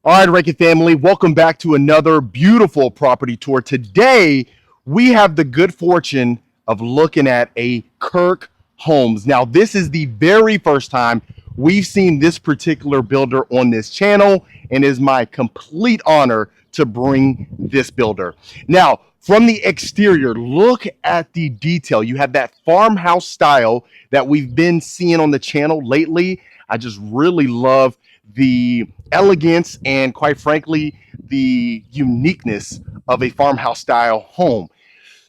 All right, Rankin family, welcome back to another beautiful property tour. Today, we have the good fortune of looking at a Kurk Homes. Now, this is the very first time we've seen this particular builder on this channel, and it is my complete honor to bring this builder. Now, from the exterior, look at the detail. You have that farmhouse style that we've been seeing on the channel lately. I just really love the elegance and, quite frankly, the uniqueness of a farmhouse style home.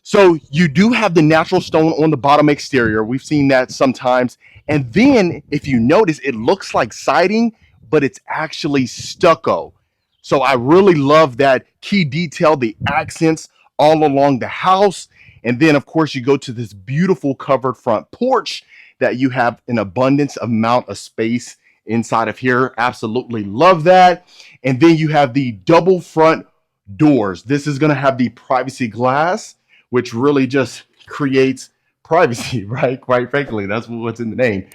So you do have the natural stone on the bottom exterior. We've seen that sometimes. And then if you notice, it looks like siding, but it's actually stucco. So I really love that key detail, the accents all along the house. And then, of course, you go to this beautiful covered front porch that you have an abundance amount of space inside of here. Absolutely love that. And then you have the double front doors. This is going to have the privacy glass, which really just creates privacy, right? Quite frankly, that's what's in the name.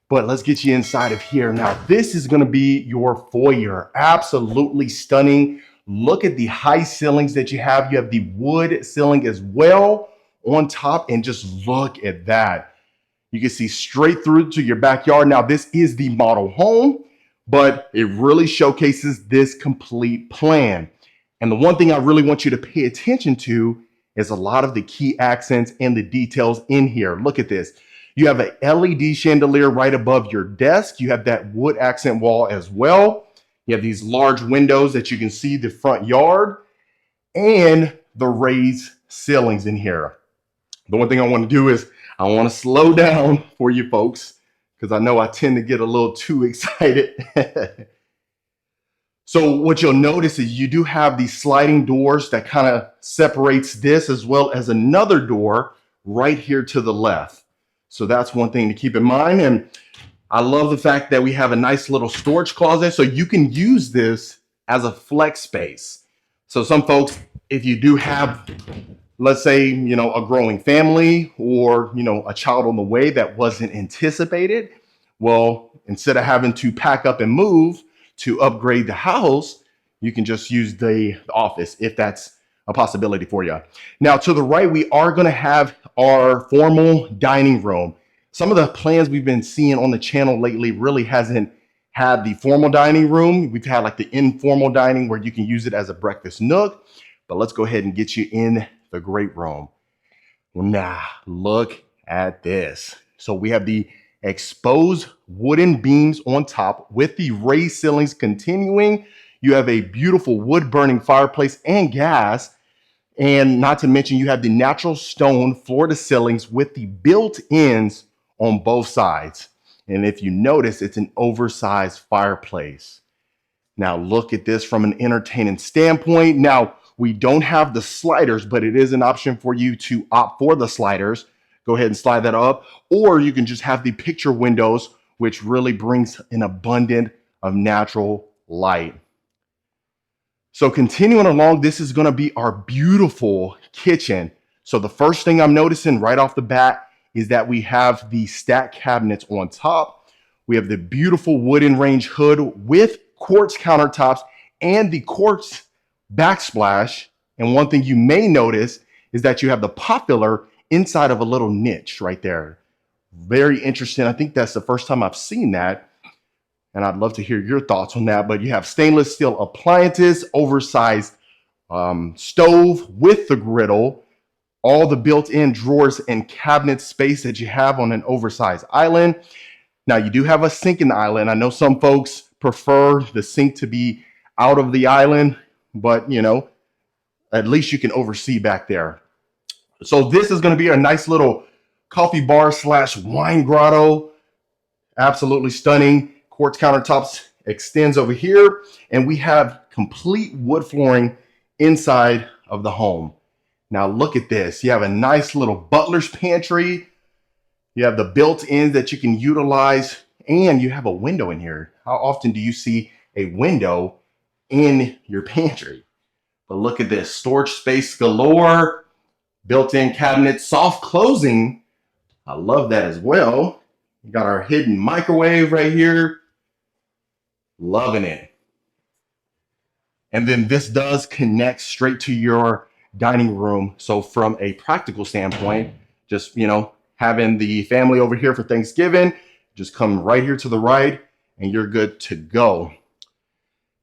But let's get you inside of here. Now, this is going to be your foyer. Absolutely stunning. Look at the high ceilings that you have. You have the wood ceiling as well on top, and just look at that. You can see straight through to your backyard. Now, this is the model home, but it really showcases this complete plan. And the one thing I really want you to pay attention to is a lot of the key accents and the details in here. Look at this. You have an LED chandelier right above your desk. You have that wood accent wall as well. You have these large windows that you can see the front yard and the raised ceilings in here. The one thing I want to do is I want to slow down for you folks because I know I tend to get a little too excited. So what you'll notice is you do have these sliding doors that kind of separates this, as well as another door right here to the left. So that's one thing to keep in mind. And I love the fact that we have a nice little storage closet, so you can use this as a flex space. So some folks, if you do have, let's say, a growing family or, a child on the way that wasn't anticipated, well, instead of having to pack up and move to upgrade the house, you can just use the office if that's a possibility for you. Now, to the right, we are going to have our formal dining room. Some of the plans we've been seeing on the channel lately really hasn't had the formal dining room. We've had like the informal dining where you can use it as a breakfast nook. But let's go ahead and get you in the great room. Now, look at this. So we have the exposed wooden beams on top with the raised ceilings continuing. You have a beautiful wood burning fireplace and gas. And not to mention, you have the natural stone floor to ceilings with the built-ins on both sides. And if you notice, it's an oversized fireplace. Now, look at this from an entertaining standpoint. Now, we don't have the sliders, but it is an option for you to opt for the sliders. Go ahead and slide that up. Or you can just have the picture windows, which really brings an abundance of natural light. So continuing along, this is going to be our beautiful kitchen. So the first thing I'm noticing right off the bat is that we have the stack cabinets on top. We have the beautiful wooden range hood with quartz countertops and the quartz backsplash. And one thing you may notice is that you have the pot filler inside of a little niche right there. Very interesting. I think that's the first time I've seen that. And I'd love to hear your thoughts on that. But you have stainless steel appliances, oversized stove with the griddle, all the built-in drawers and cabinet space that you have on an oversized island. Now, you do have a sink in the island. I know some folks prefer the sink to be out of the island, but at least you can oversee back there. So this is going to be a nice little coffee bar / wine grotto. Absolutely stunning. Quartz countertops extends over here, and we have complete wood flooring inside of the home. Now look at this. You have a nice little butler's pantry. You have the built-ins that you can utilize, and you have a window in here. How often do you see a window in your pantry? But look at this, storage space galore, built-in cabinet, soft closing. I love that as well. We got our hidden microwave right here. Loving it. And then this does connect straight to your dining room. So from a practical standpoint, just, having the family over here for Thanksgiving, just come right here to the right and you're good to go.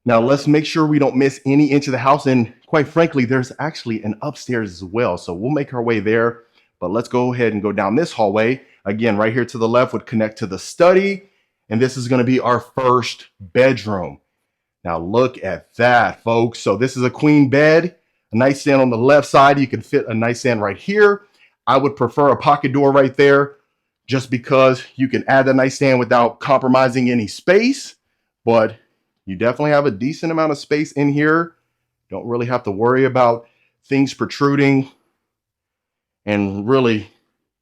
Now let's make sure we don't miss any inch of the house. And quite frankly, there's actually an upstairs as well. So we'll make our way there, but let's go ahead and go down this hallway. Again, right here to the left would connect to the study. And this is going to be our first bedroom. Now look at that, folks. So this is a queen bed, a nightstand on the left side. You can fit a nightstand right here. I would prefer a pocket door right there just because you can add the nightstand without compromising any space. But you definitely have a decent amount of space in here. Don't really have to worry about things protruding and really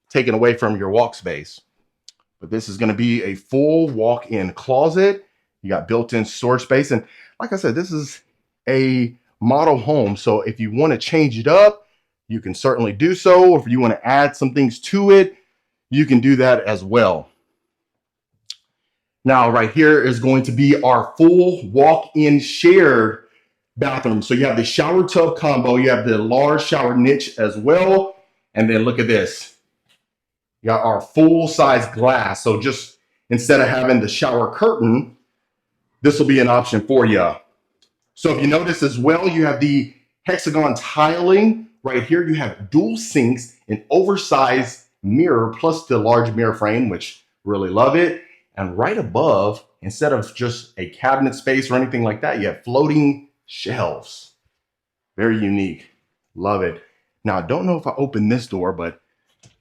taken away from your walk space. But this is going to be a full walk-in closet. You got built-in storage space. And like I said, this is a model home. So if you want to change it up, you can certainly do so. Or if you want to add some things to it, you can do that as well. Now, right here is going to be our full walk-in shared bathroom. So you have the shower tub combo. You have the large shower niche as well. And then look at this. You got our full-size glass. So just instead of having the shower curtain, this will be an option for you. So if you notice as well, you have the hexagon tiling. Right here, you have dual sinks, an oversized mirror, plus the large mirror frame, which really love it. And right above, instead of just a cabinet space or anything like that, you have floating shelves. Very unique. Love it. Now, I don't know if I opened this door, but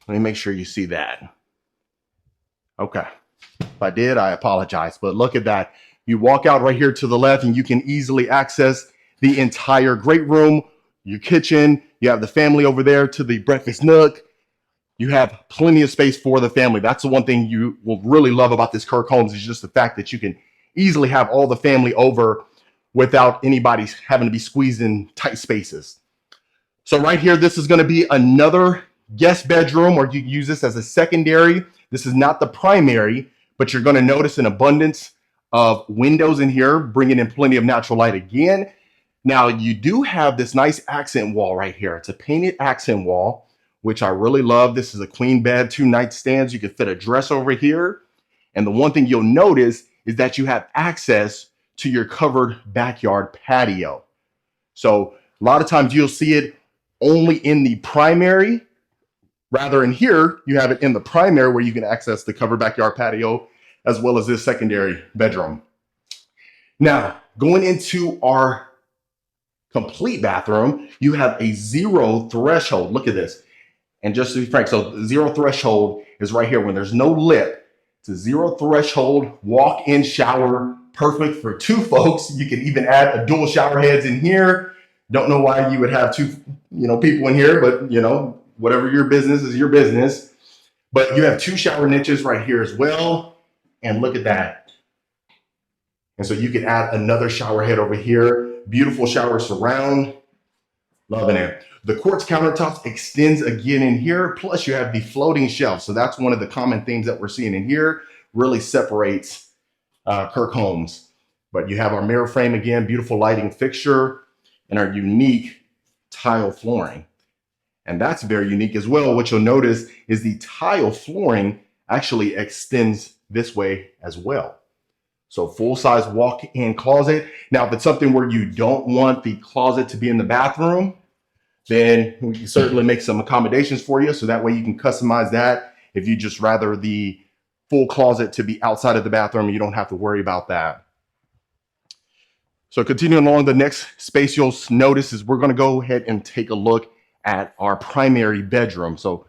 let me make sure you see that. Okay. If I did, I apologize. But look at that. You walk out right here to the left and you can easily access the entire great room, your kitchen. You have the family over there to the breakfast nook. You have plenty of space for the family. That's the one thing you will really love about this Kurk Homes is just the fact that you can easily have all the family over without anybody having to be squeezed in tight spaces. So right here, this is going to be another guest bedroom, or you can use this as a secondary. This is not the primary, but you're going to notice an abundance of windows in here, bringing in plenty of natural light again. Now, you do have this nice accent wall right here. It's a painted accent wall, which I really love. This is a queen bed, 2 nightstands. You can fit a dresser over here. And the one thing you'll notice is that you have access to your covered backyard patio. So a lot of times you'll see it only in the primary. Rather in here, you have it in the primary where you can access the covered backyard patio as well as this secondary bedroom. Now, going into our complete bathroom, you have a 0 threshold. Look at this. And just to be frank, so 0 threshold is right here when there's no lip. It's a 0 threshold walk-in shower, perfect for 2 folks. You can even add a dual shower heads in here. Don't know why you would have 2, people in here, but whatever your business is your business. But you have 2 shower niches right here as well. And look at that. And so you can add another shower head over here. Beautiful shower surround. Loving it. The quartz countertops extends again in here. Plus you have the floating shelf. So that's one of the common themes that we're seeing in here. Really separates Kurk Homes. But you have our mirror frame again, beautiful lighting fixture, and our unique tile flooring. And that's very unique as well. What you'll notice is the tile flooring actually extends this way as well. So full-size walk-in closet. Now, if it's something where you don't want the closet to be in the bathroom, then we can certainly make some accommodations for you. So that way you can customize that if you just rather the full closet to be outside of the bathroom, you don't have to worry about that. So continuing along, the next space you'll notice is we're going to go ahead and take a look at our primary bedroom. So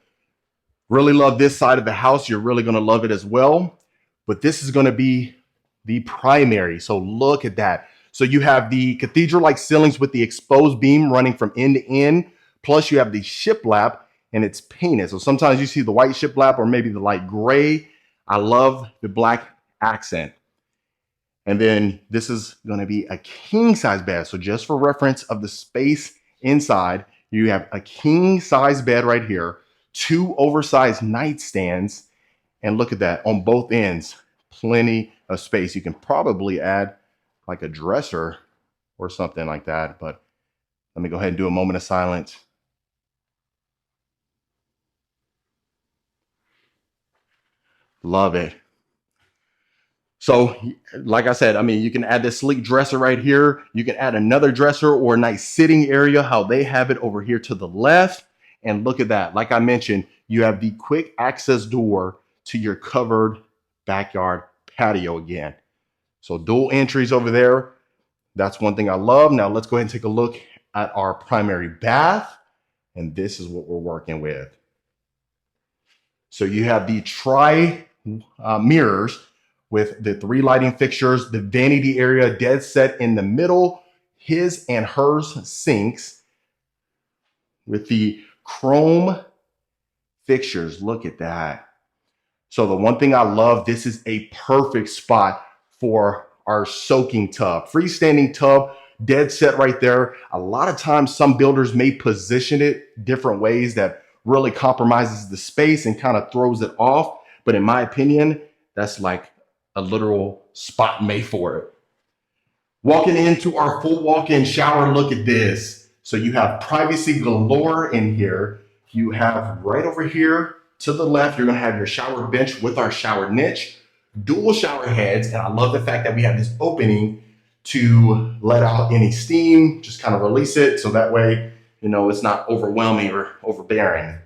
really love this side of the house. You're really going to love it as well. But this is going to be the primary. So look at that. So you have the cathedral-like ceilings with the exposed beam running from end to end. Plus you have the shiplap and it's painted. So sometimes you see the white shiplap or maybe the light gray. I love the black accent. And then this is going to be a king size bed. So just for reference of the space inside, you have a king size bed right here, 2 oversized nightstands. And look at that on both ends, plenty of space. You can probably add like a dresser or something like that. But let me go ahead and do a moment of silence. Love it. So like I said, I mean, you can add this sleek dresser right here. You can add another dresser or a nice sitting area, how they have it over here to the left. And look at that. Like I mentioned, you have the quick access door to your covered backyard patio again. So dual entries over there. That's one thing I love. Now let's go ahead and take a look at our primary bath. And this is what we're working with. So you have the mirrors with the 3 lighting fixtures, the vanity area dead set in the middle, his and hers sinks with the chrome fixtures. Look at that. So the one thing I love, this is a perfect spot for our soaking tub, freestanding tub, dead set right there. A lot of times some builders may position it different ways that really compromises the space and kind of throws it off. But in my opinion, that's like a literal spot made for it. Walking into our full walk-in shower, look at this. So you have privacy galore in here. You have right over here to the left, you're gonna have your shower bench with our shower niche, dual shower heads. And I love the fact that we have this opening to let out any steam, just kind of release it. So that way, you know, it's not overwhelming or overbearing.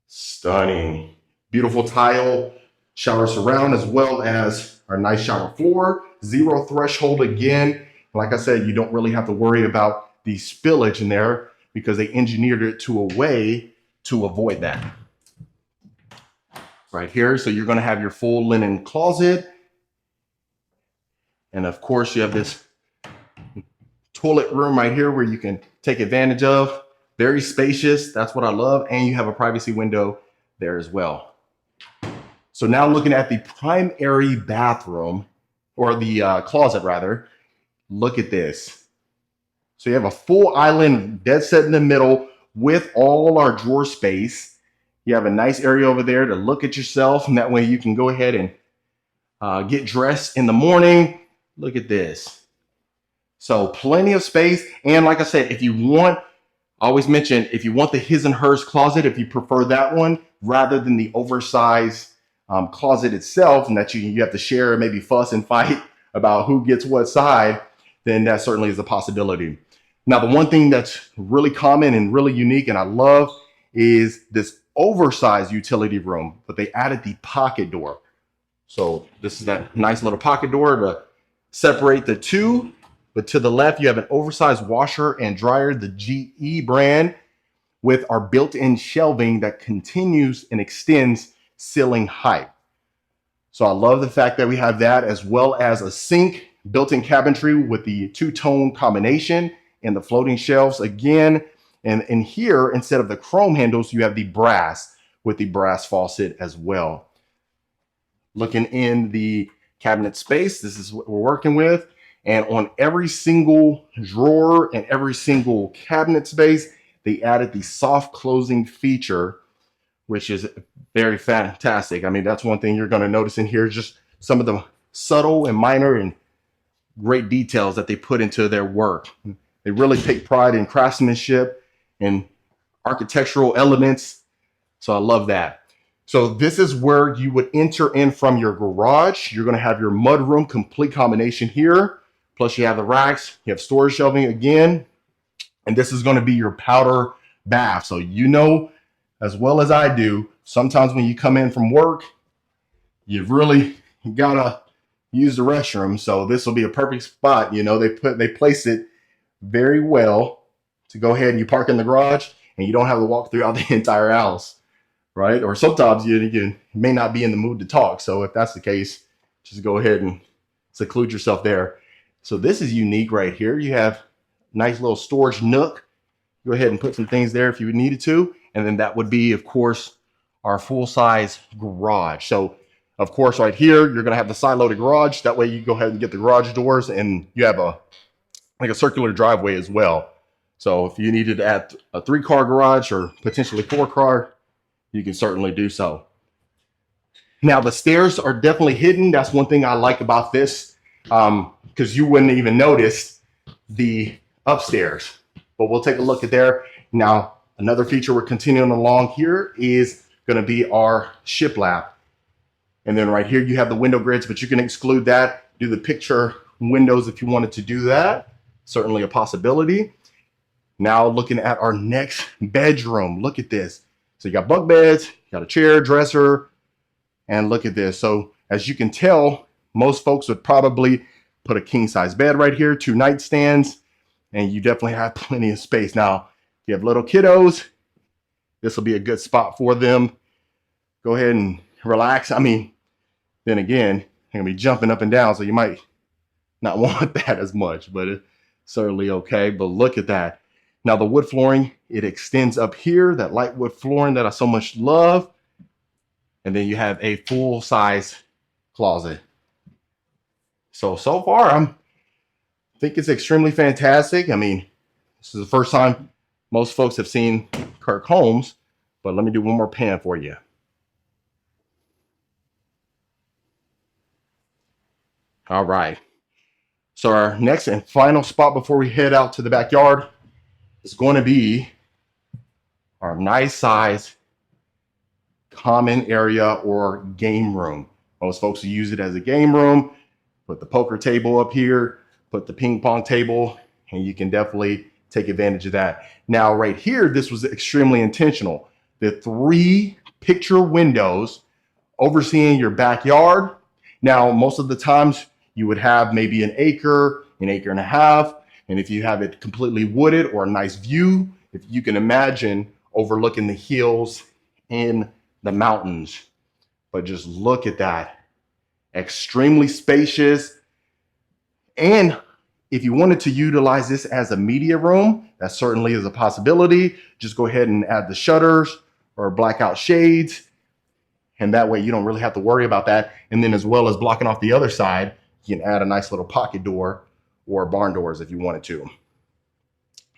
Stunning. Beautiful tile shower surround, as well as our nice shower floor. Zero threshold again. Like I said, you don't really have to worry about the spillage in there because they engineered it to a way to avoid that. Right here, so you're gonna have your full linen closet. And of course, you have this toilet room right here where you can take advantage of. Very spacious, that's what I love. And you have a privacy window there as well. So now looking at the primary bathroom, or the closet rather, look at this. So you have a full island dead set in the middle with all our drawer space. You have a nice area over there to look at yourself, and that way you can go ahead and get dressed in the morning. Look at this. So plenty of space. And like I said, if you want, I always mention, if you want the his and hers closet, if you prefer that one, rather than the oversized closet itself, and that you have to share, maybe fuss and fight about who gets what side, then that certainly is a possibility. Now, the one thing that's really common and really unique and I love is this oversized utility room, but they added the pocket door. So this is that nice little pocket door to separate the two. But to the left, you have an oversized washer and dryer, the GE brand, with our built-in shelving that continues and extends ceiling height. So I love the fact that we have that, as well as a sink, built-in cabinetry with the two-tone combination and the floating shelves again. And in here, instead of the chrome handles, you have the brass with the brass faucet as well. Looking in the cabinet space, this is what we're working with. And on every single drawer and every single cabinet space, they added the soft closing feature, which is very fantastic. I mean, that's one thing you're going to notice in here, just some of the subtle and minor and great details that they put into their work. They really take pride in craftsmanship and architectural elements. So I love that. So this is where you would enter in from your garage. You're going to have your mudroom, complete combination here. Plus you have the racks, you have storage shelving again. And this is going to be your powder bath. So you know, as well as I do, sometimes when you come in from work, you really gotta use the restroom. So this will be a perfect spot. You know, they place it very well to go ahead and you park in the garage and you don't have to walk throughout the entire house, right? Or sometimes you may not be in the mood to talk. So if that's the case, just go ahead and seclude yourself there. So this is unique right here. You have a nice little storage nook. Go ahead and put some things there if you needed to. And then that would be, of course, our full-size garage. So, of course, right here, you're going to have the side-loaded garage. That way you go ahead and get the garage doors, and you have like a circular driveway as well. So if you needed to add a 3-car garage or potentially 4-car, you can certainly do so. Now, the stairs are definitely hidden. That's one thing I like about this. because you wouldn't even notice the upstairs. But we'll take a look at there. Now, another feature we're continuing along here is going to be our shiplap. And then right here, you have the window grids, but you can exclude that. Do the picture windows if you wanted to do that. Certainly a possibility. Now looking at our next bedroom. Look at this. So you got bunk beds, you got a chair, dresser, and look at this. So as you can tell, most folks would probably put a king size bed right here, 2 nightstands, and you definitely have plenty of space. Now, if you have little kiddos, this will be a good spot for them. Go ahead and relax. I mean, then again, they're gonna be jumping up and down, so you might not want that as much, but it's certainly okay. But look at that. Now the wood flooring, it extends up here, that light wood flooring that I so much love. And then you have a full size closet. So far, I think it's extremely fantastic. I mean, this is the first time most folks have seen Kurk homes, but let me do one more pan for you. All right. So our next and final spot before we head out to the backyard is going to be our nice size common area or game room. Most folks use it as a game room. Put the poker table up here, put the ping pong table, and you can definitely take advantage of that. Now right here, this was extremely intentional. The 3 picture windows overseeing your backyard. Now, most of the times you would have maybe an acre and a half. And if you have it completely wooded or a nice view, if you can imagine overlooking the hills in the mountains. But just look at that. Extremely spacious. And if you wanted to utilize this as a media room, that certainly is a possibility. Just go ahead and add the shutters or blackout shades. And that way you don't really have to worry about that. And then as well as blocking off the other side, you can add a nice little pocket door or barn doors if you wanted to.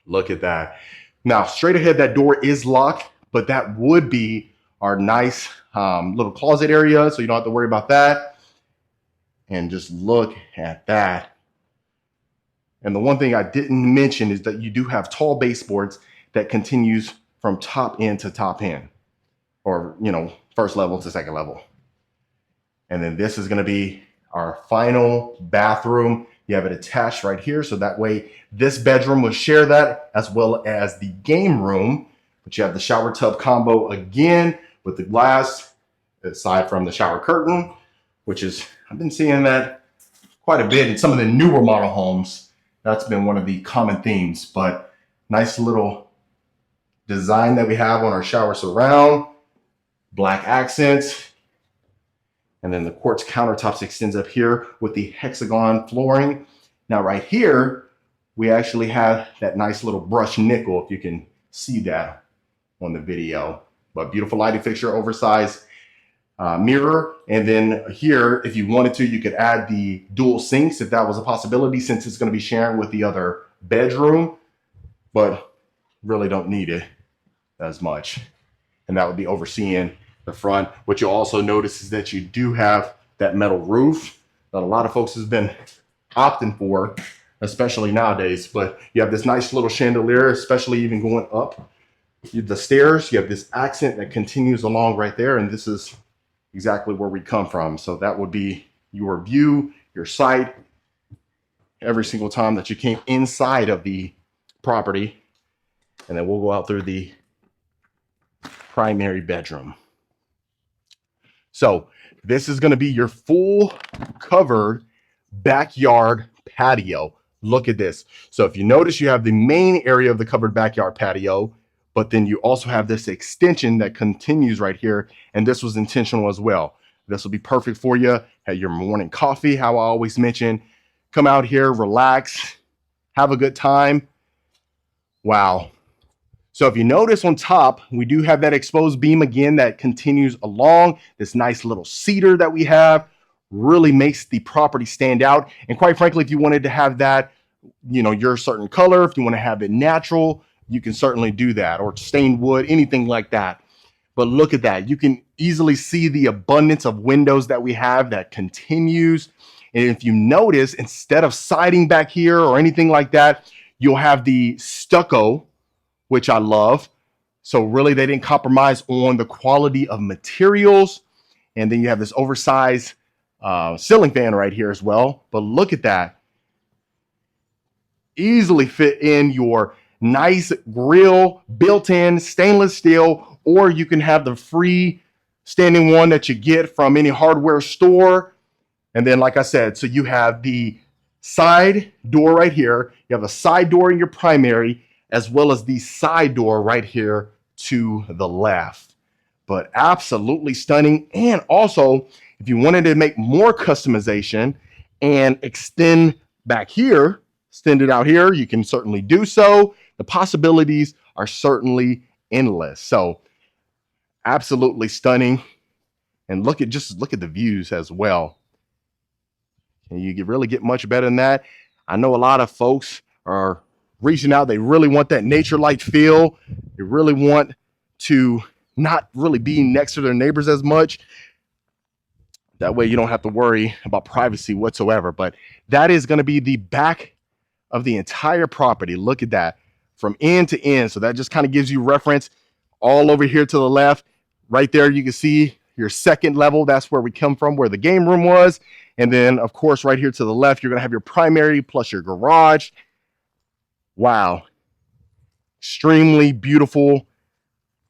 Look at that. Now, straight ahead, that door is locked, but that would be our nice little closet area, so you don't have to worry about that. And just look at that. And the one thing I didn't mention is that you do have tall baseboards that continues from top end to top end, or, you know, first level to second level. And then this is going to be our final bathroom. You have it attached right here, so that way this bedroom will share that as well as the game room. But you have the shower tub combo again with the glass, aside from the shower curtain, which is, I've been seeing that quite a bit in some of the newer model homes. That's been one of the common themes, but nice little design that we have on our shower surround, black accents. And then the quartz countertops extends up here with the hexagon flooring. Now right here, we actually have that nice little brushed nickel, if you can see that on the video. But beautiful lighting fixture, oversized mirror. And then here, if you wanted to, you could add the dual sinks if that was a possibility, since it's going to be sharing with the other bedroom, but really don't need it as much. And that would be overseeing the front. What you'll also notice is that you do have that metal roof that a lot of folks has been opting for, especially nowadays. But you have this nice little chandelier, especially even going up the stairs. You have this accent that continues along right there, and this is exactly where we come from. So that would be your view, your sight, every single time that you came inside of the property. And then we'll go out through the primary bedroom. So this is going to be your full covered backyard patio. Look at this. So if you notice, you have the main area of the covered backyard patio, but then you also have this extension that continues right here. And this was intentional as well. This will be perfect for you at your morning coffee, how I always mention. Come out here, relax, have a good time. Wow. So if you notice on top, we do have that exposed beam again that continues along. This nice little cedar that we have really makes the property stand out. And quite frankly, if you wanted to have that, you know, your certain color, if you want to have it natural, you can certainly do that, or stained wood, anything like that. But look at that. You can easily see the abundance of windows that we have that continues. And if you notice, instead of siding back here or anything like that, you'll have the stucco, which I love. So really they didn't compromise on the quality of materials. And then you have this oversized ceiling fan right here as well. But look at that. Easily fit in your nice grill, built-in stainless steel, or you can have the free standing one that you get from any hardware store. And then, like I said, so you have the side door right here. You have a side door in your primary, as well as the side door right here to the left. But absolutely stunning. And also, if you wanted to make more customization and extend back here, extend it out here, you can certainly do so. The possibilities are certainly endless. So absolutely stunning. And look at the views as well. Can you really get much better than that? I know a lot of folks are reaching out. They really want that nature-like feel. They really want to not really be next to their neighbors as much. That way you don't have to worry about privacy whatsoever. But that is going to be the back of the entire property. Look at that from end to end. So that just kind of gives you reference all over here to the left. Right there, you can see your second level. That's where we come from, where the game room was. And then, of course, right here to the left, you're going to have your primary plus your garage. Wow. Extremely beautiful.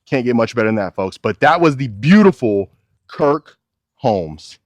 Can't get much better than that, folks. But that was the beautiful Kurk homes.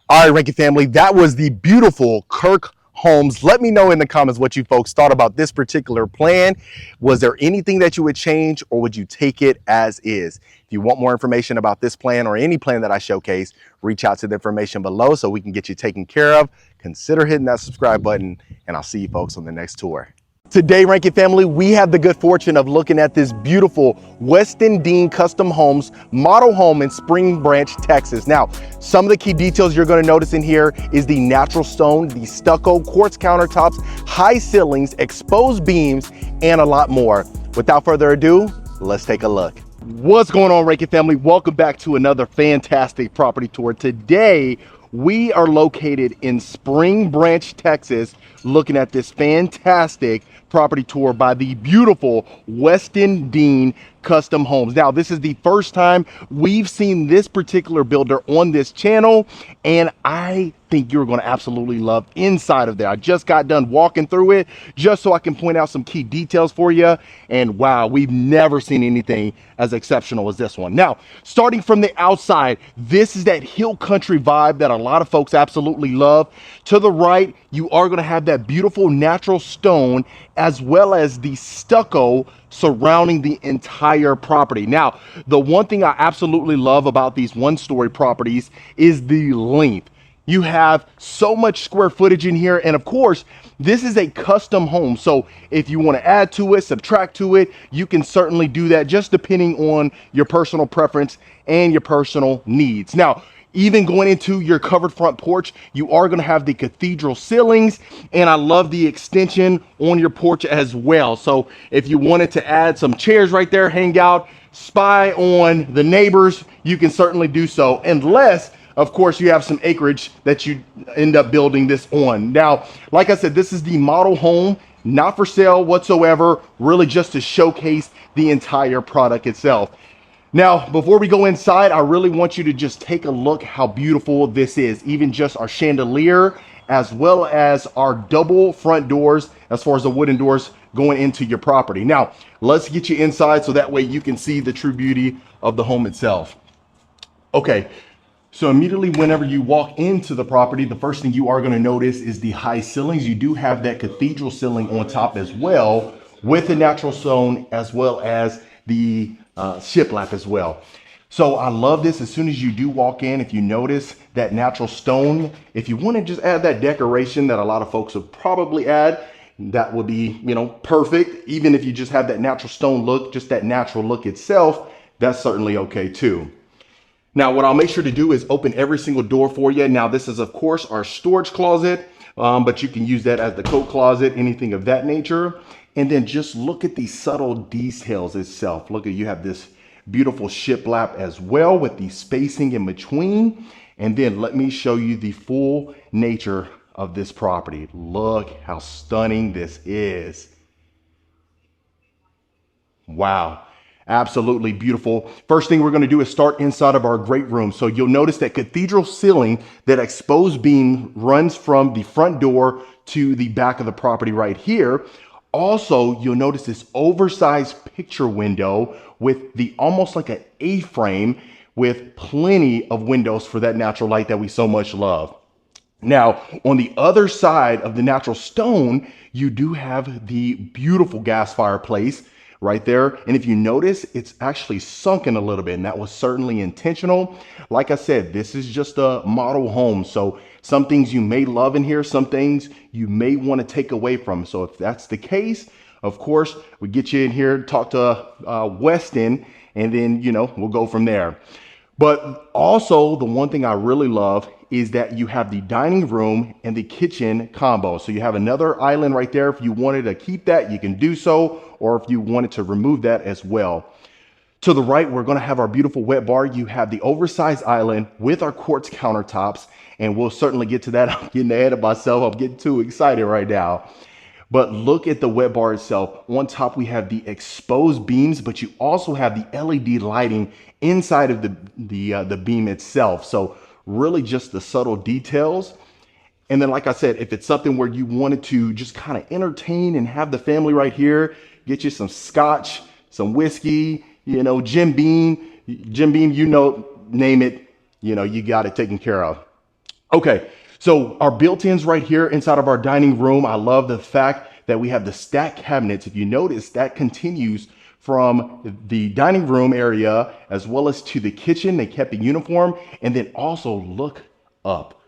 All right, Rankin family, that was the beautiful Kurk homes. Let me know in the comments what you folks thought about this particular plan. Was there anything that you would change, or would you take it as is? If you want more information about this plan or any plan that I showcase, reach out to the information below so we can get you taken care of. Consider hitting that subscribe button, and I'll see you folks on the next tour. Today, Rankin family, we have the good fortune of looking at this beautiful Weston Dean Custom Homes model home in Spring Branch, Texas. Now, some of the key details you're going to notice in here is the natural stone, the stucco, quartz countertops, high ceilings, exposed beams, and a lot more. Without further ado, let's take a look. What's going on, Rankin family? Welcome back to another fantastic property tour. Today, we are located in Spring Branch, Texas, looking at this fantastic property tour by the beautiful Weston Dean Custom Homes. Now, this is the first time we've seen this particular builder on this channel, and I think you're going to absolutely love inside of there. I just got done walking through it just so I can point out some key details for you. And wow, we've never seen anything as exceptional as this one. Now, starting from the outside, this is that hill country vibe that a lot of folks absolutely love. To the right, you are going to have that beautiful natural stone as well as the stucco surrounding the entire property. Now, the one thing I absolutely love about these one-story properties is the length. You have so much square footage in here, and of course, this is a custom home. So if you want to add to it, subtract to it, you can certainly do that, just depending on your personal preference and your personal needs. Now, even going into your covered front porch, you are going to have the cathedral ceilings, and I love the extension on your porch as well. So if you wanted to add some chairs right there, hang out, spy on the neighbors, you can certainly do so, unless of course you have some acreage that you end up building this on. Now, like I said, this is the model home, not for sale whatsoever, really just to showcase the entire product itself. Now, before we go inside, I really want you to just take a look how beautiful this is. Even just our chandelier, as well as our double front doors, as far as the wooden doors going into your property. Now, let's get you inside so that way you can see the true beauty of the home itself. Okay, so immediately whenever you walk into the property, the first thing you are going to notice is the high ceilings. You do have that cathedral ceiling on top as well, with the natural stone as well as the shiplap as well. So I love this. As soon as you do walk in, if you notice that natural stone, if you want to just add that decoration that a lot of folks would probably add, that would be, perfect. Even if you just have that natural stone look, just that natural look itself, that's certainly okay too. Now, what I'll make sure to do is open every single door for you. Now, this is, of course, our storage closet, but you can use that as the coat closet, anything of that nature. And then just look at the subtle details itself. Look at, you have this beautiful shiplap as well with the spacing in between. And then let me show you the full nature of this property. Look how stunning this is. Wow. Absolutely beautiful. First thing we're going to do is start inside of our great room. So you'll notice that cathedral ceiling, that exposed beam runs from the front door to the back of the property right here. Also, you'll notice this oversized picture window with the almost like an A-frame with plenty of windows for that natural light that we so much love. Now, on the other side of the natural stone, you do have the beautiful gas fireplace right there. And if you notice, it's actually sunken a little bit, and that was certainly intentional. Like I said, this is just a model home. So some things you may love in here, some things you may want to take away from. So if that's the case, of course, we get you in here, talk to Weston, and then, we'll go from there. But also the one thing I really love is that you have the dining room and the kitchen combo. So you have another island right there. If you wanted to keep that, you can do so, or if you wanted to remove that as well. To the right, we're going to have our beautiful wet bar. You have the oversized island with our quartz countertops, and we'll certainly get to that. I'm getting ahead of myself. I'm getting too excited right now. But look at the wet bar itself. On top, we have the exposed beams, but you also have the LED lighting inside of the beam itself. So really just the subtle details. And then, like I said, if it's something where you wanted to just kind of entertain and have the family right here, get you some scotch, some whiskey, Jim Beam, name it, you got it taken care of. Okay. So our built-ins right here inside of our dining room, I love the fact that we have the stacked cabinets. If you notice, that continues from the dining room area as well as to the kitchen. They kept it uniform. And then also look up.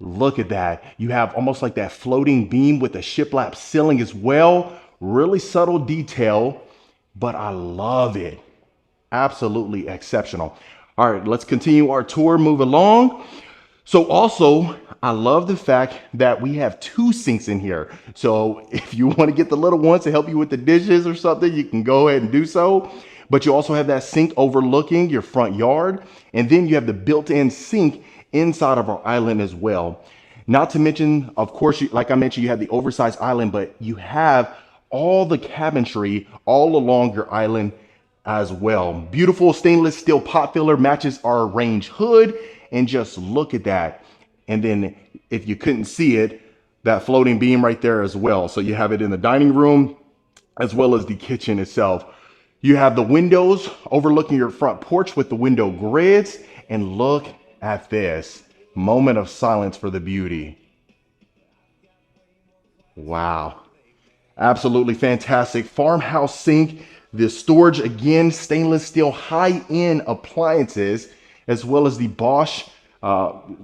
Look at that. You have almost like that floating beam with the shiplap ceiling as well. Really subtle detail, but I love it. Absolutely exceptional. All right, let's continue our tour, move along. So also, I love the fact that we have 2 sinks in here. So if you want to get the little ones to help you with the dishes or something, you can go ahead and do so. But you also have that sink overlooking your front yard. And then you have the built-in sink inside of our island as well. Not to mention, of course, like I mentioned, you have the oversized island, but you have all the cabinetry all along your island as well. Beautiful stainless steel pot filler matches our range hood. And just look at that. And then if you couldn't see it, that floating beam right there as well. So you have it in the dining room as well as the kitchen itself. You have the windows overlooking your front porch with the window grids. And look at this moment of silence for the beauty. Wow. Absolutely fantastic. Farmhouse sink. The storage, again, stainless steel high-end appliances, as well as the Bosch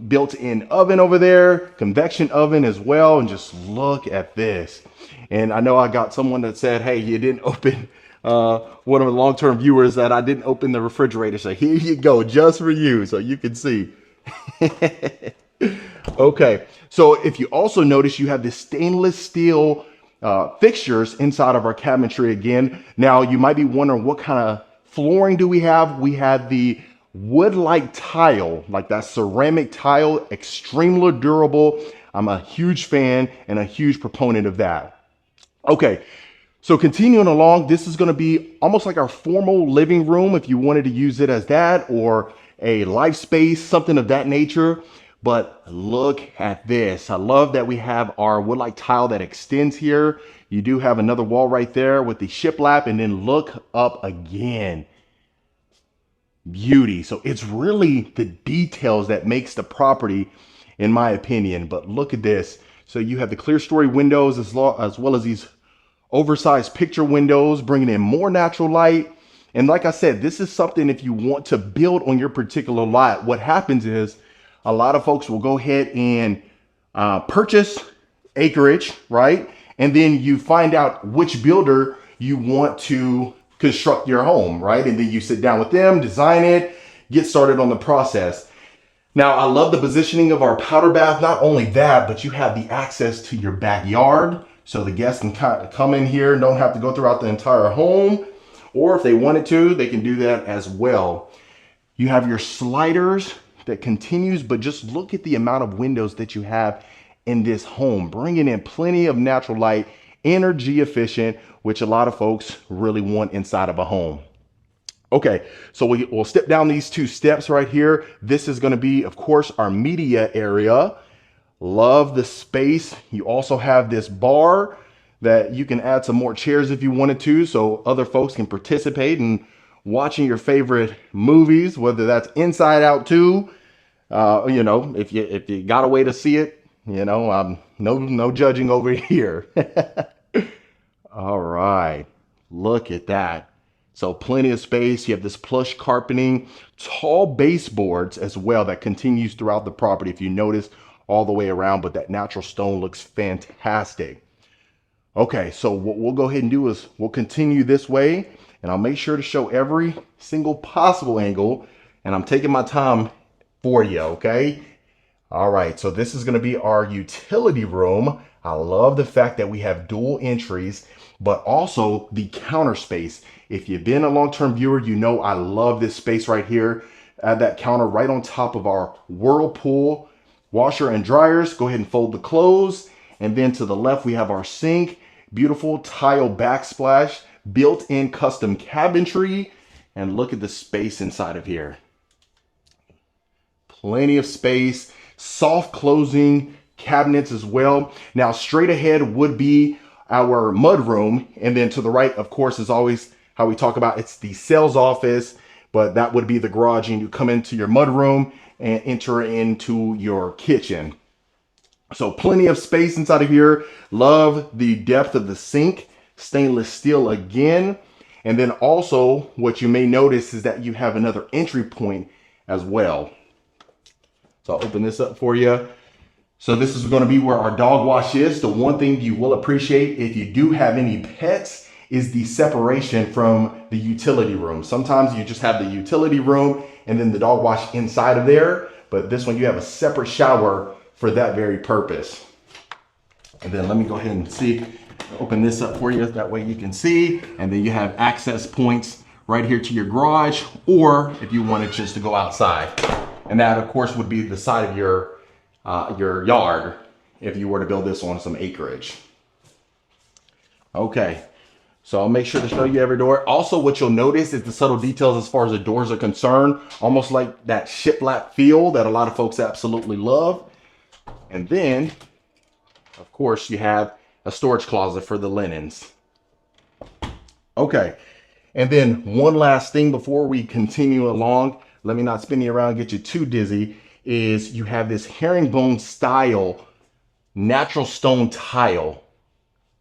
built-in oven over there, convection oven as well. And just look at this. And I know I got someone that said, hey, you didn't open, one of the long-term viewers, that I didn't open the refrigerator. So here you go, just for you, so you can see. Okay, so if you also notice, you have this stainless steel fixtures inside of our cabinetry again. Now, you might be wondering, what kind of flooring do we have? We have the wood-like tile, like that ceramic tile, extremely durable. I'm a huge fan and a huge proponent of that. Okay, so continuing along, this is going to be almost like our formal living room if you wanted to use it as that, or a life space, something of that nature. But look at this. I love that we have our wood-like tile that extends here. You do have another wall right there with the shiplap, and then look up again. Beauty. So it's really the details that makes the property, in my opinion. But look at this. So you have the clear story windows as well as these oversized picture windows, bringing in more natural light. And like I said, this is something, if you want to build on your particular lot, what happens is a lot of folks will go ahead and purchase acreage, right? And then you find out which builder you want to construct your home, right? And then you sit down with them, design it, get started on the process. Now, I love the positioning of our powder bath. Not only that, but you have the access to your backyard. So the guests can kind of come in here and don't have to go throughout the entire home. Or if they wanted to, they can do that as well. You have your sliders that continues, but just look at the amount of windows that you have in this home, bringing in plenty of natural light, energy efficient, which a lot of folks really want inside of a home. Okay, so we'll step down these 2 steps right here. This is going to be, of course, our media area. Love the space. You also have this bar that you can add some more chairs if you wanted to, so other folks can participate in watching your favorite movies, whether that's Inside Out 2. You know, if you got a way to see it, you know, no judging over here. All right, look at that. So plenty of space. You have this plush carpeting, tall baseboards as well that continues throughout the property, if you notice, all the way around, but that natural stone looks fantastic. Okay, so what we'll go ahead and do is we'll continue this way, and I'll make sure to show every single possible angle, and I'm taking my time for you, okay? All right, so this is going to be our utility room. I love the fact that we have dual entries, but also the counter space. If you've been a long-term viewer, you know I love this space right here. Add that counter right on top of our Whirlpool washer and dryers. Go ahead and fold the clothes. And then to the left, we have our sink, beautiful tile backsplash, built-in custom cabinetry. And look at the space inside of here. Plenty of space, soft closing cabinets as well. Now, straight ahead would be our mudroom. And then to the right, of course, is always how we talk about it's the sales office, but that would be the garage, and you come into your mudroom and enter into your kitchen. So plenty of space inside of here. Love the depth of the sink, stainless steel again. And then also what you may notice is that you have another entry point as well. So I'll open this up for you. So this is going to be where our dog wash is. The one thing you will appreciate if you do have any pets is the separation from the utility room. Sometimes you just have the utility room and then the dog wash inside of there. But this one, you have a separate shower for that very purpose. And then let me go ahead and open this up for you. That way you can see. And then you have access points right here to your garage, or if you wanted just to go outside. And that, of course, would be the side of your yard if you were to build this on some acreage. Okay, so I'll make sure to show you every door. Also, what you'll notice is the subtle details as far as the doors are concerned, almost like that shiplap feel that a lot of folks absolutely love. And then, of course, you have a storage closet for the linens. Okay, and then one last thing before we continue along, let me not spin you around and get you too dizzy, is you have this herringbone style natural stone tile.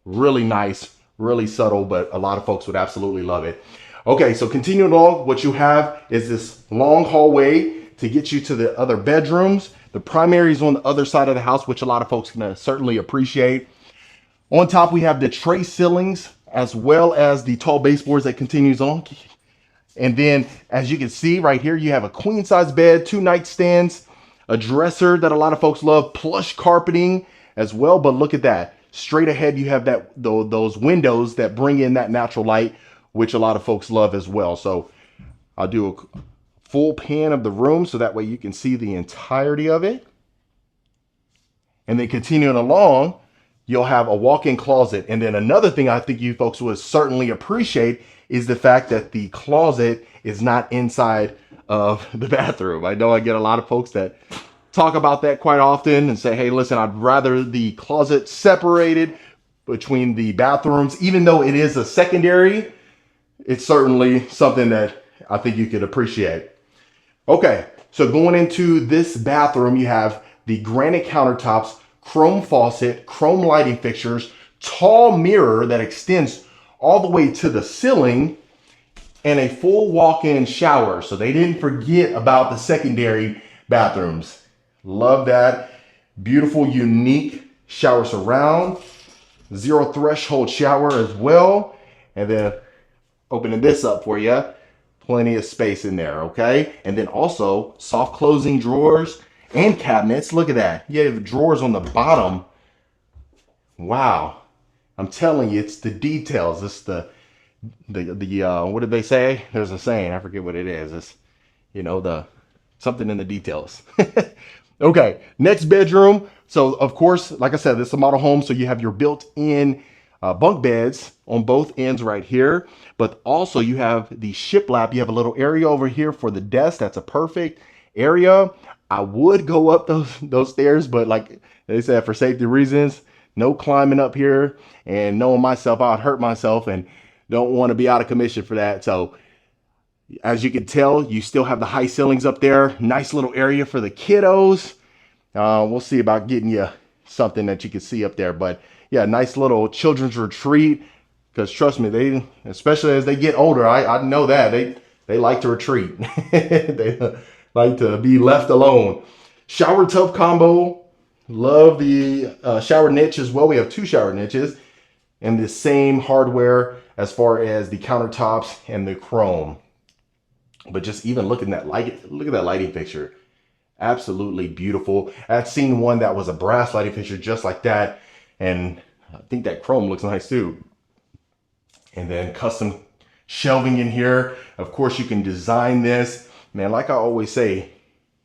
Really nice, really subtle, but a lot of folks would absolutely love it. Okay, so continuing along, what you have is this long hallway to get you to the other bedrooms. The primary is on the other side of the house, which a lot of folks can certainly appreciate. On top, we have the tray ceilings as well as the tall baseboards that continues on. And then, as you can see right here, you have a queen size bed, 2 nightstands, a dresser that a lot of folks love, plush carpeting as well. But look at that. Straight ahead, you have those windows that bring in that natural light, which a lot of folks love as well. So I'll do a full pan of the room so that way you can see the entirety of it. And then continuing along, you'll have a walk-in closet. And then another thing I think you folks would certainly appreciate is the fact that the closet is not inside of the bathroom. I know I get a lot of folks that talk about that quite often and say, hey, listen, I'd rather the closet separated between the bathrooms. Even though it is a secondary, it's certainly something that I think you could appreciate. Okay, so going into this bathroom, you have the granite countertops, chrome faucet, chrome lighting fixtures, tall mirror that extends all the way to the ceiling, and a full walk-in shower. So they didn't forget about the secondary bathrooms. Love that. Beautiful, unique shower surround. 0 threshold shower as well. And then opening this up for you, plenty of space in there, okay? And then also soft closing drawers and cabinets. Look at that. You have drawers on the bottom. Wow. I'm telling you, it's the details. It's the what did they say? There's a saying, I forget what it is. It's, you know, the Something in the details. Okay, next bedroom. So of course, like I said, this is a model home, so you have your built-in bunk beds on both ends right here, but also you have the shiplap. You have a little area over here for the desk. That's a perfect area. I would go up those stairs, but like they said, for safety reasons, no climbing up here. And knowing myself, I'd hurt myself and don't want to be out of commission for that. So as you can tell, you still have the high ceilings up there. Nice little area for the kiddos. We'll see about getting you something that you can see up there. But yeah, nice little children's retreat. Because trust me, they, especially as they get older, I know that they like to retreat. They like to be left alone. Shower tub combo. Love the shower niche as well. We have 2 shower niches and the same hardware as far as the countertops and the chrome. But just even look at that lighting fixture. Absolutely beautiful. I'd seen one that was a brass lighting fixture just like that. And I think that chrome looks nice too. And then custom shelving in here. Of course, you can design this. Man, like I always say,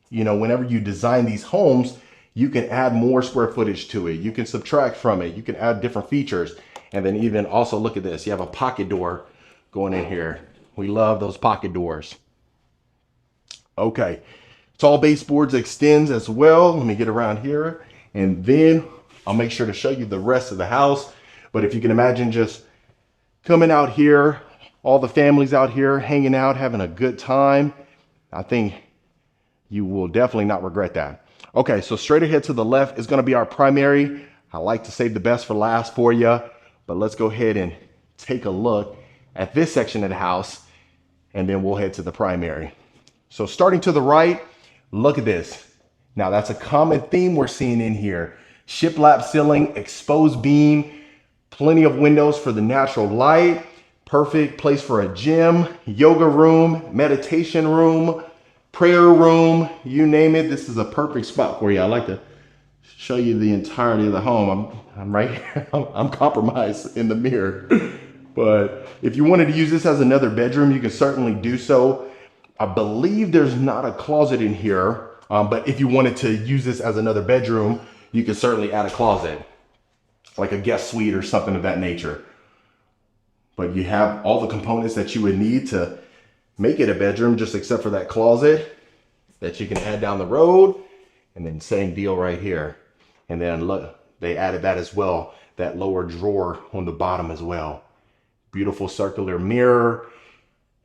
you know, whenever you design these homes, you can add more square footage to it. You can subtract from it. You can add different features. And then even also look at this. You have a pocket door going in here. We love those pocket doors. Okay, tall baseboards extends as well. Let me get around here and then I'll make sure to show you the rest of the house. But if you can imagine just coming out here, all the families out here hanging out, having a good time, I think you will definitely not regret that. Okay, so straight ahead to the left is going to be our primary. I like to save the best for last for you, but let's go ahead and take a look at this section of the house and then we'll head to the primary. So starting to the right, look at this. Now that's a common theme we're seeing in here. Shiplap ceiling, exposed beam, plenty of windows for the natural light, perfect place for a gym, yoga room, meditation room, prayer room, you name it. This is a perfect spot for you. I like to show you the entirety of the home. I'm right here. I'm compromised in the mirror. But if you wanted to use this as another bedroom, you can certainly do so. I believe there's not a closet in here, but if you wanted to use this as another bedroom, you can certainly add a closet, like a guest suite or something of that nature. But you have all the components that you would need to make it a bedroom, just except for that closet that you can add down the road, and then same deal right here. And then look, they added that as well, that lower drawer on the bottom as well. Beautiful circular mirror,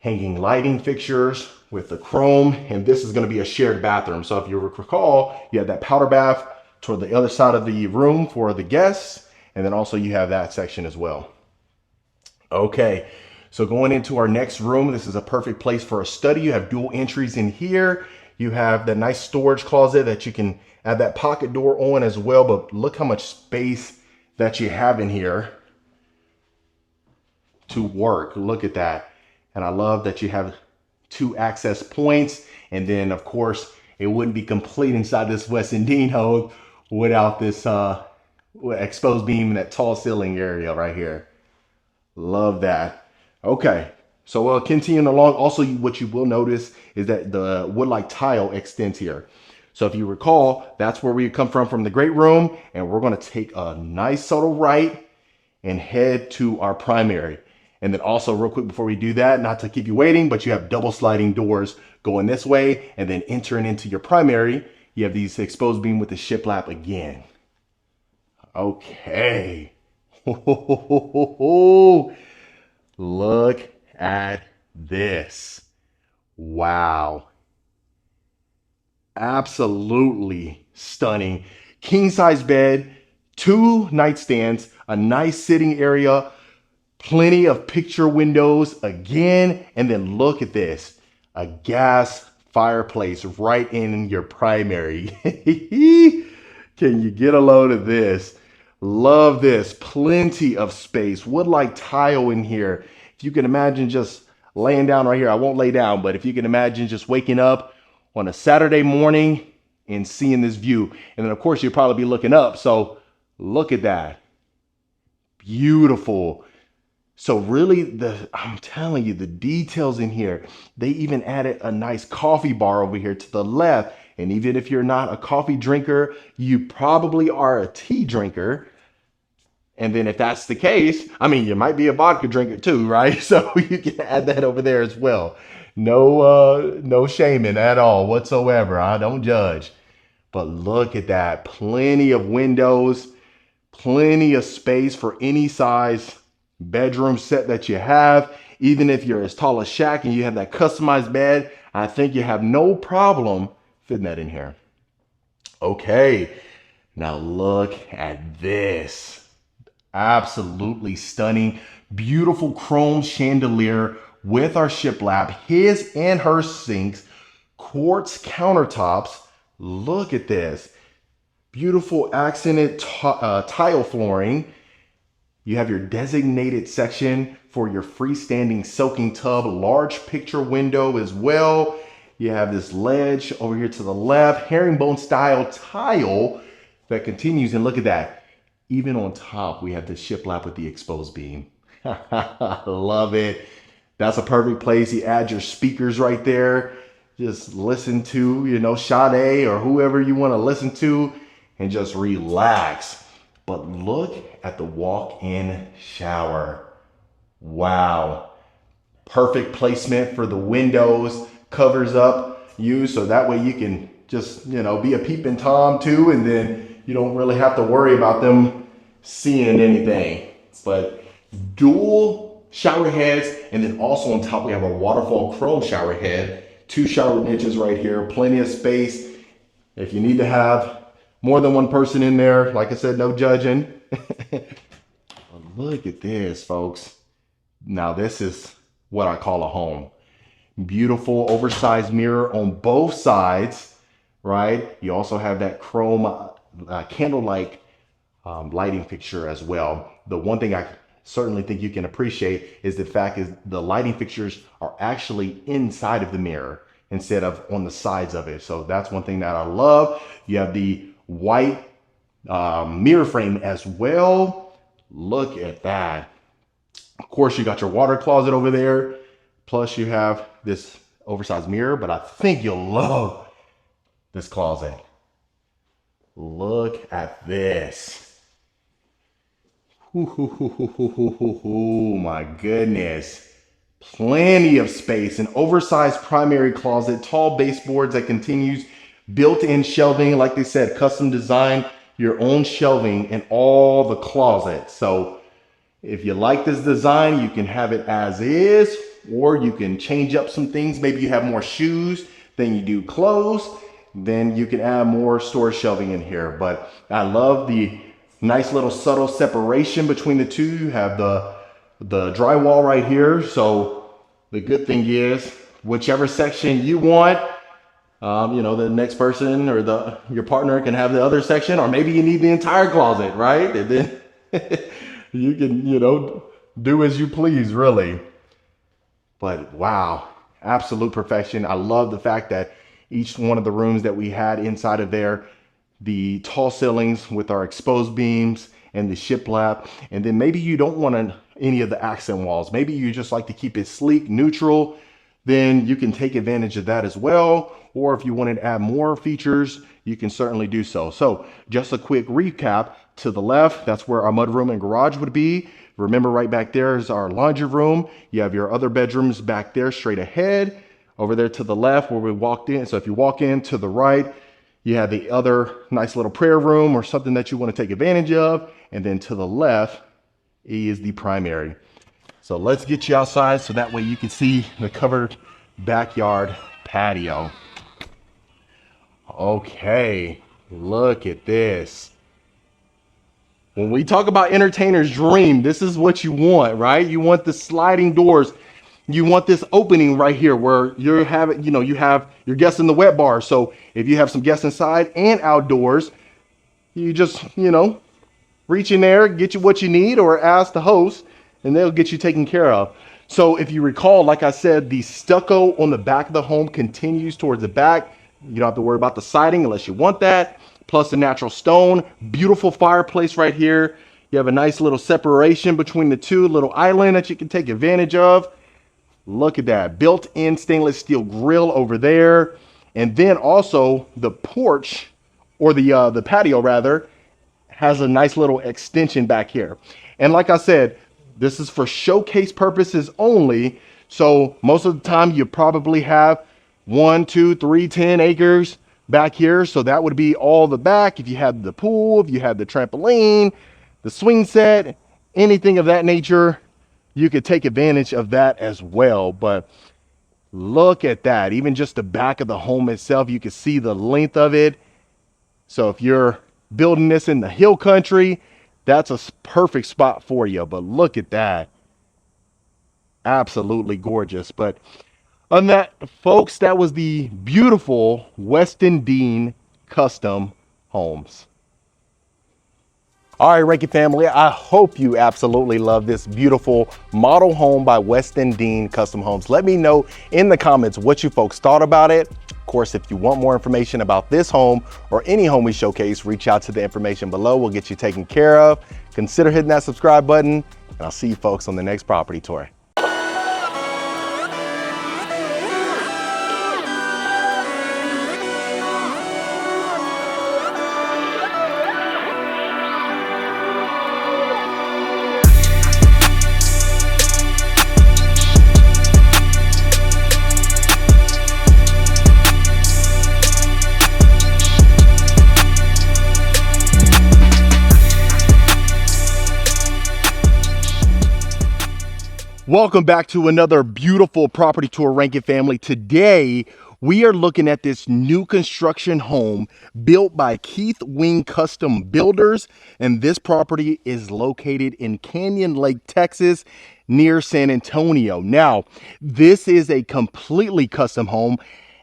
hanging lighting fixtures with the chrome, and this is going to be a shared bathroom. So if you recall, you have that powder bath toward the other side of the room for the guests, and then also you have that section as well. Okay, so going into our next room, this is a perfect place for a study. You have dual entries in here. You have the nice storage closet that you can add that pocket door on as well, but look how much space that you have in here to work. Look at that. And I love that you have 2 access points. And then of course, it wouldn't be complete inside this Weston Dean home without this exposed beam in that tall ceiling area right here. Love that. Okay, so continuing along, also what you will notice is that the wood-like tile extends here. So if you recall, that's where we come from the great room, and we're going to take a nice subtle right and head to our primary. And then also real quick before we do that, not to keep you waiting, but you have double sliding doors going this way, and then entering into your primary, you have these exposed beam with the shiplap again. Okay. Look at this. Wow. Absolutely stunning. King size bed, 2 nightstands, a nice sitting area, plenty of picture windows again, and then look at this, a gas fireplace right in your primary. Can you get a load of this? Love this, plenty of space, wood-like tile in here. If you can imagine just laying down right here, I won't lay down, but if you can imagine just waking up on a Saturday morning and seeing this view, and then of course you'll probably be looking up, so look at that. Beautiful. So really, I'm telling you, the details in here. They even added a nice coffee bar over here to the left. And even if you're not a coffee drinker, you probably are a tea drinker. And then if that's the case, I mean, you might be a vodka drinker too, right? So you can add that over there as well. No shaming at all whatsoever. I don't judge. But look at that. Plenty of windows, plenty of space for any size bedroom set that you have. Even if you're as tall as Shaq and you have that customized bed, I think you have no problem fitting that in here. Okay, now look at this. Absolutely stunning, beautiful chrome chandelier with our shiplap, his and her sinks, quartz countertops. Look at this. Beautiful accented tile flooring. You have your designated section for your freestanding soaking tub, large picture window as well. You have this ledge over here to the left, herringbone style tile that continues. And look at that. Even on top, we have the shiplap with the exposed beam. Love it. That's a perfect place. You add your speakers right there. Just listen to, Sade or whoever you want to listen to and just relax. But look at the walk-in shower. Wow. Perfect placement for the windows, covers up you so that way you can just, be a peeping Tom too, and then you don't really have to worry about them seeing anything. But dual shower heads, and then also on top we have a waterfall chrome shower head, 2 shower niches right here, plenty of space. If you need to have more than one person in there, like I said, no judging. Look at this, folks. Now this is what I call a home. Beautiful oversized mirror on both sides, right? You also have that chrome candlelight lighting fixture as well. The one thing I certainly think you can appreciate is the fact is the lighting fixtures are actually inside of the mirror instead of on the sides of it. So that's one thing that I love. You have the white mirror frame as well. Look at that. Of course, you got your water closet over there. Plus you have this oversized mirror, but I think you'll love this closet. Look at this. Ooh, my goodness. Plenty of space, an oversized primary closet, tall baseboards that continues, built-in shelving, like they said, custom design, your own shelving in all the closets. So if you like this design, you can have it as is, or you can change up some things. Maybe you have more shoes than you do clothes, then you can add more storage shelving in here. But I love the nice little subtle separation between the two. You have the drywall right here. So the good thing is, whichever section you want, the next person or your partner can have the other section, or maybe you need the entire closet, right? And then you can, do as you please, really. But wow, absolute perfection. I love the fact that each one of the rooms that we had inside of there, the tall ceilings with our exposed beams and the shiplap. And then maybe you don't want any of the accent walls. Maybe you just like to keep it sleek, neutral. Then you can take advantage of that as well. Or if you wanted to add more features, you can certainly do so. So just a quick recap. To the left, that's where our mudroom and garage would be. Remember, right back there is our laundry room. You have your other bedrooms back there straight ahead. Over there to the left where we walked in. So if you walk in to the right, you have the other nice little prayer room or something that you want to take advantage of. And then to the left is the primary. So let's get you outside so that way you can see the covered backyard patio. Okay, look at this. When we talk about entertainer's dream, this is what you want, right? You want the sliding doors. You want this opening right here where you're having, you have your guests in the wet bar. So if you have some guests inside and outdoors, you just, reach in there, get you what you need, or ask the host and they'll get you taken care of. So if you recall, like I said, the stucco on the back of the home continues towards the back. You don't have to worry about the siding unless you want that. Plus the natural stone, beautiful fireplace right here. You have a nice little separation between the two, little island that you can take advantage of. Look at that, built-in stainless steel grill over there. And then also the porch, or the patio rather, has a nice little extension back here. And like I said, this is for showcase purposes only. So most of the time you probably have 1, 2, 3, 10 acres back here. So that would be all the back. If you had the pool, if you had the trampoline, the swing set, anything of that nature, you could take advantage of that as well. But look at that. Even just the back of the home itself, you can see the length of it. So if you're building this in the hill country, that's a perfect spot for you. But look at that. Absolutely gorgeous. But on that, folks, that was the beautiful Weston Dean custom homes. All right, Reiki family, I hope you absolutely love this beautiful model home by Weston Dean Custom Homes. Let me know in the comments what you folks thought about it. Of course, if you want more information about this home or any home we showcase, reach out to the information below. We'll get you taken care of. Consider hitting that subscribe button, and I'll see you folks on the next property tour. Welcome back to another beautiful property tour, Rankin family. Today, we are looking at this new construction home built by Keith Wing Custom Builders. And this property is located in Canyon Lake, Texas, near San Antonio. Now, this is a completely custom home.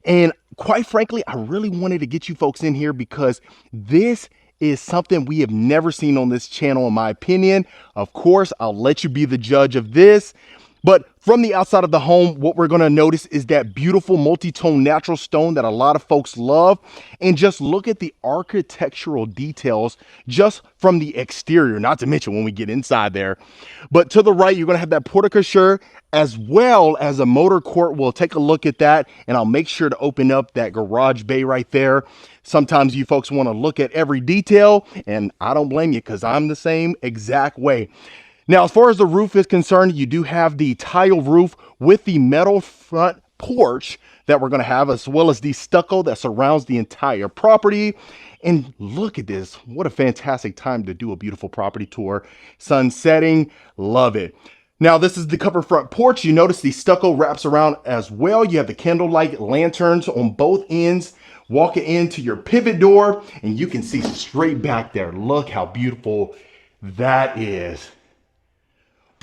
And quite frankly, I really wanted to get you folks in here because this is something we have never seen on this channel, in my opinion. Of course, I'll let you be the judge of this. But from the outside of the home, what we're going to notice is that beautiful multi-tone natural stone that a lot of folks love. And just look at the architectural details just from the exterior, not to mention when we get inside there. But to the right, you're going to have that porte-cochere as well as a motor court. We'll take a look at that, and I'll make sure to open up that garage bay right there. Sometimes you folks want to look at every detail, and I don't blame you because I'm the same exact way. Now, as far as the roof is concerned, you do have the tile roof with the metal front porch that we're going to have, as well as the stucco that surrounds the entire property. And look at this. What a fantastic time to do a beautiful property tour. Sun setting. Love it. Now, this is the covered front porch. You notice the stucco wraps around as well. You have the candlelight lanterns on both ends. Walking into your pivot door, and you can see straight back there. Look how beautiful that is.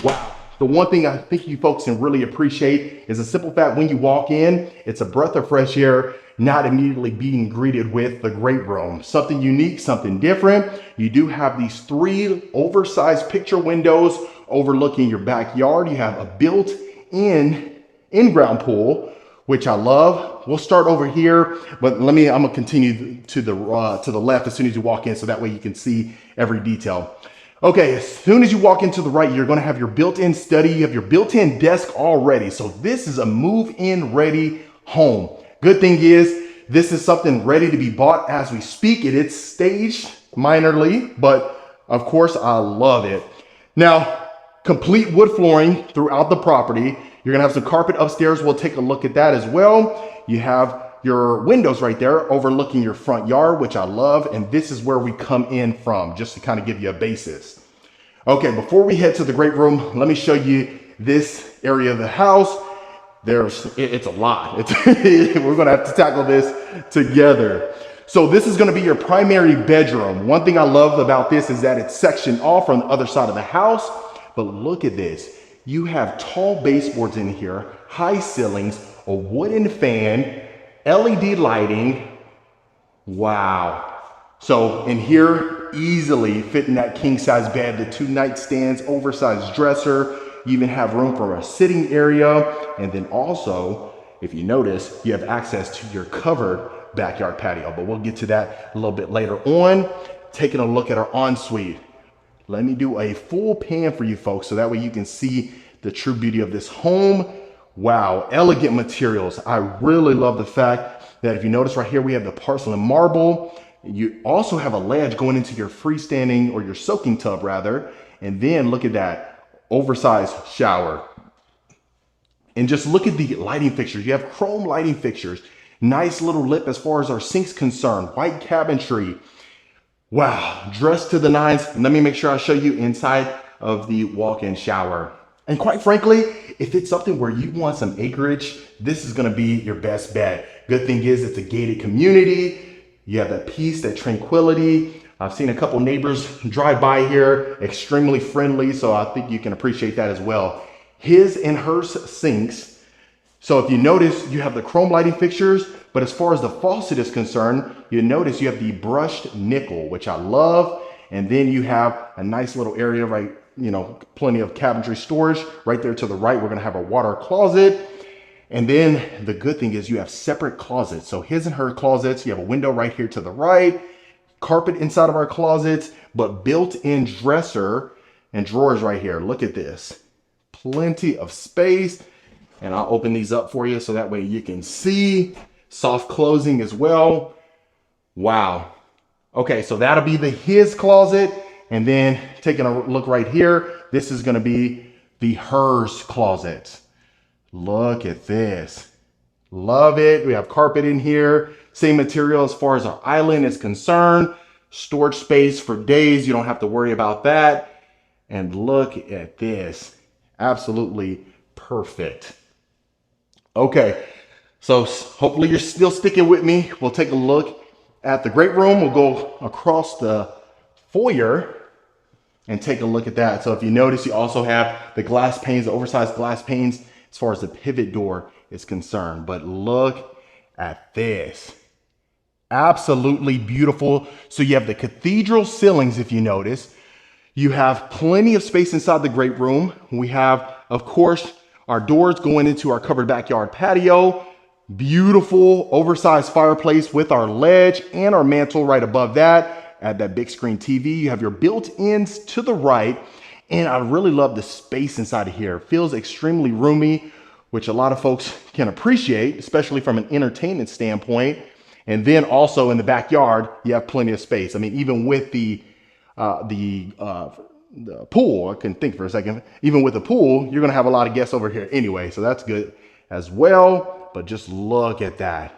Wow. The one thing I think you folks can really appreciate is the simple fact when you walk in, it's a breath of fresh air, not immediately being greeted with the great room. Something unique, something different. You do have these 3 oversized picture windows overlooking your backyard. You have a built-in in-ground pool, which I love. We'll start over here, but I'm gonna continue to the left as soon as you walk in, so that way you can see every detail. Okay, as soon as you walk into the right, you're gonna have your built-in study. You have your built-in desk already. So this is a move-in ready home. Good thing is, this is something ready to be bought as we speak. It's staged minorly, but of course I love it. Now, complete wood flooring throughout the property. You're gonna have some carpet upstairs. We'll take a look at that as well. You have your windows right there overlooking your front yard, which I love. And this is where we come in from, just to kind of give you a basis. Okay, before we head to the great room, let me show you this area of the house. It's a lot. We're gonna have to tackle this together. So this is gonna be your primary bedroom. One thing I love about this is that it's sectioned off from the other side of the house. But look at this. You have tall baseboards in here, high ceilings, a wooden fan, LED lighting. Wow. So in here, easily fit in that king size bed, the 2 nightstands, oversized dresser. You even have room for a sitting area. And then also, if you notice, you have access to your covered backyard patio, but we'll get to that a little bit later on. Taking a look at our ensuite. Let me do a full pan for you folks so that way you can see the true beauty of this home. Wow, elegant materials. I really love the fact that if you notice right here, we have the porcelain marble. You also have a ledge going into your freestanding or your soaking tub rather. And then look at that oversized shower. And just look at the lighting fixtures. You have chrome lighting fixtures. Nice little lip as far as our sink's concerned. White cabinetry. Wow, dressed to the nines. And let me make sure I show you inside of the walk-in shower. And quite frankly, if it's something where you want some acreage, this is gonna be your best bet. Good thing is it's a gated community. You have that peace, that tranquility. I've seen a couple neighbors drive by here, extremely friendly, so I think you can appreciate that as well. His and hers sinks. So if you notice, you have the chrome lighting fixtures, but as far as the faucet is concerned, you notice you have the brushed nickel, which I love. And then you have a nice little area, right? You know, plenty of cabinetry storage. Right there to the right, we're gonna have a water closet. And then the good thing is you have separate closets. So his and her closets, you have a window right here to the right, carpet inside of our closets, but built-in dresser and drawers right here. Look at this. Plenty of space. And I'll open these up for you so that way you can see. Soft closing as well. Wow. Okay, so that'll be the his closet. And then taking a look right here, this is gonna be the hers closet. Look at this. Love it. We have carpet in here. Same material as far as our island is concerned. Storage space for days. You don't have to worry about that. And look at this. Absolutely perfect. Okay, so hopefully you're still sticking with me. We'll take a look at the great room. We'll go across the foyer and take a look at that. So if you notice, you also have the glass panes, the oversized glass panes as far as the pivot door is concerned. But look at this. Absolutely beautiful. So you have the cathedral ceilings, if you notice. You have plenty of space inside the great room. We have, of course, our doors going into our covered backyard patio. Beautiful oversized fireplace with our ledge and our mantle right above that. Add that big screen TV. You have your built-ins to the right. And I really love the space inside of here. It feels extremely roomy, which a lot of folks can appreciate, especially from an entertainment standpoint. And then also in the backyard, you have plenty of space. I mean, even with the pool, I couldn't think for a second. Even with the pool, you're gonna have a lot of guests over here anyway, so that's good as well. But just look at that.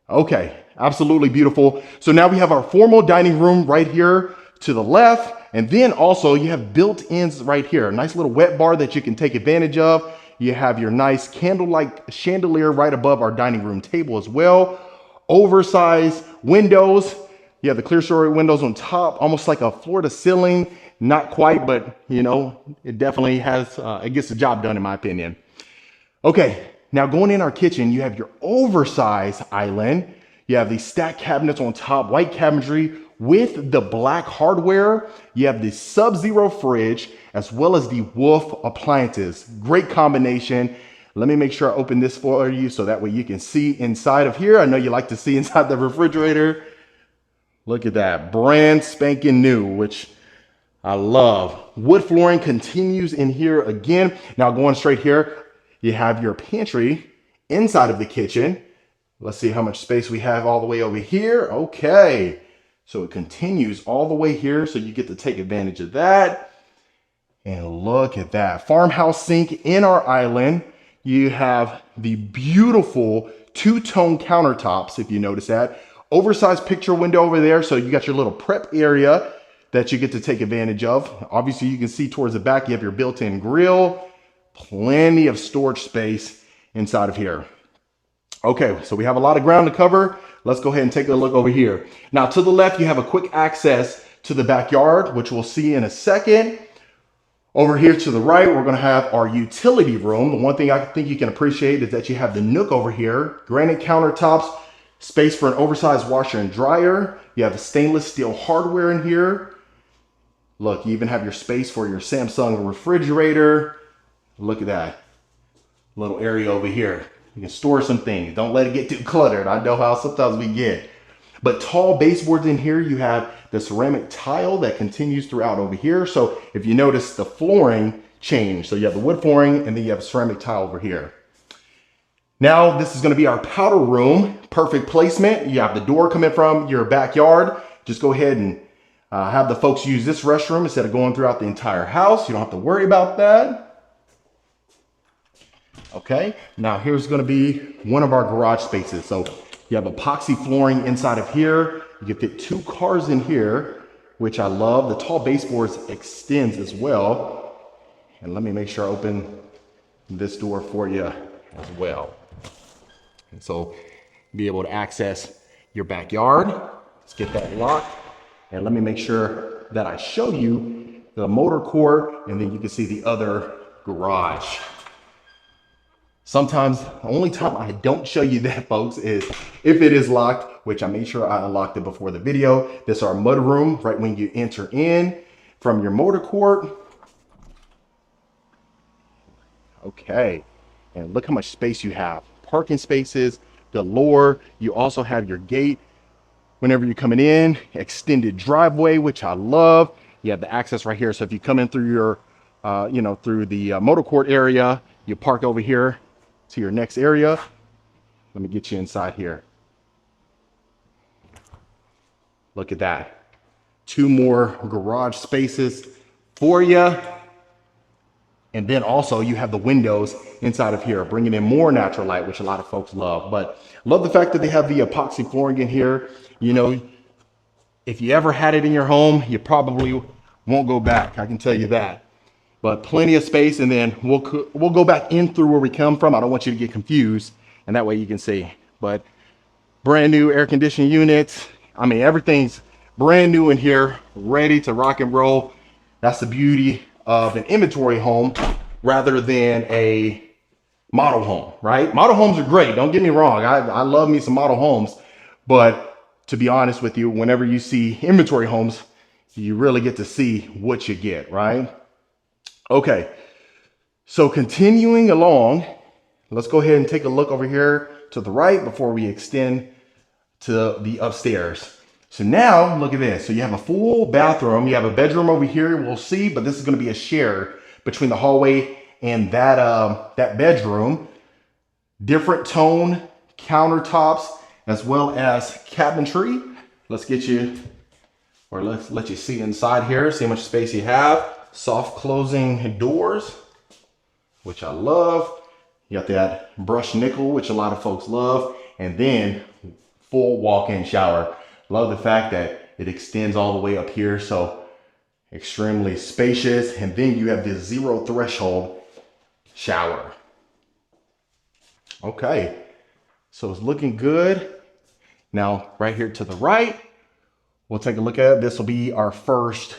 Okay, absolutely beautiful. So now we have our formal dining room right here to the left, and then also you have built-ins right here. A nice little wet bar that you can take advantage of. You have your nice candlelight chandelier right above our dining room table as well. Oversized windows. You have the clear story windows on top, almost like a floor to ceiling. Not quite, but you know, it definitely has, it gets the job done in my opinion. Okay, now going in our kitchen, you have your oversized island. You have these stacked cabinets on top, white cabinetry with the black hardware. You have the Sub-Zero fridge, as well as the Wolf appliances. Great combination. Let me make sure I open this for you so that way you can see inside of here. I know you like to see inside the refrigerator. Look at that, brand spanking new, which I love. Wood flooring continues in here again. Now going straight here, you have your pantry inside of the kitchen. Let's see how much space we have all the way over here. Okay, so it continues all the way here, so you get to take advantage of that. And look at that, farmhouse sink in our island. You have the beautiful two-tone countertops, if you notice that. Oversized picture window over there, so you got your little prep area that you get to take advantage of. Obviously, you can see towards the back, you have your built-in grill. Plenty of storage space inside of here. Okay, so we have a lot of ground to cover. Let's go ahead and take a look over here. Now, to the left, you have a quick access to the backyard, which we'll see in a second. Over here to the right, we're gonna have our utility room. The one thing I think you can appreciate is that you have the nook over here, granite countertops, space for an oversized washer and dryer. You have the stainless steel hardware in here. Look, you even have your space for your Samsung refrigerator. Look at that little area over here. You can store some things. Don't let it get too cluttered. I know how sometimes we get. But tall baseboards in here, you have the ceramic tile that continues throughout over here. So if you notice, the flooring changed. So you have the wood flooring and then you have ceramic tile over here. Now this is going to be our powder room. Perfect placement. You have the door coming from your backyard. Just go ahead and have the folks use this restroom instead of going throughout the entire house. You don't have to worry about that. Okay, now here's going to be one of our garage spaces. So you have epoxy flooring inside of here. You can fit 2 cars in here, which I love. The tall baseboards extends as well. And let me make sure I open this door for you as well. And so be able to access your backyard. Let's get that locked. And let me make sure that I show you the motor court, and then you can see the other garage. Sometimes the only time I don't show you that, folks, is if it is locked, which I made sure I unlocked it before the video. This is our mud room right when you enter in from your motor court. Okay, and look how much space you have. Parking spaces galore. You also have your gate whenever you're coming in, extended driveway, which I love. You have the access right here. So if you come in through your, through the motor court area, you park over here to your next area. Let me get you inside here. Look at that. 2 more garage spaces for you. And then also you have the windows inside of here, bringing in more natural light, which a lot of folks love. But love the fact that they have the epoxy flooring in here. You know, if you ever had it in your home, you probably won't go back. I can tell you that. But plenty of space, and then we'll go back in through where we come from. I don't want you to get confused, and that way you can see. But brand new air conditioning units. I mean, everything's brand new in here, ready to rock and roll. That's the beauty of an inventory home rather than a model home, right? Model homes are great. Don't get me wrong. I love me some model homes, but to be honest with you, whenever you see inventory homes, you really get to see what you get, right? Okay, so continuing along, let's go ahead and take a look over here to the right before we extend to the upstairs. So now look at this. So you have a full bathroom. You have a bedroom over here, we'll see, but this is going to be a share between the hallway and that bedroom. Different tone countertops as well as cabinetry. Let's get you, or let's let you see inside here, see how much space you have. Soft closing doors, which I love. You got that brushed nickel, which a lot of folks love. And then full walk-in shower. Love the fact that it extends all the way up here. So extremely spacious. And then you have this 0 threshold shower. Okay, so it's looking good. Now, right here to the right, we'll take a look at it. This will be our first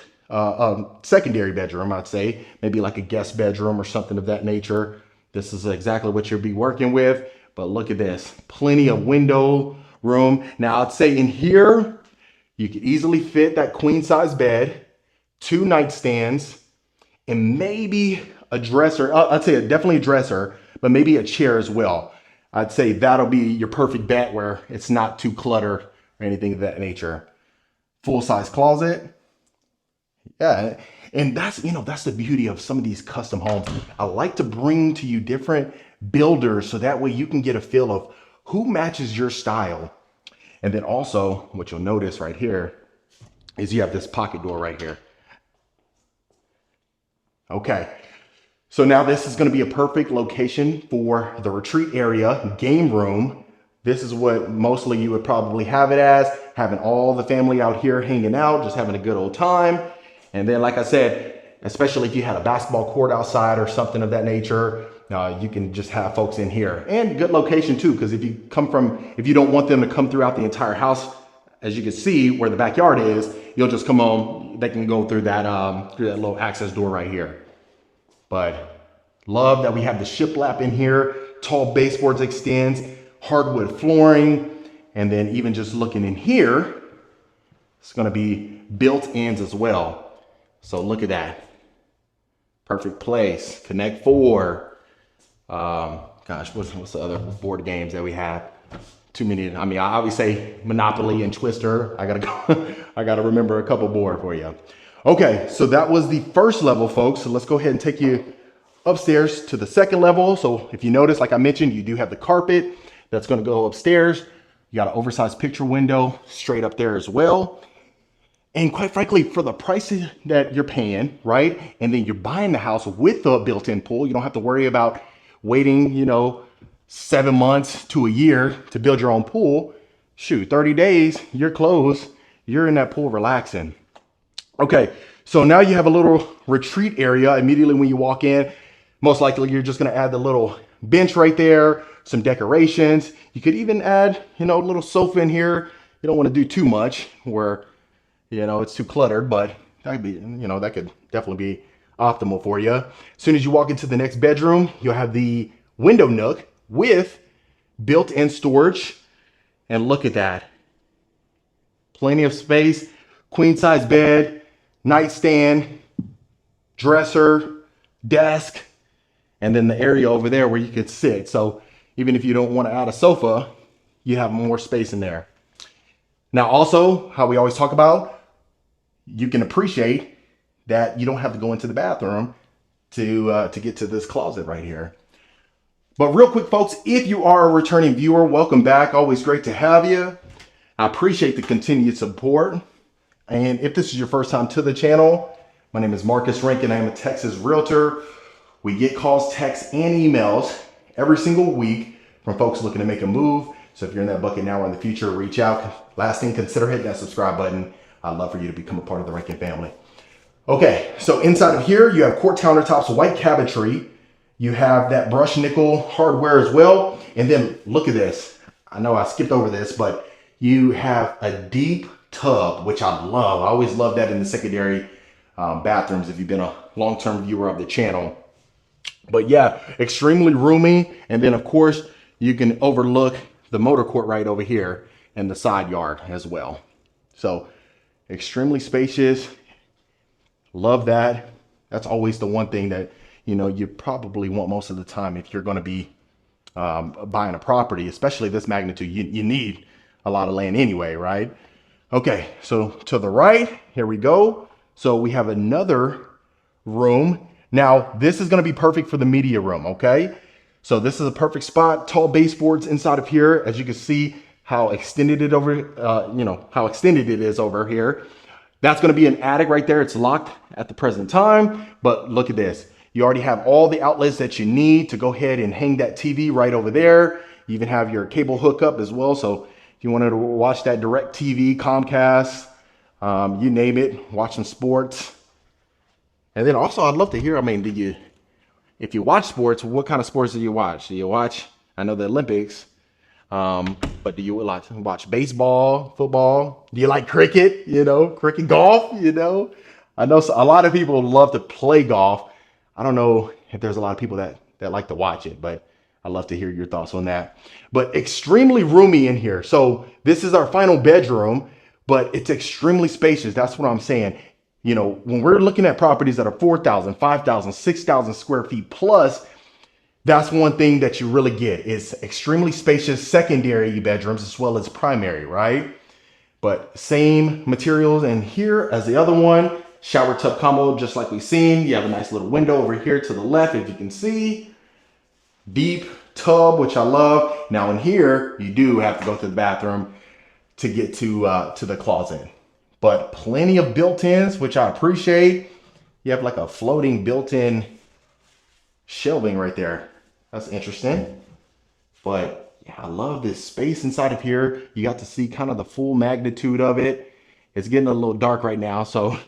secondary bedroom, I'd say. Maybe like a guest bedroom or something of that nature. This is exactly what you'll be working with. But look at this, plenty of window room. Now, I'd say in here, you could easily fit that queen size bed, 2 nightstands, and maybe a dresser. I'd say definitely a dresser, but maybe a chair as well. I'd say that'll be your perfect bet where it's not too cluttered or anything of that nature. Full size closet. Yeah, and that's the beauty of some of these custom homes. I like to bring to you different builders so that way you can get a feel of who matches your style. And then also what you'll notice right here is you have this pocket door right here. Okay. So now this is going to be a perfect location for the retreat area, game room. This is what mostly you would probably have it as, having all the family out here hanging out, just having a good old time. And then, like I said, especially if you had a basketball court outside or something of that nature, you can just have folks in here. And good location too, because if you don't want them to come throughout the entire house, as you can see where the backyard is, you'll just come on, they can go through that little access door right here. But love that we have the shiplap in here, tall baseboards extends, hardwood flooring, and then even just looking in here, it's gonna be built-ins as well. So look at that. Perfect place, Connect 4. Gosh, what's the other board games that we have? too many. I mean, I always say Monopoly and Twister. I gotta go, I gotta remember a couple more for you. Okay, so that was the first level, folks. So let's go ahead and take you upstairs to the second level. So if you notice, like I mentioned, you do have the carpet that's gonna go upstairs. You got an oversized picture window straight up there as well. And quite frankly, for the prices that you're paying, right? And then you're buying the house with the built-in pool. You don't have to worry about waiting, 7 months to a year to build your own pool. Shoot, 30 days, you're closed. You're in that pool relaxing. Okay, so now you have a little retreat area immediately when you walk in. Most likely you're just gonna add the little bench right there, some decorations. You could even add, a little sofa in here. You don't wanna do too much where, it's too cluttered, but that'd be, that could definitely be optimal for you. As soon as you walk into the next bedroom, you'll have the window nook with built-in storage. And look at that. Plenty of space, queen size bed, nightstand, dresser, desk, and then the area over there where you could sit. So even if you don't want to add a sofa, you have more space in there. Now also, how we always talk about, you can appreciate that you don't have to go into the bathroom to get to this closet right here. But real quick, folks, if you are a returning viewer, welcome back. Always great to have you. I appreciate the continued support. And if this is your first time to the channel, my name is Marcus Rankin. I am a Texas realtor. We get calls, texts, and emails every single week from folks looking to make a move. So if you're in that bucket now or in the future, reach out. Last thing, consider hitting that subscribe button. I'd love for you to become a part of the Rankin family. Okay, so inside of here, you have quartz countertops, white cabinetry. You have that brushed nickel hardware as well. And then look at this. I know I skipped over this, but you have a deep tub, which I love. I always love that in the secondary bathrooms if you've been a long-term viewer of the channel. But yeah, extremely roomy. And then of course, you can overlook the motor court right over here and the side yard as well. So extremely spacious. Love that. That's always the one thing that, you probably want most of the time if you're going to be buying a property, especially this magnitude. You need a lot of land anyway, right? Okay, so to the right, here we go. So we have another room. Now, this is going to be perfect for the media room, okay? So this is a perfect spot. Tall baseboards inside of here. As you can see how extended it how extended it is over here. That's going to be an attic right there. It's locked at the present time, but look at this. You already have all the outlets that you need to go ahead and hang that TV right over there. You even have your cable hookup as well. So if you wanted to watch that direct TV, Comcast, you name it, watch some sports. And then also I'd love to hear, if you watch sports, what kind of sports do you watch? Do you watch, I know the Olympics, but do you watch baseball, football? Do you like cricket, cricket, golf, I know a lot of people love to play golf. I don't know if there's a lot of people that like to watch it, but I'd love to hear your thoughts on that. But extremely roomy in here. So this is our final bedroom, but it's extremely spacious. That's what I'm saying. When we're looking at properties that are 4,000, 5,000, 6,000 square feet plus, that's one thing that you really get is extremely spacious secondary bedrooms as well as primary, right? But same materials in here as the other one. Shower tub combo, just like we've seen. You have a nice little window over here to the left, if you can see. Deep tub, which I love. Now in here, you do have to go to the bathroom to get to the closet. But plenty of built-ins, which I appreciate. You have like a floating built-in shelving right there. That's interesting. But yeah, I love this space inside of here. You got to see kind of the full magnitude of it. It's getting a little dark right now, so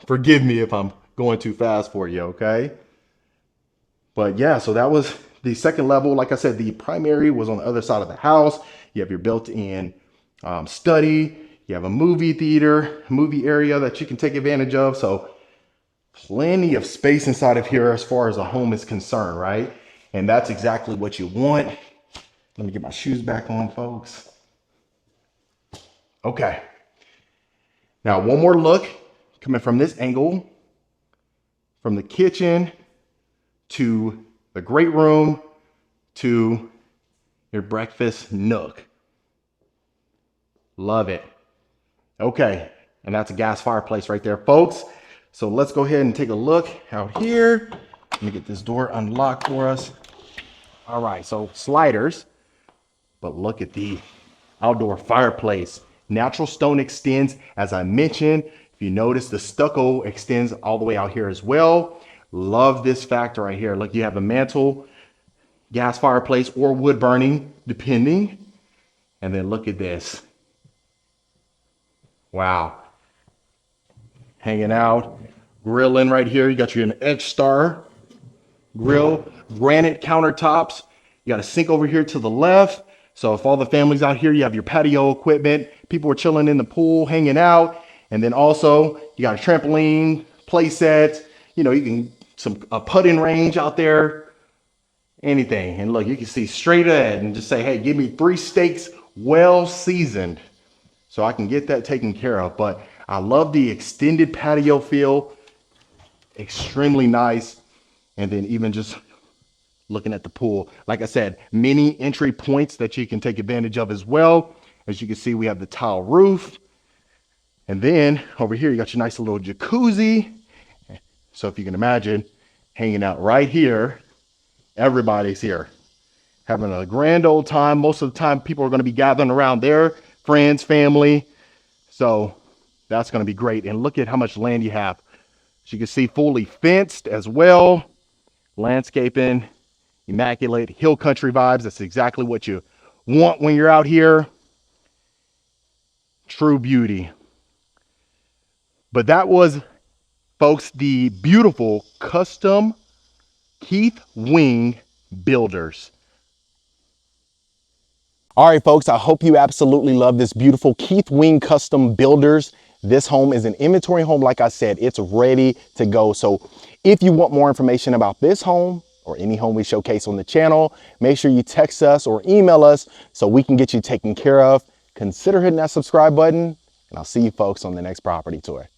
forgive me if I'm going too fast for you, okay? But yeah, so that was the second level. Like I said, the primary was on the other side of the house. You have your built-in study. You have a movie theater, movie area that you can take advantage of. So plenty of space inside of here as far as a home is concerned, right? And that's exactly what you want. Let me get my shoes back on, folks. Okay. Now, one more look coming from this angle, from the kitchen to the great room to, your breakfast nook. Love it. Okay, and that's a gas fireplace right there, folks. So let's go ahead and take a look out here. Let me get this door unlocked for us. All right, so sliders, but look at the outdoor fireplace. Natural stone extends, as I mentioned. If you notice, the stucco extends all the way out here as well. Love this factor right here. Look, you have a mantle, gas fireplace, or wood burning, depending. And then look at this. Wow. Hanging out, grilling right here. You got your X-Star grill, granite countertops. You got a sink over here to the left. So if all the family's out here, you have your patio equipment. People are chilling in the pool, hanging out. And then also you got a trampoline, play set. You know, you can a putting range out there, anything. And look, you can see straight ahead and just say, hey, give me 3 steaks well seasoned, so I can get that taken care of. But I love the extended patio feel, extremely nice. And then even just looking at the pool, like I said, many entry points that you can take advantage of as well. As you can see, we have the tile roof. And then over here, you got your nice little jacuzzi. So if you can imagine hanging out right here, everybody's here having a grand old time. Most of the time, people are going to be gathering around their friends, family. So that's going to be great. And look at how much land you have. As you can see, fully fenced as well. Landscaping, immaculate, hill country vibes. That's exactly what you want when you're out here. True beauty. But that was, folks, the beautiful custom Keith Wing builders. All right, folks, I hope you absolutely love this beautiful Keith Wing custom builders. This home is an inventory home. Like I said, it's ready to go. So if you want more information about this home or any home we showcase on the channel, make sure you text us or email us so we can get you taken care of. Consider hitting that subscribe button, and I'll see you folks on the next property tour.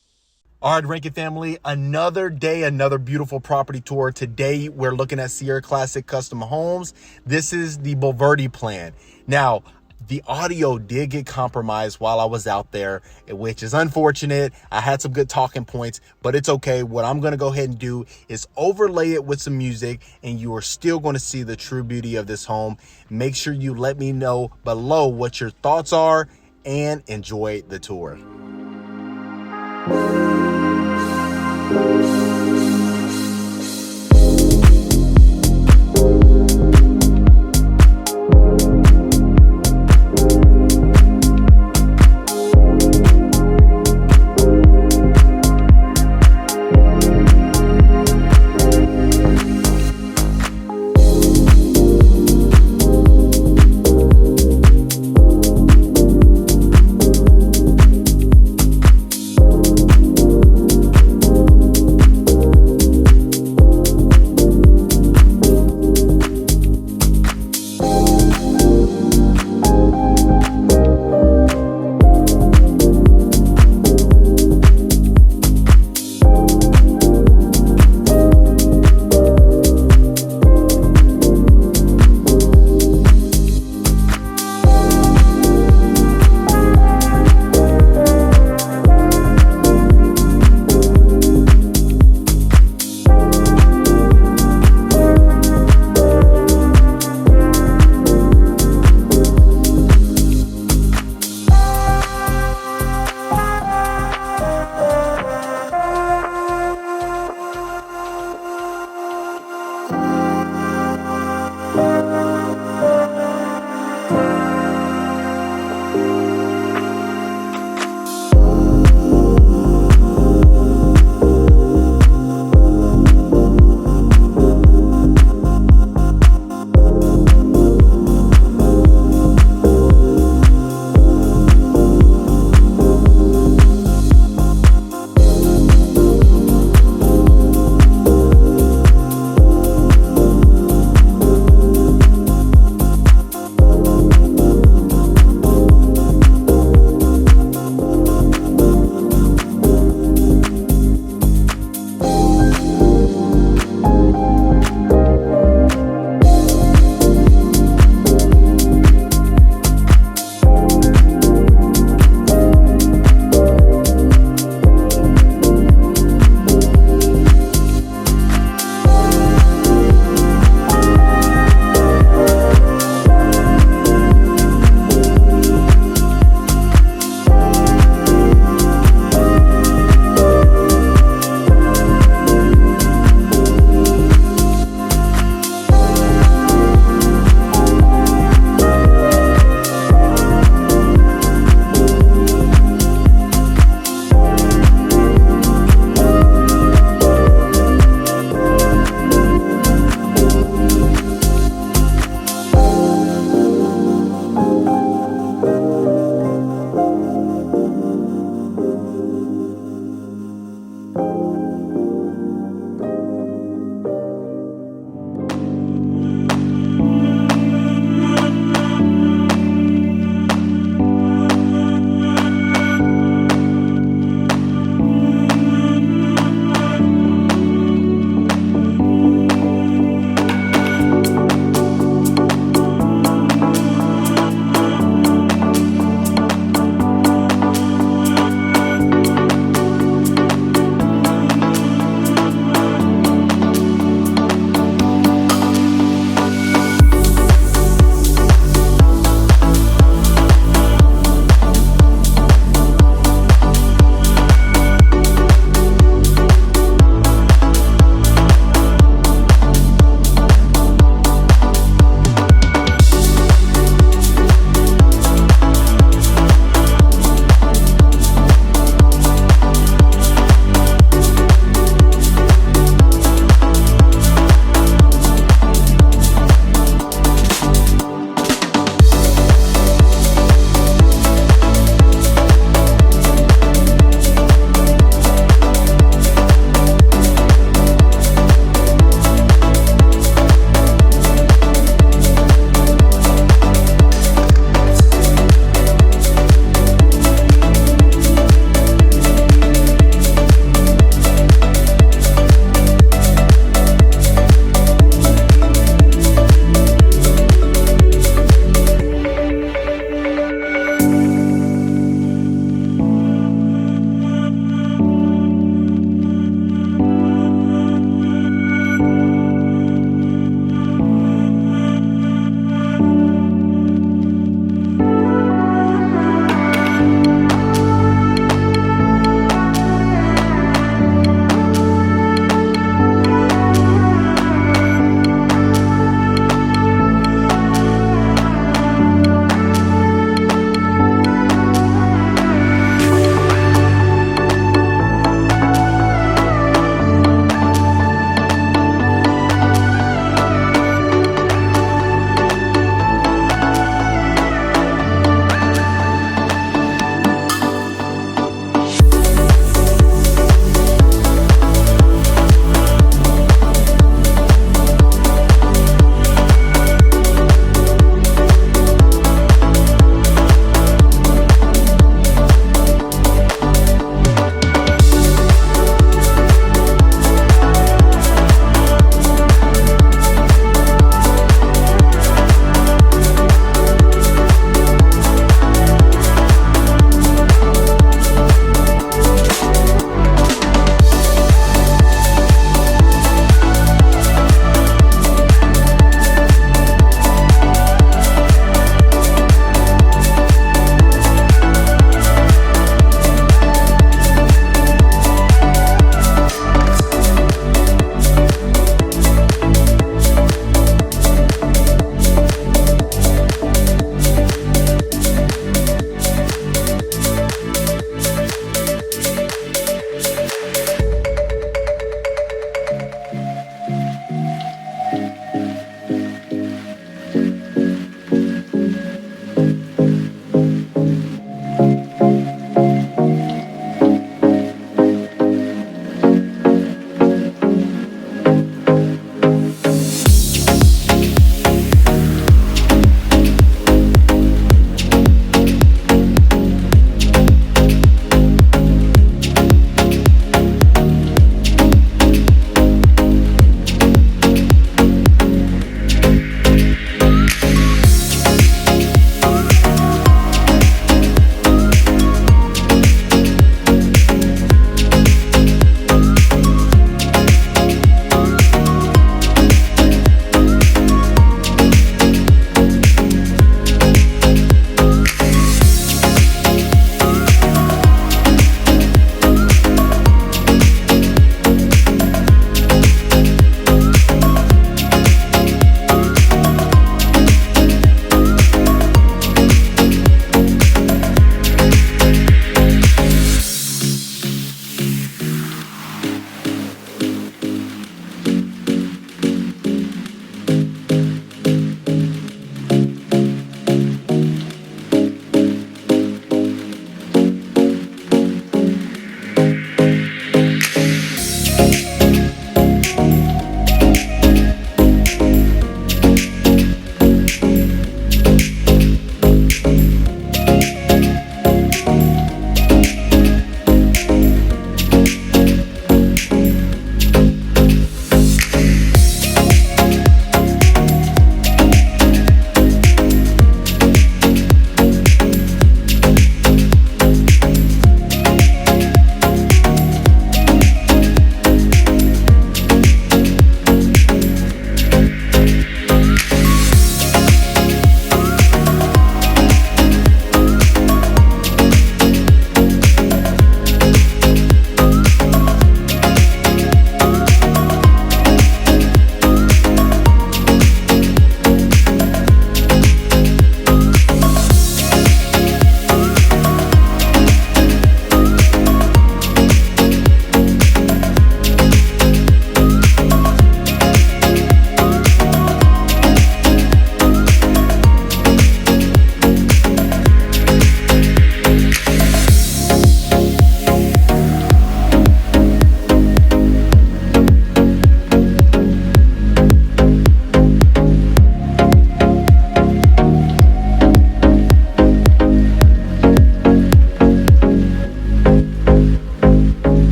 All right, Rankin family, another day, another beautiful property tour. Today, we're looking at Sierra Classic Custom Homes. This is the Bulverde plan. Now, the audio did get compromised while I was out there, which is unfortunate. I had some good talking points, but it's okay. What I'm going to go ahead and do is overlay it with some music, and you are still going to see the true beauty of this home. Make sure you let me know below what your thoughts are and enjoy the tour.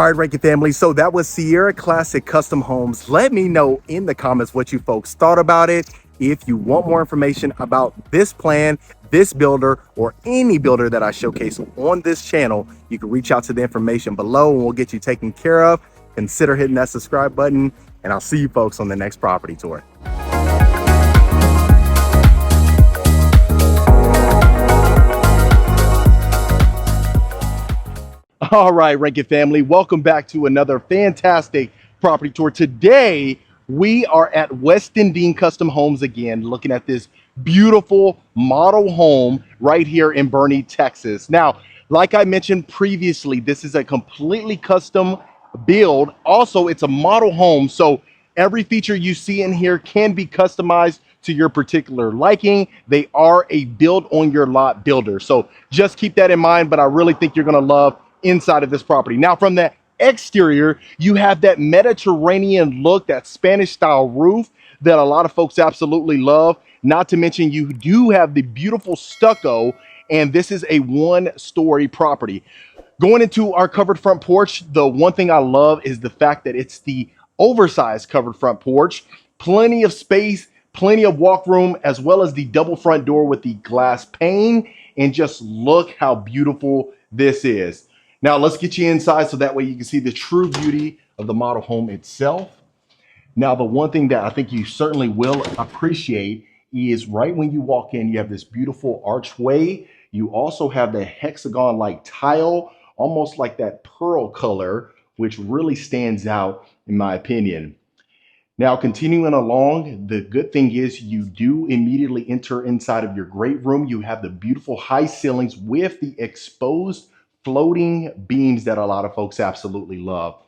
All right, Rankin family. So that was Sierra Classic Custom Homes. Let me know in the comments what you folks thought about it. If you want more information about this plan, this builder, or any builder that I showcase on this channel, you can reach out to the information below and we'll get you taken care of. Consider hitting that subscribe button, and I'll see you folks on the next property tour. All right, Rankin family, welcome back to another fantastic property tour. Today, we are at Weston Dean Custom Homes again, looking at this beautiful model home right here in Berdick, Texas. Now, like I mentioned previously, this is a completely custom build. Also, it's a model home, so every feature you see in here can be customized to your particular liking. They are a build on your lot builder, so just keep that in mind. But I really think you're going to love inside of this property. Now, from the exterior, you have that Mediterranean look, that Spanish style roof that a lot of folks absolutely love. Not to mention, you do have the beautiful stucco, and this is a one-story property. Going into our covered front porch, the one thing I love is the fact that it's the oversized covered front porch. Plenty of space, plenty of walk room, as well as the double front door with the glass pane. And just look how beautiful this is. Now let's get you inside so that way you can see the true beauty of the model home itself. Now, the one thing that I think you certainly will appreciate is right when you walk in, you have this beautiful archway. You also have the hexagon-like tile, almost like that pearl color, which really stands out in my opinion. Now, continuing along, the good thing is you do immediately enter inside of your great room. You have the beautiful high ceilings with the exposed floating beams that a lot of folks absolutely love.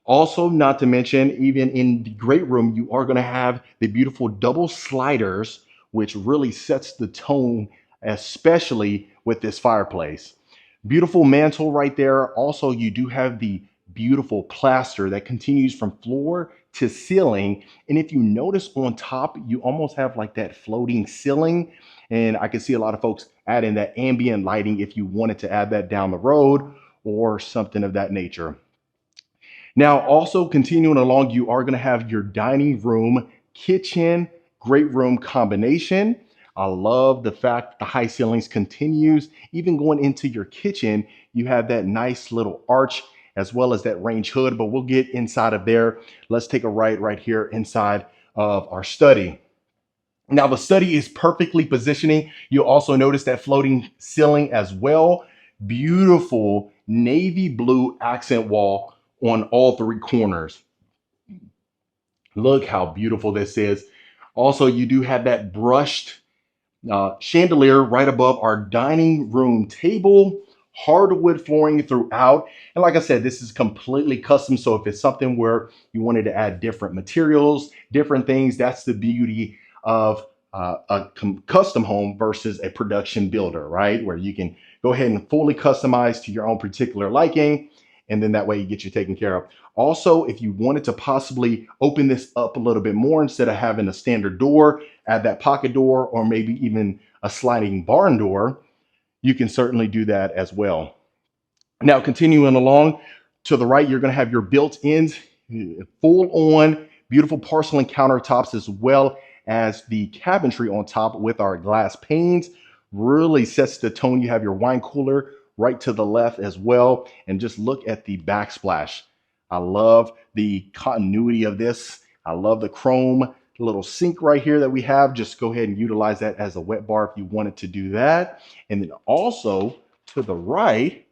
Also, not to mention, even in the great room, you are going to have the beautiful double sliders, which really sets the tone, especially with this fireplace. Beautiful mantle right there. Also, you do have the beautiful plaster that continues from floor to ceiling. And if you notice on top, you almost have like that floating ceiling. And I can see a lot of folks add in that ambient lighting if you wanted to add that down the road or something of that nature. Now, also continuing along, you are going to have your dining room, kitchen, great room combination. I love the fact the high ceilings continues. Even going into your kitchen, you have that nice little arch as well as that range hood, but we'll get inside of there. Let's take a right here inside of our study. Now, the study is perfectly positioning. You'll also notice that floating ceiling as well. Beautiful navy blue accent wall on all three corners. Look how beautiful this is. Also, you do have that brushed chandelier right above our dining room table, hardwood flooring throughout. And like I said, this is completely custom. So if it's something where you wanted to add different materials, different things, that's the beauty of a custom home versus a production builder, right? Where you can go ahead and fully customize to your own particular liking. And then that way you get you taken care of. Also, if you wanted to possibly open this up a little bit more, instead of having a standard door, add that pocket door, or maybe even a sliding barn door, you can certainly do that as well. Now, continuing along to the right, you're going to have your built-ins, full on beautiful porcelain countertops, as well as the cabinetry on top with our glass panes. Really sets the tone. You have your wine cooler right to the left as well. And just look at the backsplash. I love the continuity of this. I love the chrome little sink right here that we have. Just go ahead and utilize that as a wet bar if you wanted to do that. And then also to the right,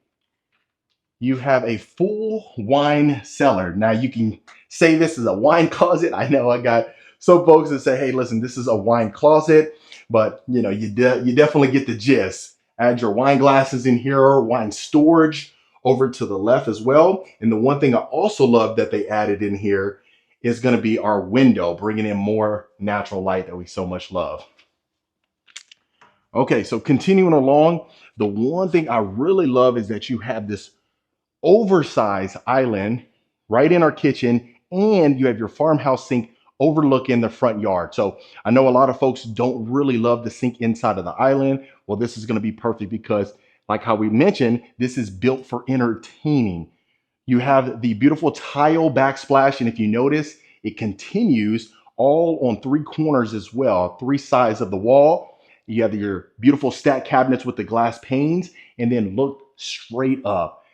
you have a full wine cellar. Now you can say this is a wine closet. I know I got some folks that say, hey, listen, this is a wine closet, but you know, you definitely get the gist. Add your wine glasses in here, wine storage over to the left as well. And the one thing I also love that they added in here is going to be our window, bringing in more natural light that we so much love. Okay, so continuing along, the one thing I really love is that you have this oversized island right in our kitchen, and you have your farmhouse sink overlooking the front yard. So I know a lot of folks don't really love the sink inside of the island. Well, this is going to be perfect because, like how we mentioned, this is built for entertaining. You have the beautiful tile backsplash, and if you notice, it continues all on three corners as well, three sides of the wall. You have your beautiful stack cabinets with the glass panes, and then look straight up.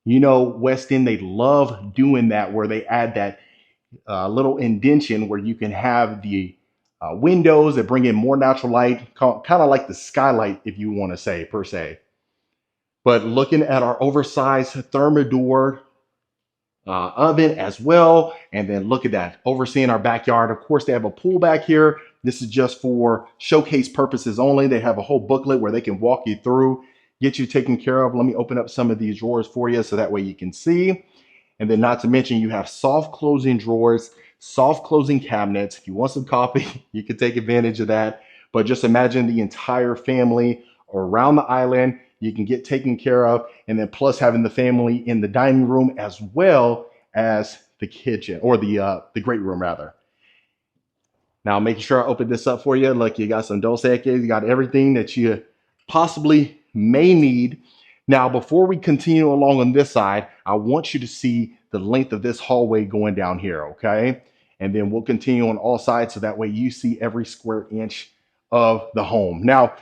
You know, Weston, they love doing that where they add that little indention where you can have the windows that bring in more natural light, kind of like the skylight, if you want to say, per se. But looking at our oversized thermidor oven as well. And then look at that, overseeing our backyard. Of course, they have a pool back here. This is just for showcase purposes only. They have a whole booklet where they can walk you through, get you taken care of. Let me open up some of these drawers for you so that way you can see. And then not to mention, you have soft closing drawers, soft closing cabinets. If you want some coffee, you can take advantage of that. But just imagine the entire family around the island you can get taken care of, and then plus having the family in the dining room as well as the kitchen, or the great room rather. Now making sure I open this up for you. Look, you got some Dos Equis, you got everything that you possibly may need. Now, before we continue along on this side, I want you to see the length of this hallway going down here, okay? And then we'll continue on all sides so that way you see every square inch of the home. Now,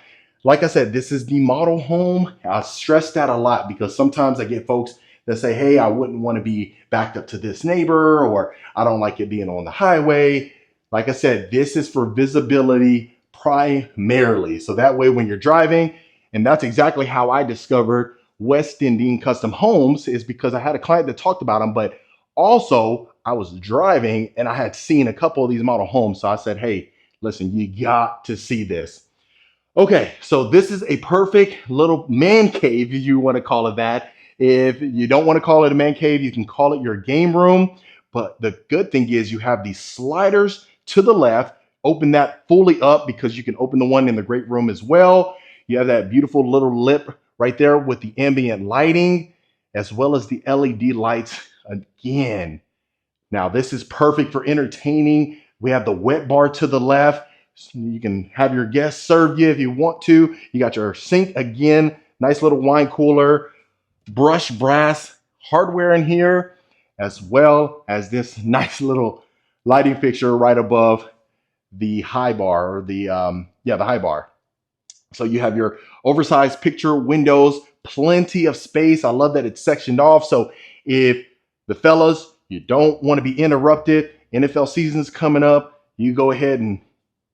like I said, this is the model home. I stress that a lot because sometimes I get folks that say, hey, I wouldn't want to be backed up to this neighbor, or I don't like it being on the highway. Like I said, this is for visibility primarily. So that way when you're driving, and that's exactly how I discovered Weston Dean Custom Homes, is because I had a client that talked about them, but also I was driving and I had seen a couple of these model homes. So I said, hey, listen, you got to see this. Okay, so this is a perfect little man cave, if you want to call it that. If you don't want to call it a man cave, you can call it your game room. But the good thing is you have these sliders to the left. Open that fully up because you can open the one in the great room as well. You have that beautiful little lip right there with the ambient lighting, as well as the LED lights again. Now, this is perfect for entertaining. We have the wet bar to the left. So you can have your guests serve you if you want to. You got your sink again, nice little wine cooler, brushed brass hardware in here, as well as this nice little lighting fixture right above the high bar, or the high bar. So you have your oversized picture windows, plenty of space. I love that it's sectioned off. So if the fellas, you don't want to be interrupted, NFL season's coming up, you go ahead and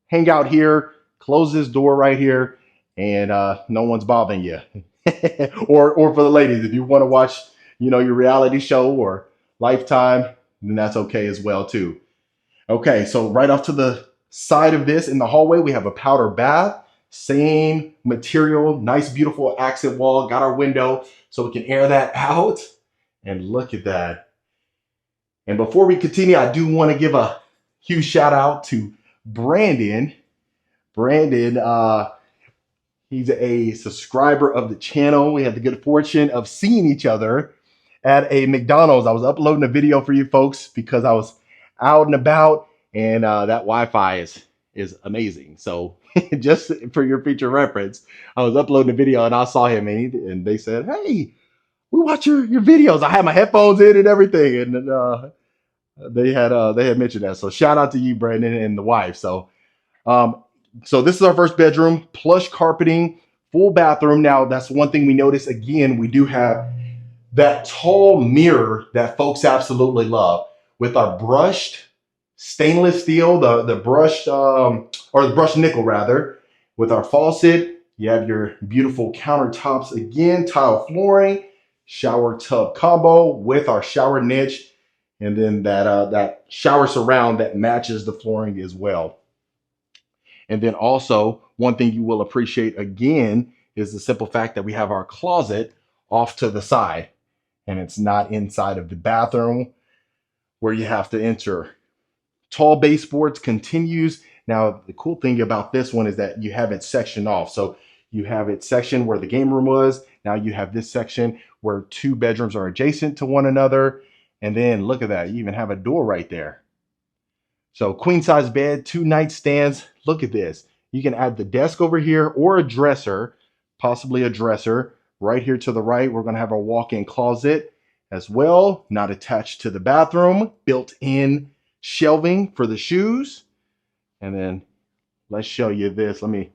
hang out here, close this door right here, and no one's bothering you. or for the ladies, if you want to watch, your reality show or Lifetime, then that's okay as well too. Okay, so right off to the side of this in the hallway, we have a powder bath, same material, nice beautiful accent wall, got our window so we can air that out. And look at that. And before we continue, I do want to give a huge shout out to Brandon. He's a subscriber of the channel. We had the good fortune of seeing each other at a McDonald's. I was uploading a video for you folks because I was out and about, and that Wi-Fi is amazing. So just for your future reference, I was uploading a video and I saw him, and they said, hey, we watch your videos. I had my headphones in and everything, and they had mentioned that. So shout out to you, Brandon, and the wife. So this is our first bedroom, plush carpeting, full bathroom. Now that's one thing we notice. Again, we do have that tall mirror that folks absolutely love with our brushed stainless steel, the brushed or the brushed nickel rather, with our faucet. You have your beautiful countertops again, tile flooring, shower tub combo with our shower niche, and then that shower surround that matches the flooring as well. And then also one thing you will appreciate again is the simple fact that we have our closet off to the side, and it's not inside of the bathroom where you have to enter. Tall baseboards continues. Now, the cool thing about this one is that you have it sectioned off. So you have it sectioned where the game room was. Now you have this section where two bedrooms are adjacent to one another. And then look at that. You even have a door right there. So queen size bed, 2 nightstands. Look at this. You can add the desk over here or a dresser, possibly a dresser. Right here to the right, we're going to have a walk-in closet. as well, not attached to the bathroom, built-in shelving for the shoes. And then let's show you this. Let me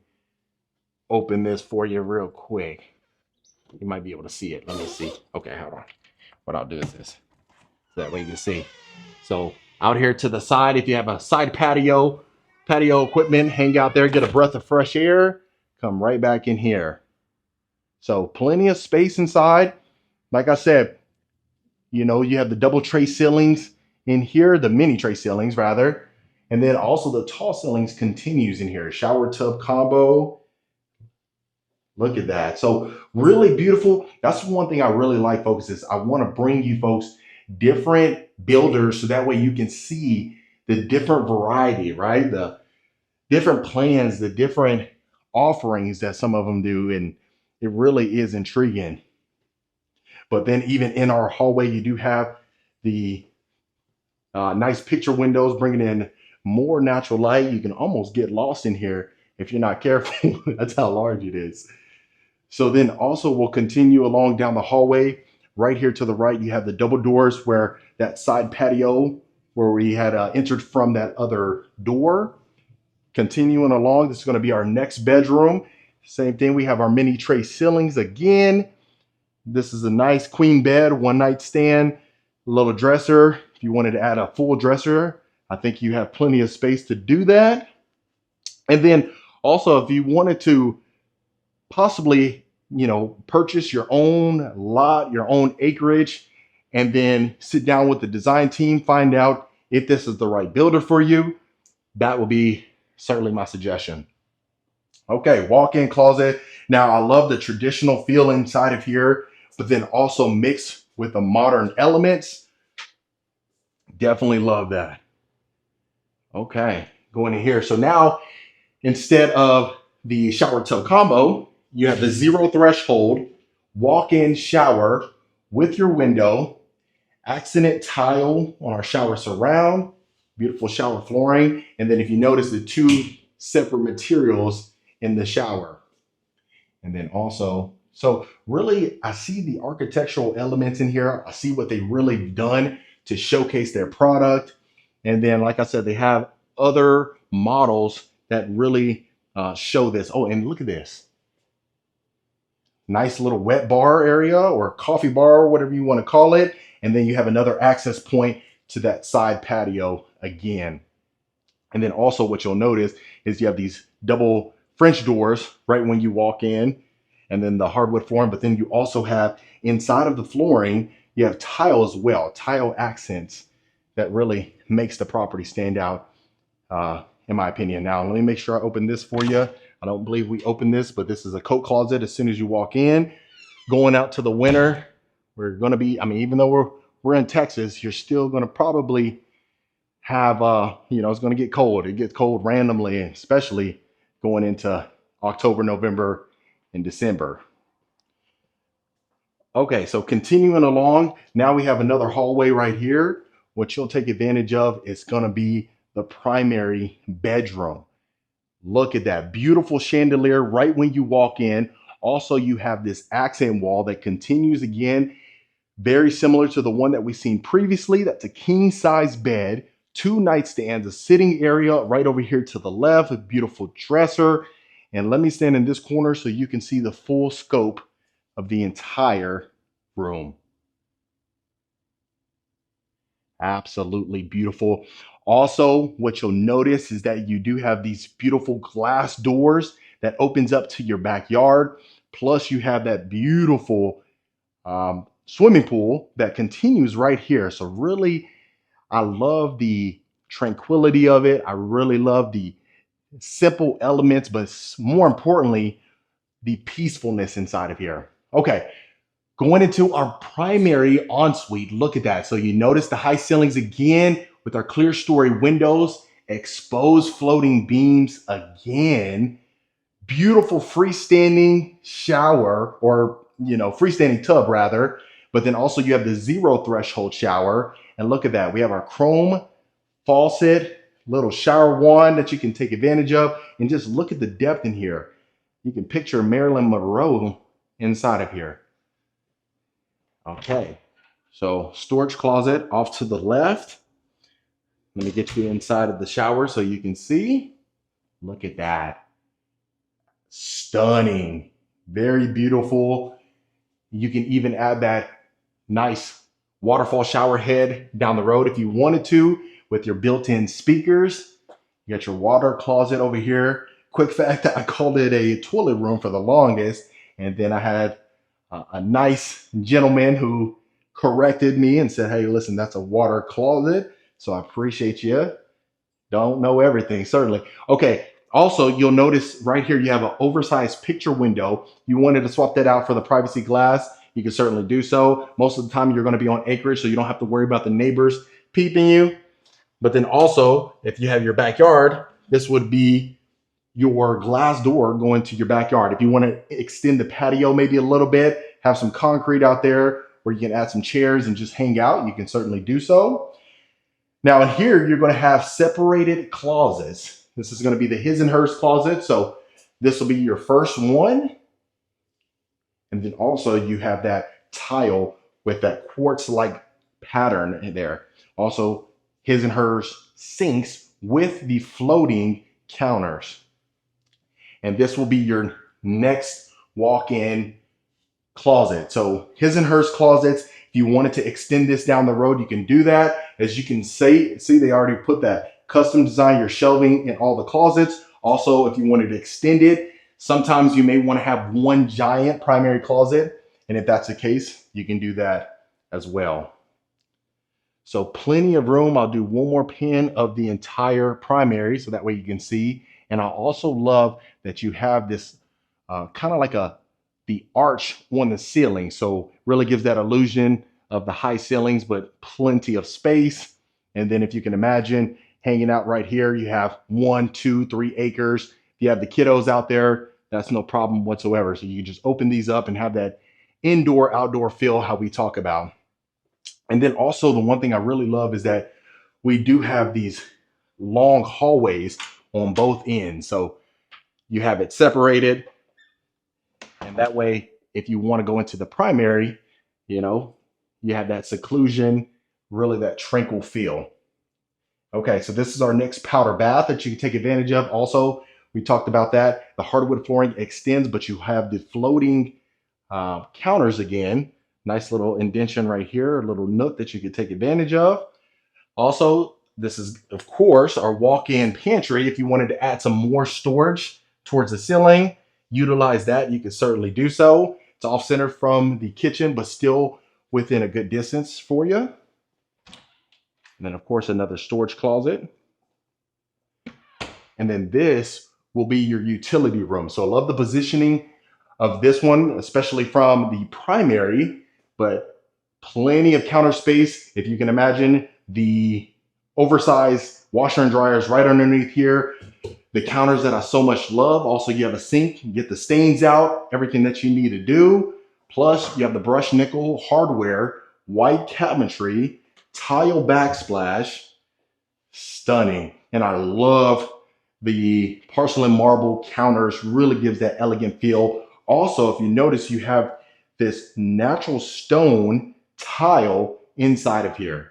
open this for you real quick. You might be able to see it. Let me see. Okay, hold on. What I'll do is this. So that way you can see. So out here to the side, if you have a side patio equipment, hang out there, get a breath of fresh air, come right back in here. So plenty of space inside. Like I said, you know, you have the double tray ceilings in here, the mini tray ceilings rather. And then also the tall ceilings continues in here. Shower tub combo. Look at that. So really beautiful. That's one thing I really like, folks, is I want to bring you folks different builders so that way you can see the different variety, right? The different plans, the different offerings that some of them do. And it really is intriguing. But then even in our hallway, you do have the nice picture windows, bringing in more natural light. You can almost get lost in here if you're not careful. That's how large it is. So then also we'll continue along down the hallway. Right here to the right, you have the double doors where that side patio where we had entered from that other door. Continuing along, this is going to be our next bedroom. Same thing, we have our mini tray ceilings again. This is a nice queen bed, one night stand, little dresser. If you wanted to add a full dresser, I think you have plenty of space to do that. And then also if you wanted to possibly, you know, purchase your own lot, your own acreage, and then sit down with the design team, find out if this is the right builder for you, that will be certainly my suggestion. Okay, walk-in closet. Now I love the traditional feel inside of here, but then also mixed with the modern elements. Definitely love that. Okay, going in here. So now instead of the shower tub combo, you have the zero threshold walk-in shower with your window, accent tile on our shower surround, beautiful shower flooring. And then if you notice the two separate materials in the shower. And then also, so really I see the architectural elements in here. I see what they've really done to showcase their product. And then, like I said, they have other models that really show this. Oh, and look at this. Nice little wet bar area or coffee bar, whatever you want to call it. And then you have another access point to that side patio again. And then also what you'll notice is you have these double French doors right when you walk in, and then the hardwood flooring. But then you also have inside of the flooring, you have tile as well, tile accents that really makes the property stand out, in my opinion. Now, let me make sure I open this for you. I don't believe we opened this, but this is a coat closet as soon as you walk in. Going out to the winter, we're going to be, I mean, even though we're in Texas, you're still going to probably have, you know, it's going to get cold. It gets cold randomly, especially going into October, November, and December. Okay, so continuing along, now we have another hallway right here. What you'll take advantage of is going to be the primary bedroom. Look at that beautiful chandelier right when you walk in. Also, you have this accent wall that continues again, very similar to the one that we've seen previously. That's a king size bed, two nightstands, a sitting area right over here to the left, a beautiful dresser. And let me stand in this corner so you can see the full scope of the entire room. Absolutely beautiful. Also, what you'll notice is that you do have these beautiful glass doors that opens up to your backyard. Plus you have that beautiful swimming pool that continues right here. So really, I love the tranquility of it. I really love the simple elements, but more importantly, the peacefulness inside of here. Okay, going into our primary ensuite, look at that. So you notice the high ceilings again with our clear story windows, exposed floating beams again, beautiful freestanding shower, or, you know, freestanding tub rather, but then also you have the zero threshold shower. And look at that, we have our chrome faucet, little shower wand that you can take advantage of, and just look at the depth in here. You can picture Marilyn Monroe inside of here. Okay, So storage closet off to the left. Let me get you inside of the shower so you can see. Look at that. Stunning. Very beautiful. You can even add that nice waterfall shower head down the road if you wanted to with your built-in speakers. You got your water closet over here. Quick fact, I called it a toilet room for the longest. And then I had a nice gentleman who corrected me and said, hey, listen, that's a water closet. So I appreciate you. Don't know everything, certainly. Okay, also, you'll notice right here you have an oversized picture window. You wanted to swap that out for the privacy glass, you can certainly do so. Most of the time, you're going to be on acreage, so you don't have to worry about the neighbors peeping you. But then also, if you have your backyard, this would be your glass door going to your backyard. If you want to extend the patio maybe a little bit, have some concrete out there where you can add some chairs and just hang out, you can certainly do so. Now in here, you're going to have separated closets. This is going to be the his and hers closet. So this will be your first one. And then also you have that tile with that quartz-like pattern in there. Also his and hers sinks with the floating counters. And this will be your next walk-in closet. So his and hers closets, if you wanted to extend this down the road, you can do that. As you can see, they already put that custom design, your shelving in all the closets. Also, if you wanted to extend it, sometimes you may want to have one giant primary closet. And if that's the case, you can do that as well. So plenty of room. I'll do one more pin of the entire primary so that way you can see. And I also love that you have this kind of like the arch on the ceiling. So really gives that illusion of the high ceilings, but plenty of space. And then if you can imagine hanging out right here, you have 1, 2, 3 acres. If you have the kiddos out there, that's no problem whatsoever. So you can just open these up and have that indoor, outdoor feel how we talk about. And then also the one thing I really love is that we do have these long hallways on both ends. So you have it separated. And that way, if you want to go into the primary, you know, you have that seclusion, really that tranquil feel. Okay, so this is our next powder bath that you can take advantage of. Also, we talked about that. The hardwood flooring extends, but you have the floating counters again. Nice little indentation right here, a little nook that you can take advantage of. Also, this is, of course, our walk-in pantry. If you wanted to add some more storage towards the ceiling, utilize that, you can certainly do so. It's off-centered from the kitchen, but still within a good distance for you. And then, of course, another storage closet. And then this will be your utility room. So I love the positioning of this one, especially from the primary, but plenty of counter space. If you can imagine the oversized washer and dryers right underneath here, the counters that I so much love. Also, you have a sink, you get the stains out, everything that you need to do. Plus, you have the brushed nickel hardware, white cabinetry, tile backsplash, stunning. And I love the porcelain marble counters, really gives that elegant feel. Also, if you notice, you have this natural stone tile inside of here.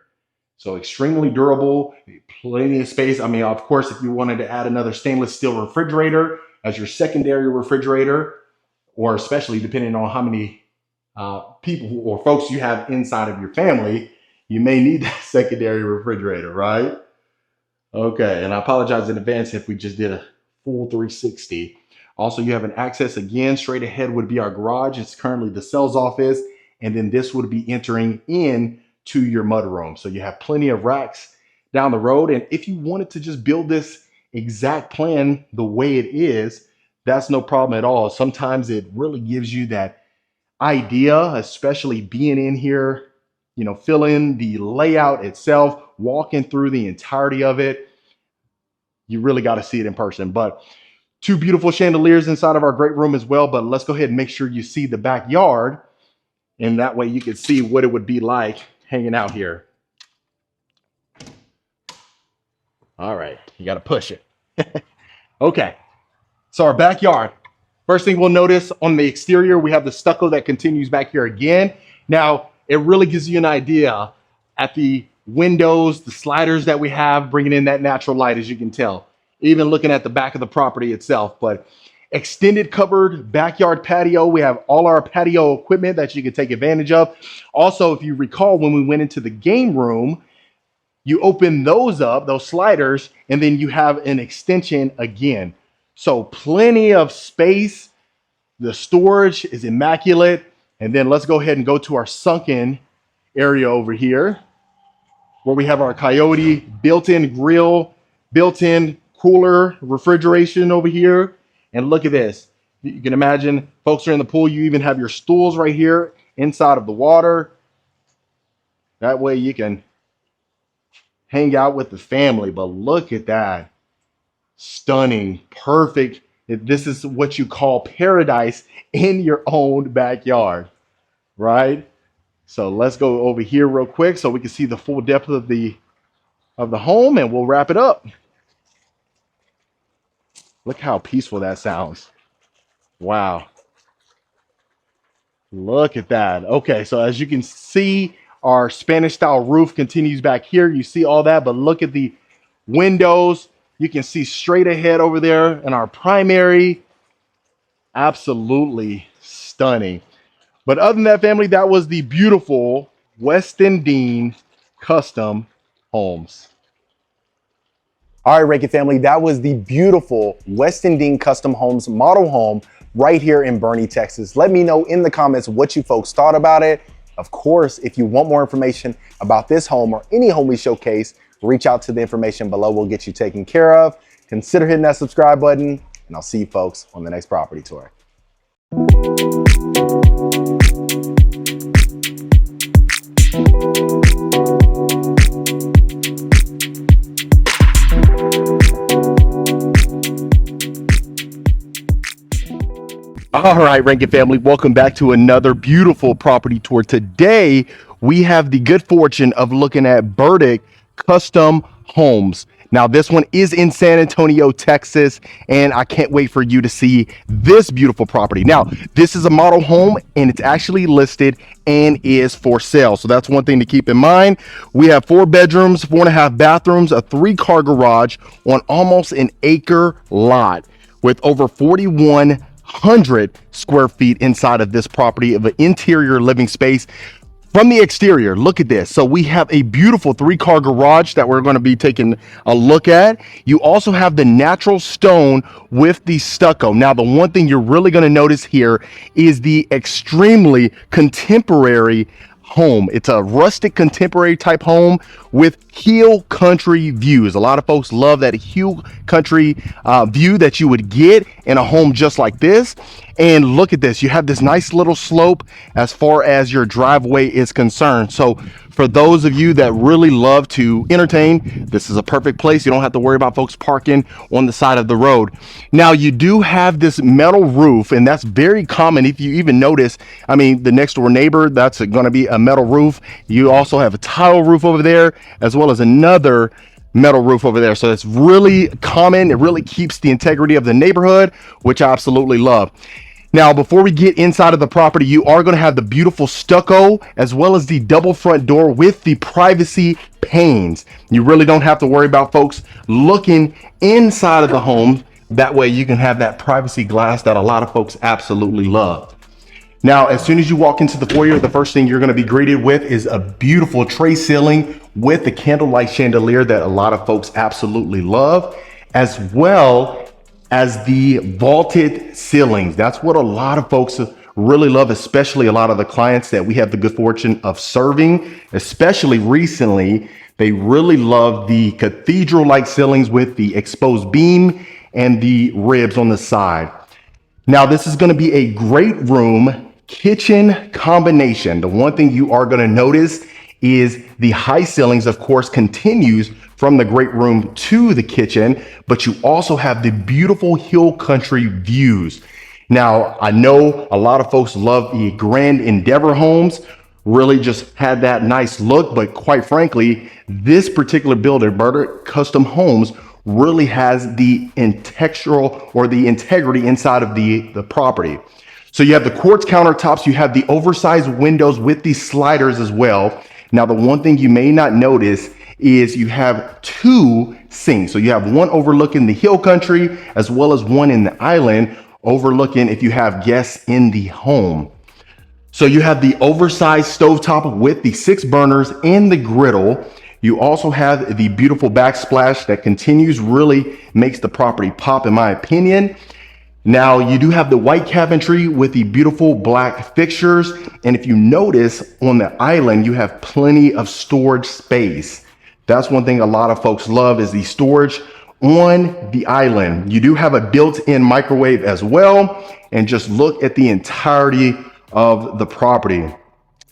So extremely durable, plenty of space. I mean, of course, if you wanted to add another stainless steel refrigerator as your secondary refrigerator, or especially depending on how many people or folks you have inside of your family, you may need that secondary refrigerator, right? Okay, and I apologize in advance if we just did a full 360. Also, you have an access again, straight ahead would be our garage. It's currently the sales office. And then this would be entering in to your mudroom. So you have plenty of racks down the road. And if you wanted to just build this exact plan the way it is, that's no problem at all. Sometimes it really gives you that idea, especially being in here, you know, filling the layout itself, walking through the entirety of it. You really got to see it in person. But 2 beautiful chandeliers inside of our great room as well. But let's go ahead and make sure you see the backyard. And that way you can see what it would be like hanging out here. All right, you got to push it. Okay, so our backyard. First thing we'll notice on the exterior, we have the stucco that continues back here again. Now, it really gives you an idea at the windows, the sliders that we have, bringing in that natural light, as you can tell, even looking at the back of the property itself. But extended covered backyard patio. We have all our patio equipment that you can take advantage of. Also, if you recall, when we went into the game room, you open those up, those sliders, and then you have an extension again. So plenty of space. The storage is immaculate. And then let's go ahead and go to our sunken area over here, where we have our Coyote built-in grill, built-in cooler, refrigeration over here. And look at this. You can imagine folks are in the pool. You even have your stools right here inside of the water. That way you can hang out with the family. But look at that. Stunning, perfect. This is what you call paradise in your own backyard, right? So let's go over here real quick so we can see the full depth of the home, and we'll wrap it up. Look how peaceful that sounds. Wow. Look at that. Okay, so as you can see, our Spanish style roof continues back here. You see all that, but look at the windows. You can see straight ahead over there in our primary. Absolutely stunning. But other than that, family, that was the beautiful Weston Dean custom homes. All right, Reiki family, that was the beautiful Weston Dean custom homes model home right here in Boerne, Texas. Let me know in the comments what you folks thought about it. Of course, if you want more information about this home or any home we showcase, reach out to the information below. We'll get you taken care of. Consider hitting that subscribe button, and I'll see you folks on the next property tour. All right, Rankin family, welcome back to another beautiful property tour. Today, we have the good fortune of looking at Berdick Custom Homes. Now, this one is in San Antonio, Texas, and I can't wait for you to see this beautiful property. Now, this is a model home, and it's actually listed and is for sale. So that's one thing to keep in mind. We have 4 bedrooms, 4.5 bathrooms, a 3-car garage on almost an acre lot with over 4,100 square feet inside of this property of an interior living space. From the exterior, look at this. So we have a beautiful 3-car garage that we're going to be taking a look at. You also have the natural stone with the stucco. Now, the one thing you're really going to notice here is the extremely contemporary home. It's a rustic contemporary type home with hill country views. A lot of folks love that hill country view that you would get in a home just like this. And look at this, you have this nice little slope as far as your driveway is concerned. So for those of you that really love to entertain, this is a perfect place. You don't have to worry about folks parking on the side of the road. Now, you do have this metal roof, and that's very common. If you even notice, I mean, the next door neighbor, that's going to be a metal roof. You also have a tile roof over there, as well as another metal roof over there. So it's really common. It really keeps the integrity of the neighborhood, which I absolutely love. Now, before we get inside of the property, you are going to have the beautiful stucco as well as the double front door with the privacy panes. You really don't have to worry about folks looking inside of the home. That way you can have that privacy glass that a lot of folks absolutely love. Now, as soon as you walk into the foyer, the first thing you're going to be greeted with is a beautiful tray ceiling with the candlelight chandelier that a lot of folks absolutely love, as well as the vaulted ceilings. That's what a lot of folks really love, especially a lot of the clients that we have the good fortune of serving, especially recently. They really love the cathedral-like ceilings with the exposed beam and the ribs on the side. Now, this is going to be a great room kitchen combination. The one thing you are going to notice is the high ceilings, of course, continues from the great room to the kitchen, but you also have the beautiful hill country views. Now, I know a lot of folks love the Grand Endeavor homes, really just had that nice look, but quite frankly, this particular builder, Berdick Custom Homes, really has the integral or the integrity inside of the property. So you have the quartz countertops, you have the oversized windows with these sliders as well. Now, the one thing you may not notice is you have two sinks. So you have one overlooking the hill country as well as one in the island overlooking if you have guests in the home. So you have the oversized stovetop with the 6 burners and the griddle. You also have the beautiful backsplash that continues, really makes the property pop in my opinion. Now you do have the white cabinetry with the beautiful black fixtures. And if you notice on the island, you have plenty of storage space. That's one thing a lot of folks love is the storage on the island. You do have a built-in microwave as well. And just look at the entirety of the property.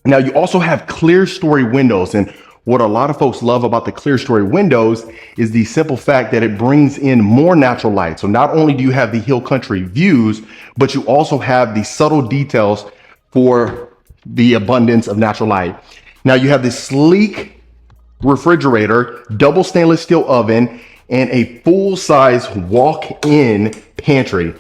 Now you also have clear story windows, and what a lot of folks love about the clear story windows is the simple fact that it brings in more natural light. So not only do you have the hill country views, but you also have the subtle details for the abundance of natural light. Now you have this sleek refrigerator, double stainless steel oven, and a full-size walk-in pantry.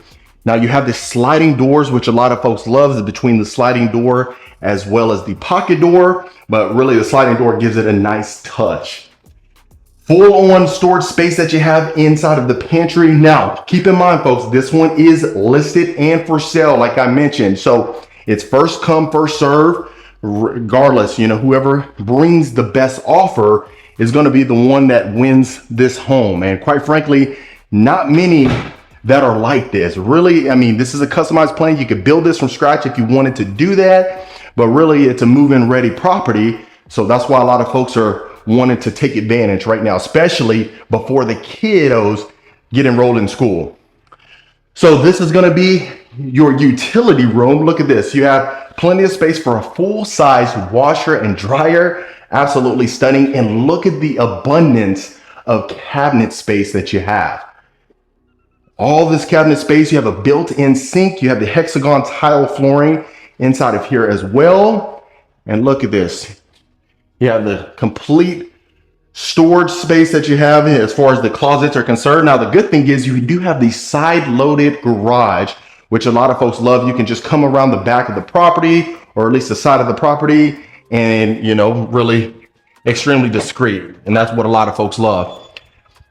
Now you have the sliding doors, which a lot of folks love, between the sliding door as well as the pocket door, but really the sliding door gives it a nice touch. Full on storage space that you have inside of the pantry. Now, keep in mind, folks, this one is listed and for sale, like I mentioned. So it's first come, first serve, regardless, whoever brings the best offer is going to be the one that wins this home. And quite frankly, not many that are like this. Really, this is a customized plan. You could build this from scratch if you wanted to do that, but really it's a move-in ready property. So that's why a lot of folks are wanting to take advantage right now, especially before the kiddos get enrolled in school. So this is going to be your utility room. Look at this. You have plenty of space for a full-size washer and dryer. Absolutely stunning. And look at the abundance of cabinet space that you have. All this cabinet space, you have a built-in sink, you have the hexagon tile flooring inside of here as well. And look at this. You have the complete storage space that you have as far as the closets are concerned. Now, the good thing is you do have the side-loaded garage, which a lot of folks love. You can just come around the back of the property, or at least the side of the property, and, really extremely discreet. And that's what a lot of folks love.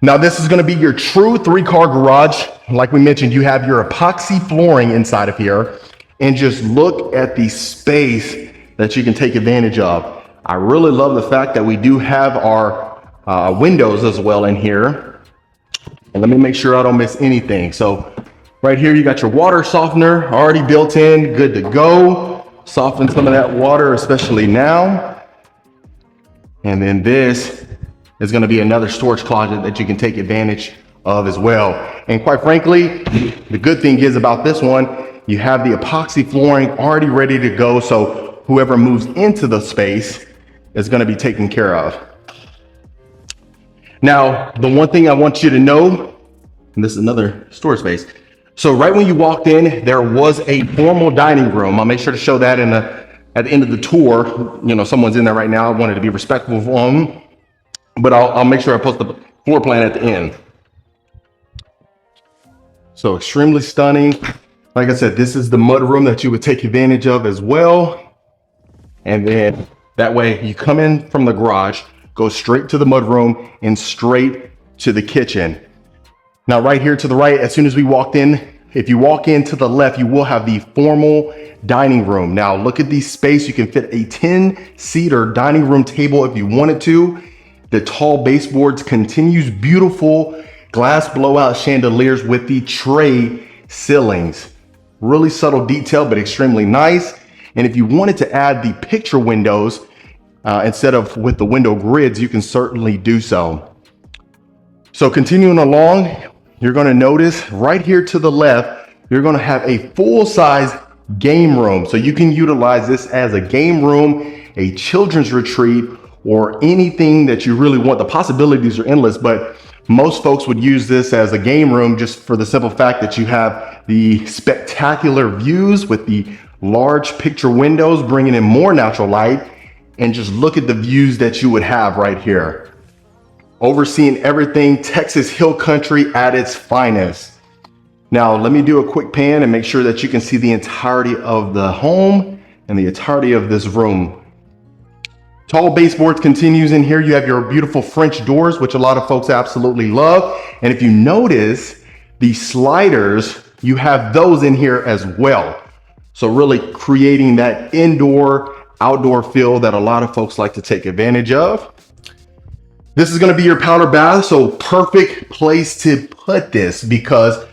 Now, this is going to be your true 3-car garage. Like we mentioned, you have your epoxy flooring inside of here, and just look at the space that you can take advantage of. I really love the fact that we do have our windows as well in here. And let me make sure I don't miss anything. So right here, you got your water softener already built in, good to go. Soften some of that water, especially now. And then this is going to be another storage closet that you can take advantage of as well. And quite frankly, the good thing is about this one, you have the epoxy flooring already ready to go. So whoever moves into the space is going to be taken care of. Now, the one thing I want you to know, and this is another storage space. So right when you walked in, there was a formal dining room. I'll make sure to show that at the end of the tour. Someone's in there right now. I wanted to be respectful of them, but I'll make sure I post the floor plan at the end. So extremely stunning. Like I said, this is the mud room that you would take advantage of as well. And then that way you come in from the garage, go straight to the mud room and straight to the kitchen. Now right here to the right, as soon as we walked in, if you walk in to the left, you will have the formal dining room. Now look at the space. You can fit a 10-seater dining room table if you wanted to. The tall baseboards continues, beautiful glass blowout chandeliers with the tray ceilings. Really subtle detail, but extremely nice. And if you wanted to add the picture windows instead of with the window grids, you can certainly do so. So continuing along, you're going to notice right here to the left, you're going to have a full-size game room. So you can utilize this as a game room, a children's retreat, or anything that you really want. The possibilities are endless, but most folks would use this as a game room just for the simple fact that you have the spectacular views with the large picture windows, bringing in more natural light. And just look at the views that you would have right here. Overseeing everything Texas Hill Country at its finest. Now, let me do a quick pan and make sure that you can see the entirety of the home and the entirety of this room. Tall baseboards continues in here. You have your beautiful French doors, which a lot of folks absolutely love. And if you notice, the sliders, you have those in here as well. So really creating that indoor, outdoor feel that a lot of folks like to take advantage of. This is going to be your powder bath, so perfect place to put this because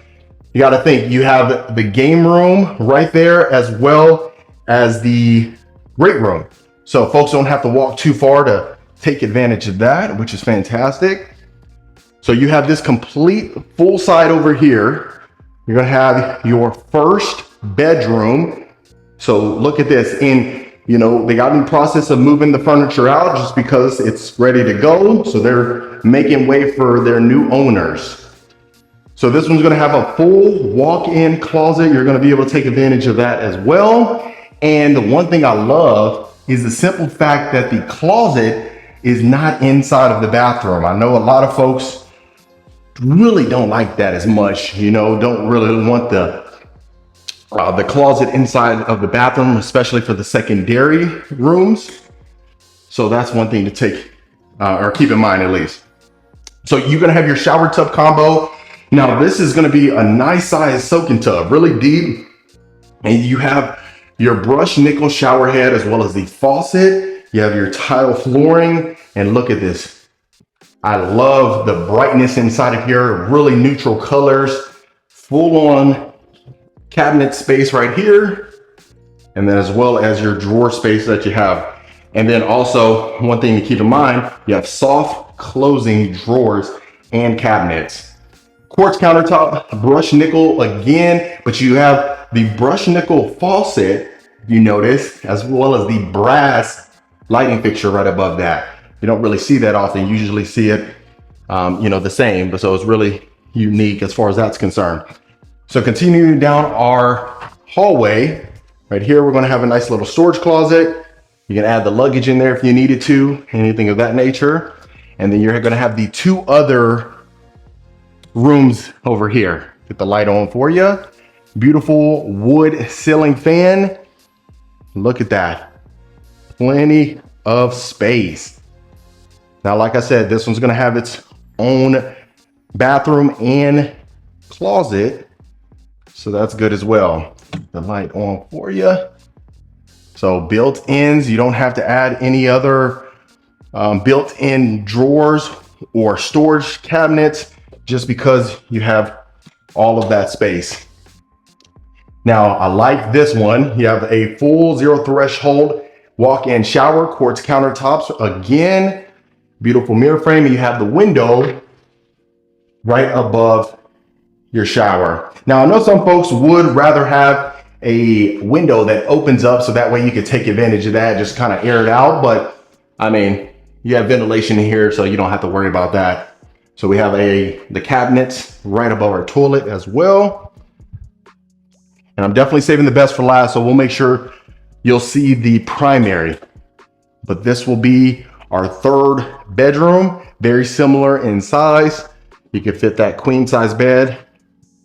you got to think you have the game room right there as well as the great room. So folks don't have to walk too far to take advantage of that, which is fantastic. So you have this complete full side over here. You're going to have your first bedroom. So look at this. And you know, they got in the process of moving the furniture out just because it's ready to go. So they're making way for their new owners. So this one's going to have a full walk-in closet. You're going to be able to take advantage of that as well. And the one thing I love is the simple fact that the closet is not inside of the bathroom. I know a lot of folks really don't like that as much, you know, don't really want the closet inside of the bathroom, especially for the secondary rooms. So that's one thing to take or keep in mind at least. So you're gonna have your shower tub combo. Now this is gonna be a nice size soaking tub, really deep. And you have your brushed nickel shower head as well as the faucet. You have your tile flooring, and look at this. I love the brightness inside of here, really neutral colors, full on cabinet space right here, and then as well as your drawer space that you have. And then also one thing to keep in mind, you have soft closing drawers and cabinets. Quartz countertop, brushed nickel again, but you have the brushed nickel faucet, you notice, as well as the brass lighting fixture right above that. You don't really see that often. You usually see it, you know, the same, but so it's really unique as far as that's concerned. So continuing down our hallway, right here, we're gonna have a nice little storage closet. You can add the luggage in there if you needed to, anything of that nature. And then you're gonna have the two other rooms over here. Get the light on for you. Beautiful wood ceiling fan. Look at that. Plenty of space. Now, like I said, this one's gonna have its own bathroom and closet. So that's good as well. The light on for you. So built-ins, you don't have to add any other built-in drawers or storage cabinets just because you have all of that space. Now, I like this one. You have a full zero threshold walk-in shower, quartz countertops. Again, beautiful mirror frame, and you have the window right above your shower. Now, I know some folks would rather have a window that opens up so that way you could take advantage of that, just kind of air it out. But I mean, you have ventilation in here, so you don't have to worry about that. So we have the cabinets right above our toilet as well. And I'm definitely saving the best for last, so we'll make sure you'll see the primary. But this will be our third bedroom, very similar in size. You can fit that queen size bed,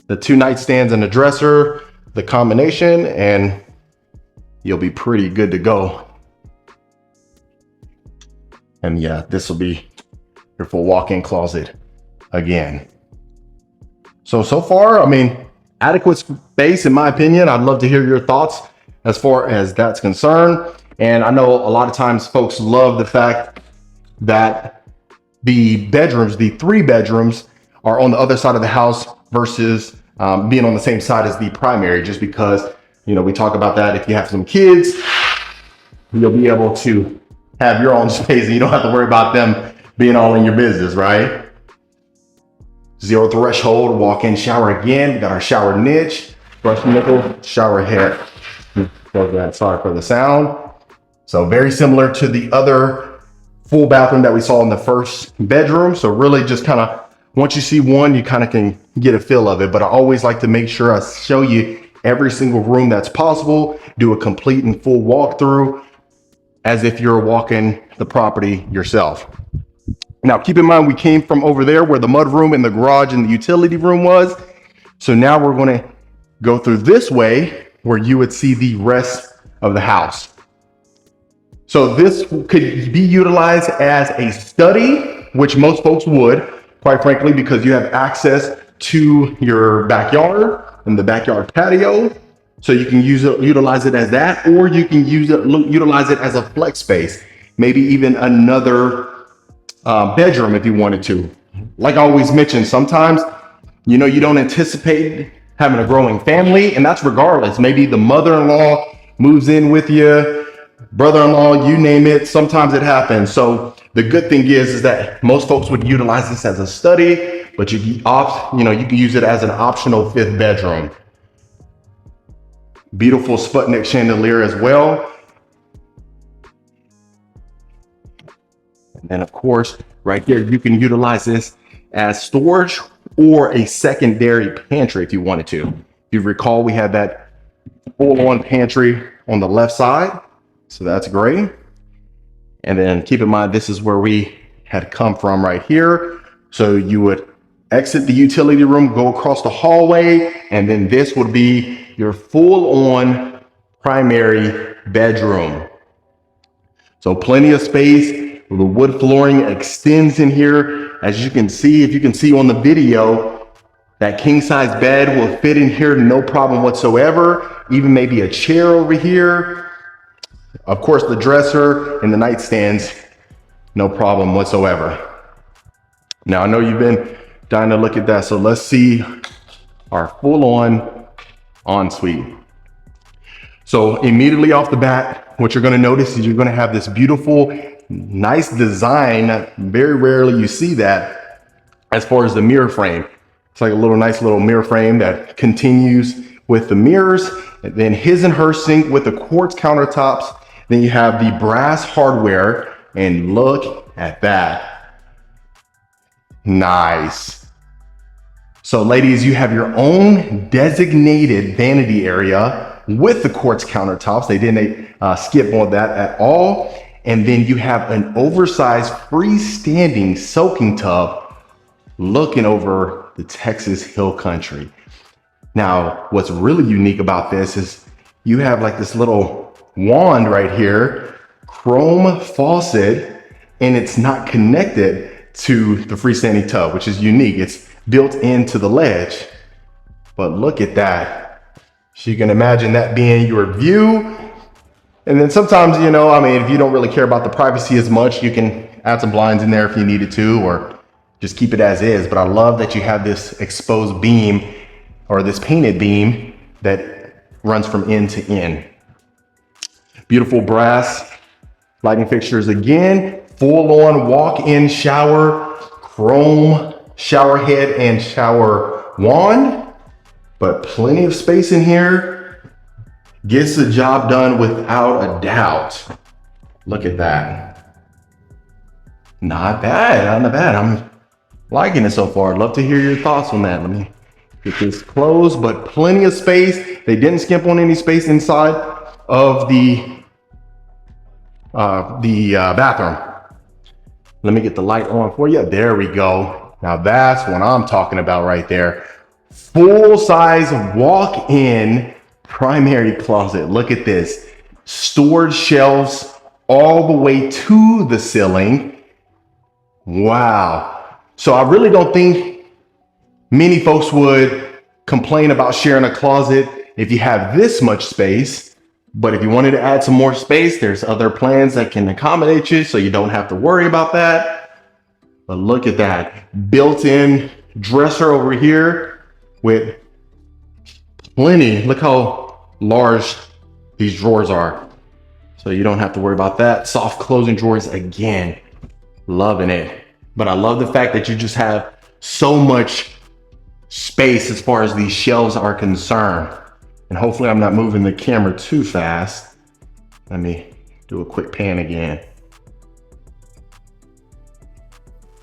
the 2 nightstands and a dresser, the combination, and you'll be pretty good to go. And yeah, this will be your full walk-in closet again. So far, I mean, adequate space in my opinion. I'd love to hear your thoughts as far as that's concerned. And I know a lot of times folks love the fact that the bedrooms, the 3 bedrooms, are on the other side of the house versus being on the same side as the primary, just because, you know, we talk about that. If you have some kids, you'll be able to have your own space and you don't have to worry about them being all in your business, right? Zero threshold walk-in shower again. We got our shower niche, brushed nickel, shower head. Sorry for the sound. So very similar to the other full bathroom that we saw in the first bedroom. So really just kind of, once you see one, you kind of can get a feel of it. But I always like to make sure I show you every single room that's possible, do a complete and full walkthrough as if you're walking the property yourself. Now, keep in mind, we came from over there where the mud room and the garage and the utility room was. So now we're going to go through this way where you would see the rest of the house. So this could be utilized as a study, which most folks would, quite frankly, because you have access to your backyard and the backyard patio. So you can utilize it as that, or you can utilize it as a flex space, maybe even another bedroom if you wanted to. Like I always mention, sometimes, you don't anticipate having a growing family, and that's regardless. Maybe the mother-in-law moves in with you, brother-in-law, you name it. Sometimes it happens. So the good thing is that most folks would utilize this as a study, but you can use it as an optional fifth bedroom. Beautiful Sputnik chandelier as well. And then of course, right here, you can utilize this as storage or a secondary pantry if you wanted to. If you recall, we had that full-on pantry on the left side. So that's great. And then keep in mind, this is where we had come from right here. So you would exit the utility room, go across the hallway, and then this would be your full-on primary bedroom. So plenty of space. The wood flooring extends in here. As you can see, if you can see on the video, that king-size bed will fit in here, no problem whatsoever. Even maybe a chair over here. Of course, the dresser and the nightstands, no problem whatsoever. Now, I know you've been dying to look at that, so let's see our full-on ensuite. So immediately off the bat, what you're going to notice is you're going to have this beautiful, nice design. Very rarely you see that as far as the mirror frame. It's like a nice little mirror frame that continues with the mirrors, and then his and her sink with the quartz countertops. Then you have the brass hardware, and look at that. Nice. So ladies, you have your own designated vanity area with the quartz countertops. They didn't skip on that at all. And then you have an oversized freestanding soaking tub looking over the Texas Hill Country. Now, what's really unique about this is you have like this little wand right here, chrome faucet, and it's not connected to the freestanding tub, which is unique. It's built into the ledge. But look at that. So you can imagine that being your view. And then sometimes, if you don't really care about the privacy as much, you can add some blinds in there if you needed to, or just keep it as is. But I love that you have this exposed beam, or this painted beam that runs from end to end. Beautiful brass lighting fixtures again, full-on walk-in shower, chrome shower head and shower wand, but plenty of space in here. Gets the job done without a doubt. Look at that. Not bad, not bad. I'm liking it so far. I'd love to hear your thoughts on that. Let me get this closed, but plenty of space. They didn't skimp on any space inside of the bathroom. Let me get the light on for you. There we go. Now that's what I'm talking about right there. Full size walk-in primary closet. Look at this. Storage shelves all the way to the ceiling. Wow. So I really don't think many folks would complain about sharing a closet if you have this much space. But if you wanted to add some more space, there's other plans that can accommodate you, so you don't have to worry about that. But look at that. Built-in dresser over here with plenty. Look how large these drawers are. So you don't have to worry about that. Soft closing drawers again. Loving it. But I love the fact that you just have so much space as far as these shelves are concerned. And hopefully I'm not moving the camera too fast. Let me do a quick pan again.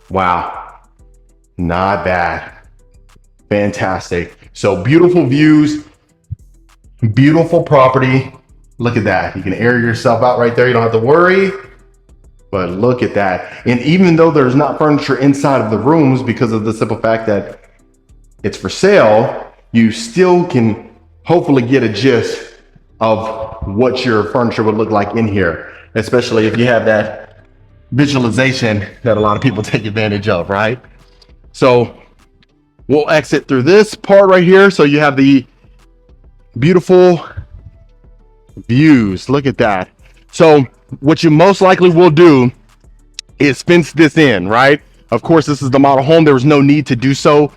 Wow. Not bad. Fantastic. So beautiful views, beautiful property. Look at that. You can air yourself out right there. You don't have to worry. But look at that. And even though there's not furniture inside of the rooms because of the simple fact that it's for sale, you still can hopefully get a gist of what your furniture would look like in here, especially if you have that visualization that a lot of people take advantage of, right? So we'll exit through this part right here. So you have the beautiful views. Look at that. So what you most likely will do is fence this in, right? Of course, this is the model home. There was no need to do so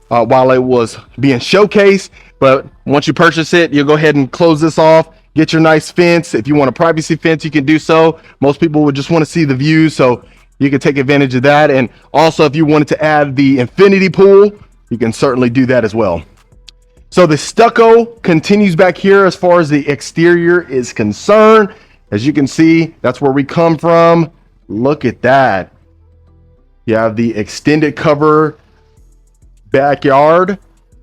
while it was being showcased. But once you purchase it, you'll go ahead and close this off, get your nice fence. If you want a privacy fence, you can do so. Most people would just want to see the views, so you can take advantage of that. And also, if you wanted to add the infinity pool, you can certainly do that as well. So the stucco continues back here as far as the exterior is concerned. As you can see, that's where we come from. Look at that. You have the extended cover backyard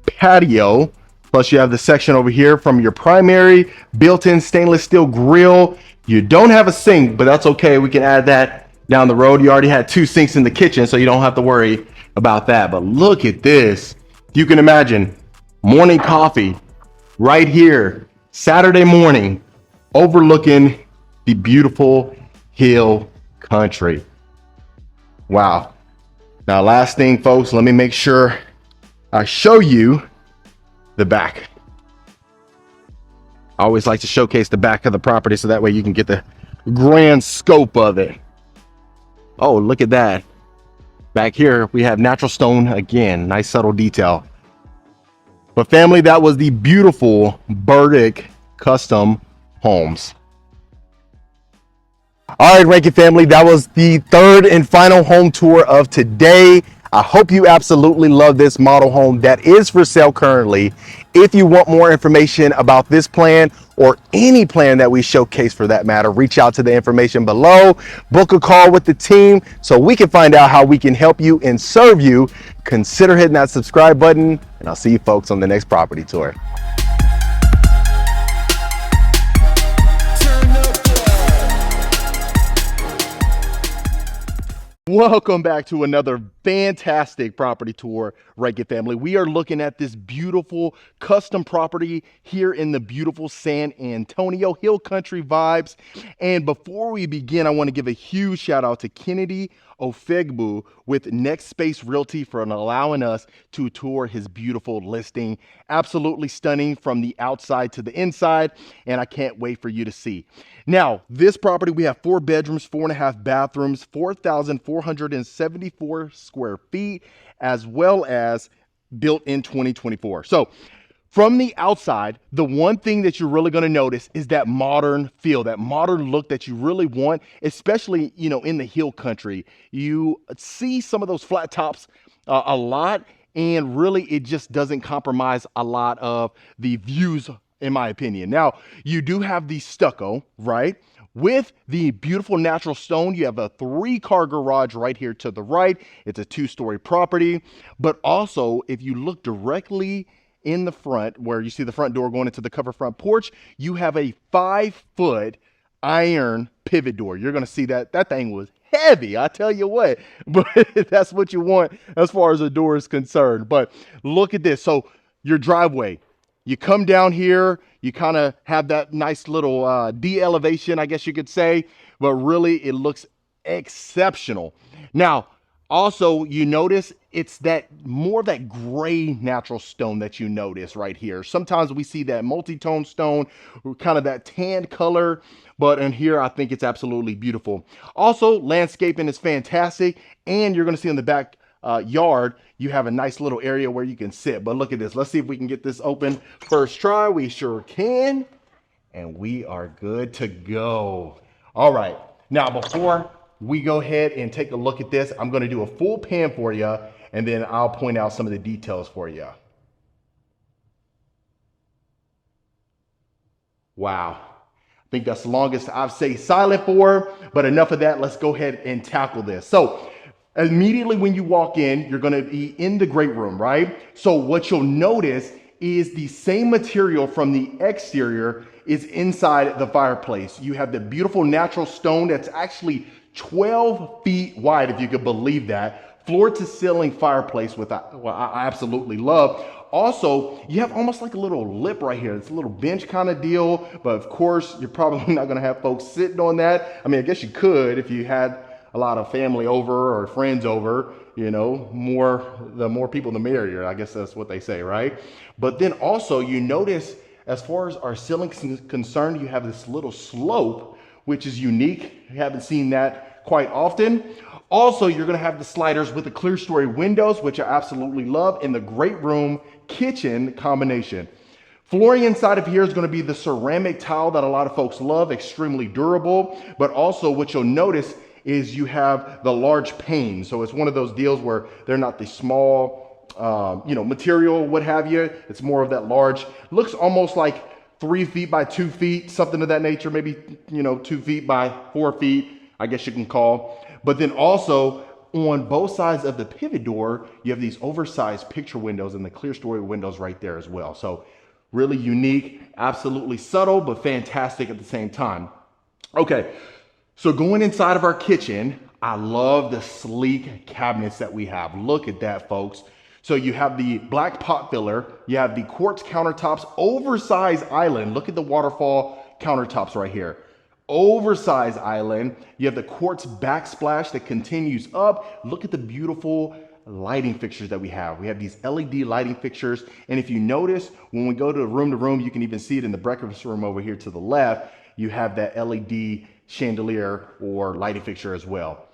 patio. Plus you have the section over here from your primary built-in stainless steel grill. You don't have a sink, but that's okay. We can add that down the road. You already had 2 sinks in the kitchen, so you don't have to worry about that. But look at this. You can imagine morning coffee right here, Saturday morning, overlooking the beautiful hill country. Wow. Now, last thing, folks, let me make sure I show you the back. I always like to showcase the back of the property so that way you can get the grand scope of it. Oh, look at that. Back here, we have natural stone again. Nice subtle detail. But family, that was the beautiful Berdick custom homes. All right, Rankin family, that was the third and final home tour of today. I hope you absolutely love this model home that is for sale currently. If you want more information about this plan or any plan that we showcase for that matter, reach out to the information below, book a call with the team so we can find out how we can help you and serve you. Consider hitting that subscribe button, and I'll see you folks on the next property tour. Welcome back to another fantastic property tour, Rankin family. We are looking at this beautiful custom property here in the beautiful San Antonio Hill Country vibes. And before we begin, I want to give a huge shout out to Kennedy Ofegbu with Next Space Realty for allowing us to tour his beautiful listing. Absolutely stunning from the outside to the inside, and I can't wait for you to see. Now, this property, we have 4 bedrooms, 4.5 bathrooms, 4,474 square feet, as well as built in 2024. So from the outside, the one thing that you're really going to notice is that modern feel, that modern look that you really want, especially, you know, in the hill country. You see some of those flat tops a lot, and really it just doesn't compromise a lot of the views, in my opinion. Now, you do have the stucco, right? With the beautiful natural stone, you have a 3-car garage right here to the right. It's a 2-story property, but also if you look directly in the front, where you see the front door going into the cover front porch, you have a 5-foot iron pivot door. You're going to see that that thing was heavy, I tell you what, but that's what you want as far as the door is concerned. But look at this. So your driveway, you come down here, you kind of have that nice little de-elevation, I guess you could say, but really it looks exceptional. Now, also, you notice it's that more of that gray natural stone that you notice right here. Sometimes we see that multi-tone stone, kind of that tan color, but in here, I think it's absolutely beautiful. Also, landscaping is fantastic, and you're going to see in the back yard, you have a nice little area where you can sit. But look at this. Let's see if we can get this open first try. We sure can, and we are good to go. All right. Now, before we go ahead and take a look at this, I'm going to do a full pan for you, and then I'll point out some of the details for you. Wow. I think that's the longest I've stayed silent for, but enough of that. Let's go ahead and tackle this. So immediately when you walk in, you're going to be in the great room, right? So what you'll notice is the same material from the exterior is inside the fireplace. You have the beautiful natural stone that's actually 12 feet wide, if you could believe that. Floor to ceiling fireplace, with what I absolutely love. Also, you have almost like a little lip right here. It's a little bench kind of deal, but of course, you're probably not gonna have folks sitting on that. I mean, I guess you could if you had a lot of family over or friends over, you know, the more people the merrier. I guess that's what they say, right? But then also you notice as far as our ceiling is concerned, you have this little slope, which is unique. You haven't seen that quite often. Also, you're gonna have the sliders with the clear story windows, which I absolutely love, and the great room kitchen combination. Flooring inside of here is gonna be the ceramic tile that a lot of folks love, extremely durable, but also what you'll notice is you have the large panes. So it's one of those deals where they're not the small, material, what have you. It's more of that large, looks almost like 3 feet by 2 feet, something of that nature, maybe, 2 feet by 4 feet, I guess you can call. But then also on both sides of the pivot door, you have these oversized picture windows and the clear story windows right there as well. So really unique, absolutely subtle, but fantastic at the same time. Okay, so going inside of our kitchen, I love the sleek cabinets that we have. Look at that, folks. So you have the black pot filler, you have the quartz countertops, oversized island. Look at the waterfall countertops right here. Oversized island. You have the quartz backsplash that continues up. Look at the beautiful lighting fixtures that we have. We have these LED lighting fixtures. And if you notice, when we go to room, you can even see it in the breakfast room over here to the left. You have that LED chandelier or lighting fixture as well.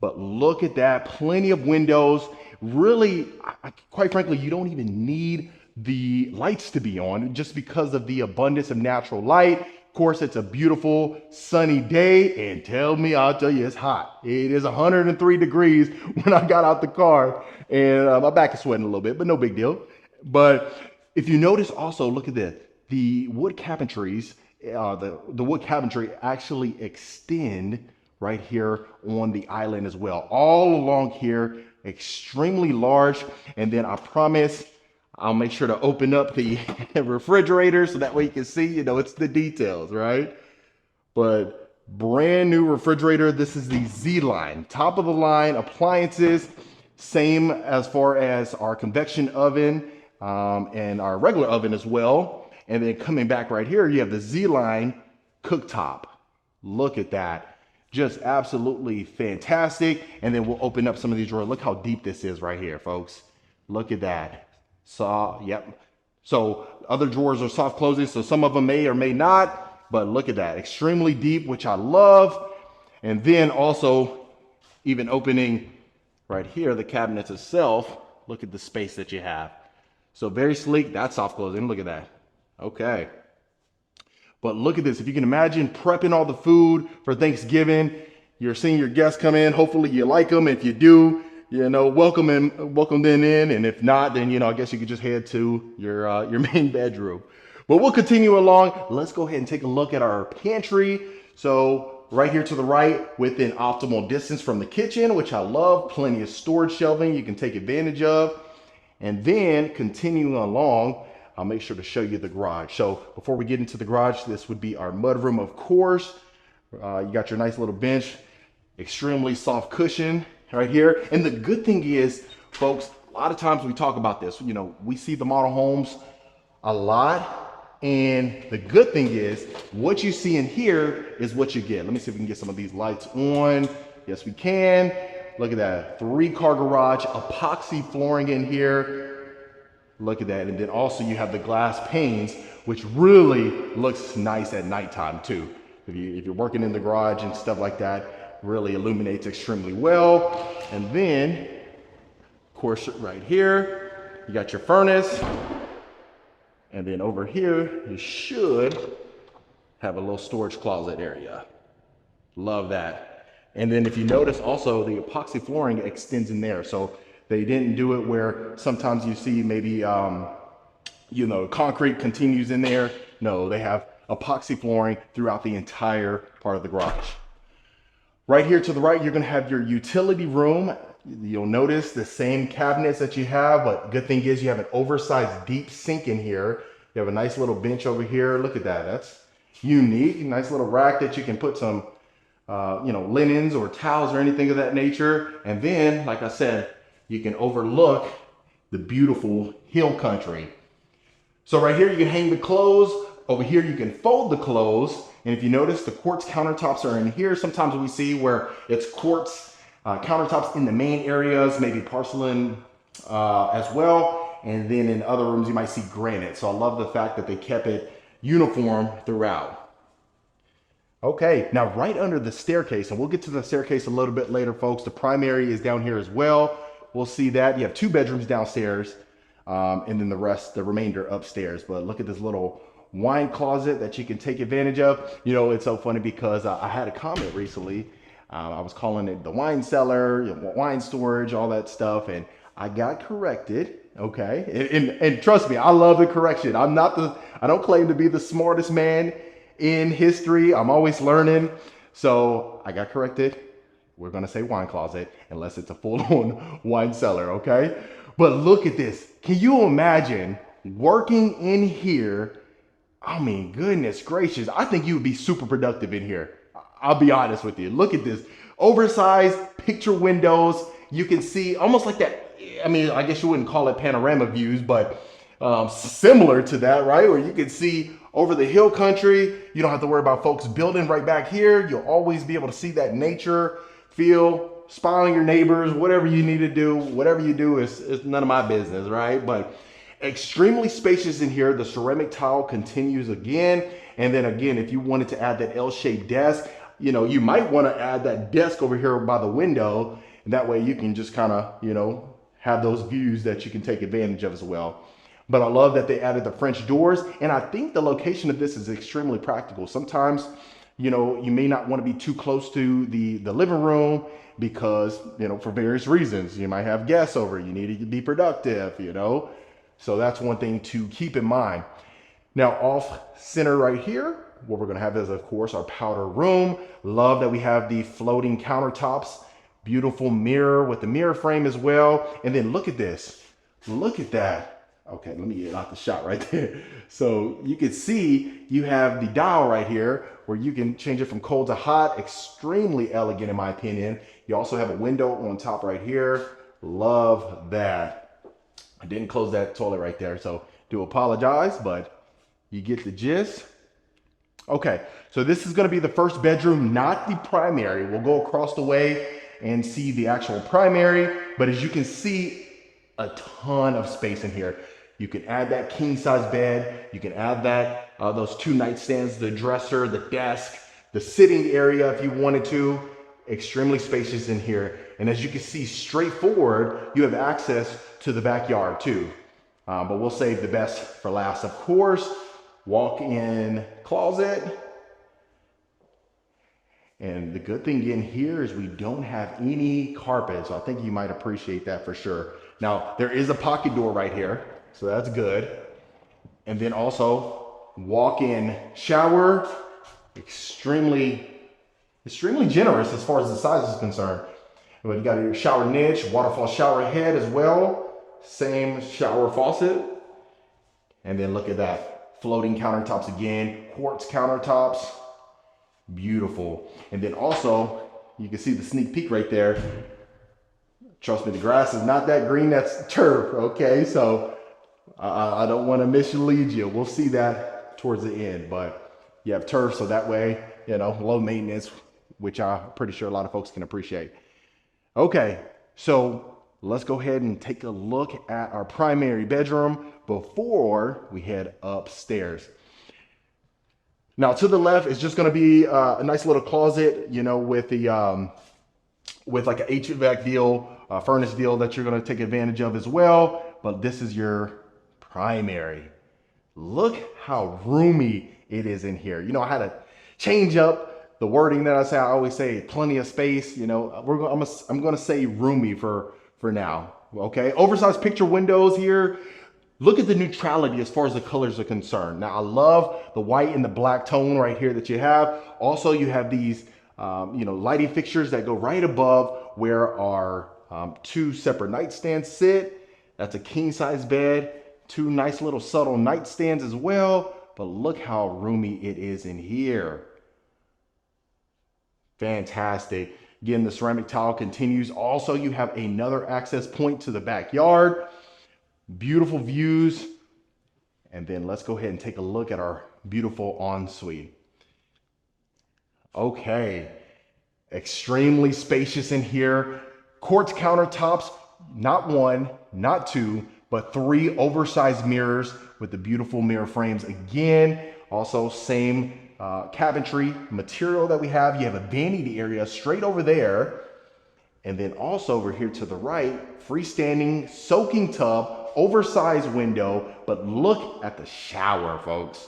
But look at that, plenty of windows. Really, quite frankly, you don't even need the lights to be on just because of the abundance of natural light. Of course, it's a beautiful sunny day, and I'll tell you, it's hot. It is 103 degrees when I got out the car, and my back is sweating a little bit, but no big deal. But if you notice also, look at this, the wood cabinetries, the wood cabinetry actually extend right here on the island as well. All along here, extremely large. And then I promise I'll make sure to open up the refrigerator so that way you can see, it's the details, right? But brand new refrigerator. This is the Z line, top of the line appliances. Same as far as our convection oven and our regular oven as well. And then coming back right here, you have the Z line cooktop. Look at that. Just absolutely fantastic. And then we'll open up some of these drawers. Look how deep this is right here, folks. Look at that. Yep. So other drawers are soft closing, so some of them may or may not, but look at that. Extremely deep, which I love. And then also even opening right here, the cabinets itself, look at the space that you have. So very sleek. That's soft closing. Look at that. Okay. But look at this. If you can imagine prepping all the food for Thanksgiving, you're seeing your guests come in. Hopefully you like them. If you do, welcome them in. And if not, then, I guess you could just head to your main bedroom. But we'll continue along. Let's go ahead and take a look at our pantry. So right here to the right, within optimal distance from the kitchen, which I love, plenty of storage shelving you can take advantage of. And then continuing along, I'll make sure to show you the garage. So before we get into the garage, this would be our mudroom, of course. You got your nice little bench, extremely soft cushion right here. And the good thing is, folks, a lot of times we talk about this, we see the model homes a lot. And the good thing is what you see in here is what you get. Let me see if we can get some of these lights on. Yes, we can. Look at that, 3-car garage, epoxy flooring in here. Look at that. And then also you have the glass panes, which really looks nice at nighttime too. If you're working in the garage and stuff like that, really illuminates extremely well. And then, of course, right here, you got your furnace. And then over here, you should have a little storage closet area. Love that. And then if you notice also, the epoxy flooring extends in there. So they didn't do it where sometimes you see maybe, concrete continues in there. No, they have epoxy flooring throughout the entire part of the garage. Right here to the right, you're gonna have your utility room. You'll notice the same cabinets that you have, but good thing is you have an oversized deep sink in here. You have a nice little bench over here. Look at that, that's unique. Nice little rack that you can put some, linens or towels or anything of that nature. And then, like I said, you can overlook the beautiful hill country. So right here, you can hang the clothes. Over here, you can fold the clothes. And if you notice, the quartz countertops are in here. Sometimes we see where it's quartz countertops in the main areas, maybe porcelain as well. And then in other rooms, you might see granite. So I love the fact that they kept it uniform throughout. Okay, now right under the staircase, and we'll get to the staircase a little bit later, folks. The primary is down here as well. We'll see that. You have 2 bedrooms downstairs, and then the remainder upstairs. But look at this little wine closet that you can take advantage of. You know, it's so funny because I had a comment recently. I was calling it the wine cellar, wine storage, all that stuff, and I got corrected. Okay, and trust me, I love the correction. I don't claim to be the smartest man in history. I'm always learning. So I got corrected. We're gonna say wine closet unless it's a full-on wine cellar, okay? But look at this. Can you imagine working in here? I mean, goodness gracious. I think you would be super productive in here. I'll be honest with you. Look at this. Oversized picture windows. You can see almost like that. I mean, I guess you wouldn't call it panorama views, but similar to that, right? Where you can see over the hill country. You don't have to worry about folks building right back here. You'll always be able to see that nature, feel, spy on your neighbors, whatever you need to do. Whatever you do is none of my business, right? But extremely spacious in here. The ceramic tile continues again. And then again, if you wanted to add that L-shaped desk, you know, you might want to add that desk over here by the window. And that way you can just kind of, you know, have those views that you can take advantage of as well. But I love that they added the French doors. And I think the location of this is extremely practical. Sometimes, you know, you may not want to be too close to the living room because, you know, for various reasons, you might have guests over, you need to be productive, you know. So that's one thing to keep in mind. Now off center right here, what we're gonna have is of course our powder room. Love that we have the floating countertops, beautiful mirror with the mirror frame as well. And then look at this, look at that. Okay, let me get out the shot right there. So you can see you have the dial right here where you can change it from cold to hot. Extremely elegant in my opinion. You also have a window on top right here. Love that. I didn't close that toilet right there, so do apologize, but you get the gist. Okay, so this is gonna be the first bedroom, not the primary. We'll go across the way and see the actual primary, but as you can see, a ton of space in here. You can add that king size bed. You can add that, those 2 nightstands, the dresser, the desk, the sitting area if you wanted to. Extremely spacious in here. And as you can see straight forward, you have access to the backyard too. But we'll save the best for last. Of course, walk-in closet. And the good thing in here is we don't have any carpet. So I think you might appreciate that for sure. Now, there is a pocket door right here, so that's good. And then also walk-in shower, extremely generous as far as the size is concerned. But you got your shower niche, waterfall shower head as well, same shower faucet. And then look at that, floating countertops again, quartz countertops, beautiful. And then also, you can see the sneak peek right there. Trust me, the grass is not that green, that's turf, okay? So I don't want to mislead you. We'll see that towards the end, but you have turf, so that way, you know, low maintenance, which I'm pretty sure a lot of folks can appreciate. Okay, so let's go ahead and take a look at our primary bedroom before we head upstairs. Now to the left is just gonna be a nice little closet, you know, with the with like an HVAC deal, furnace deal that you're gonna take advantage of as well. But this is your primary. Look how roomy it is in here. You know, I had to change up the wording that I say. I always say plenty of space. You know, I'm gonna say roomy for now. Okay, oversized picture windows here. Look at the neutrality as far as the colors are concerned. Now I love the white and the black tone right here that you have. Also, you have these you know, lighting fixtures that go right above where our 2 separate nightstands sit. That's a king size bed, 2 nice little subtle nightstands as well. But look how roomy it is in here. Fantastic. Again, the ceramic tile continues. Also, you have another access point to the backyard. Beautiful views. And then let's go ahead and take a look at our beautiful ensuite. Okay, extremely spacious in here. Quartz countertops, not one, not two, but 3 oversized mirrors with the beautiful mirror frames. Again, also same cabinetry material that we have. You have a vanity area straight over there. And then also over here to the right, freestanding soaking tub, oversized window, but look at the shower, folks.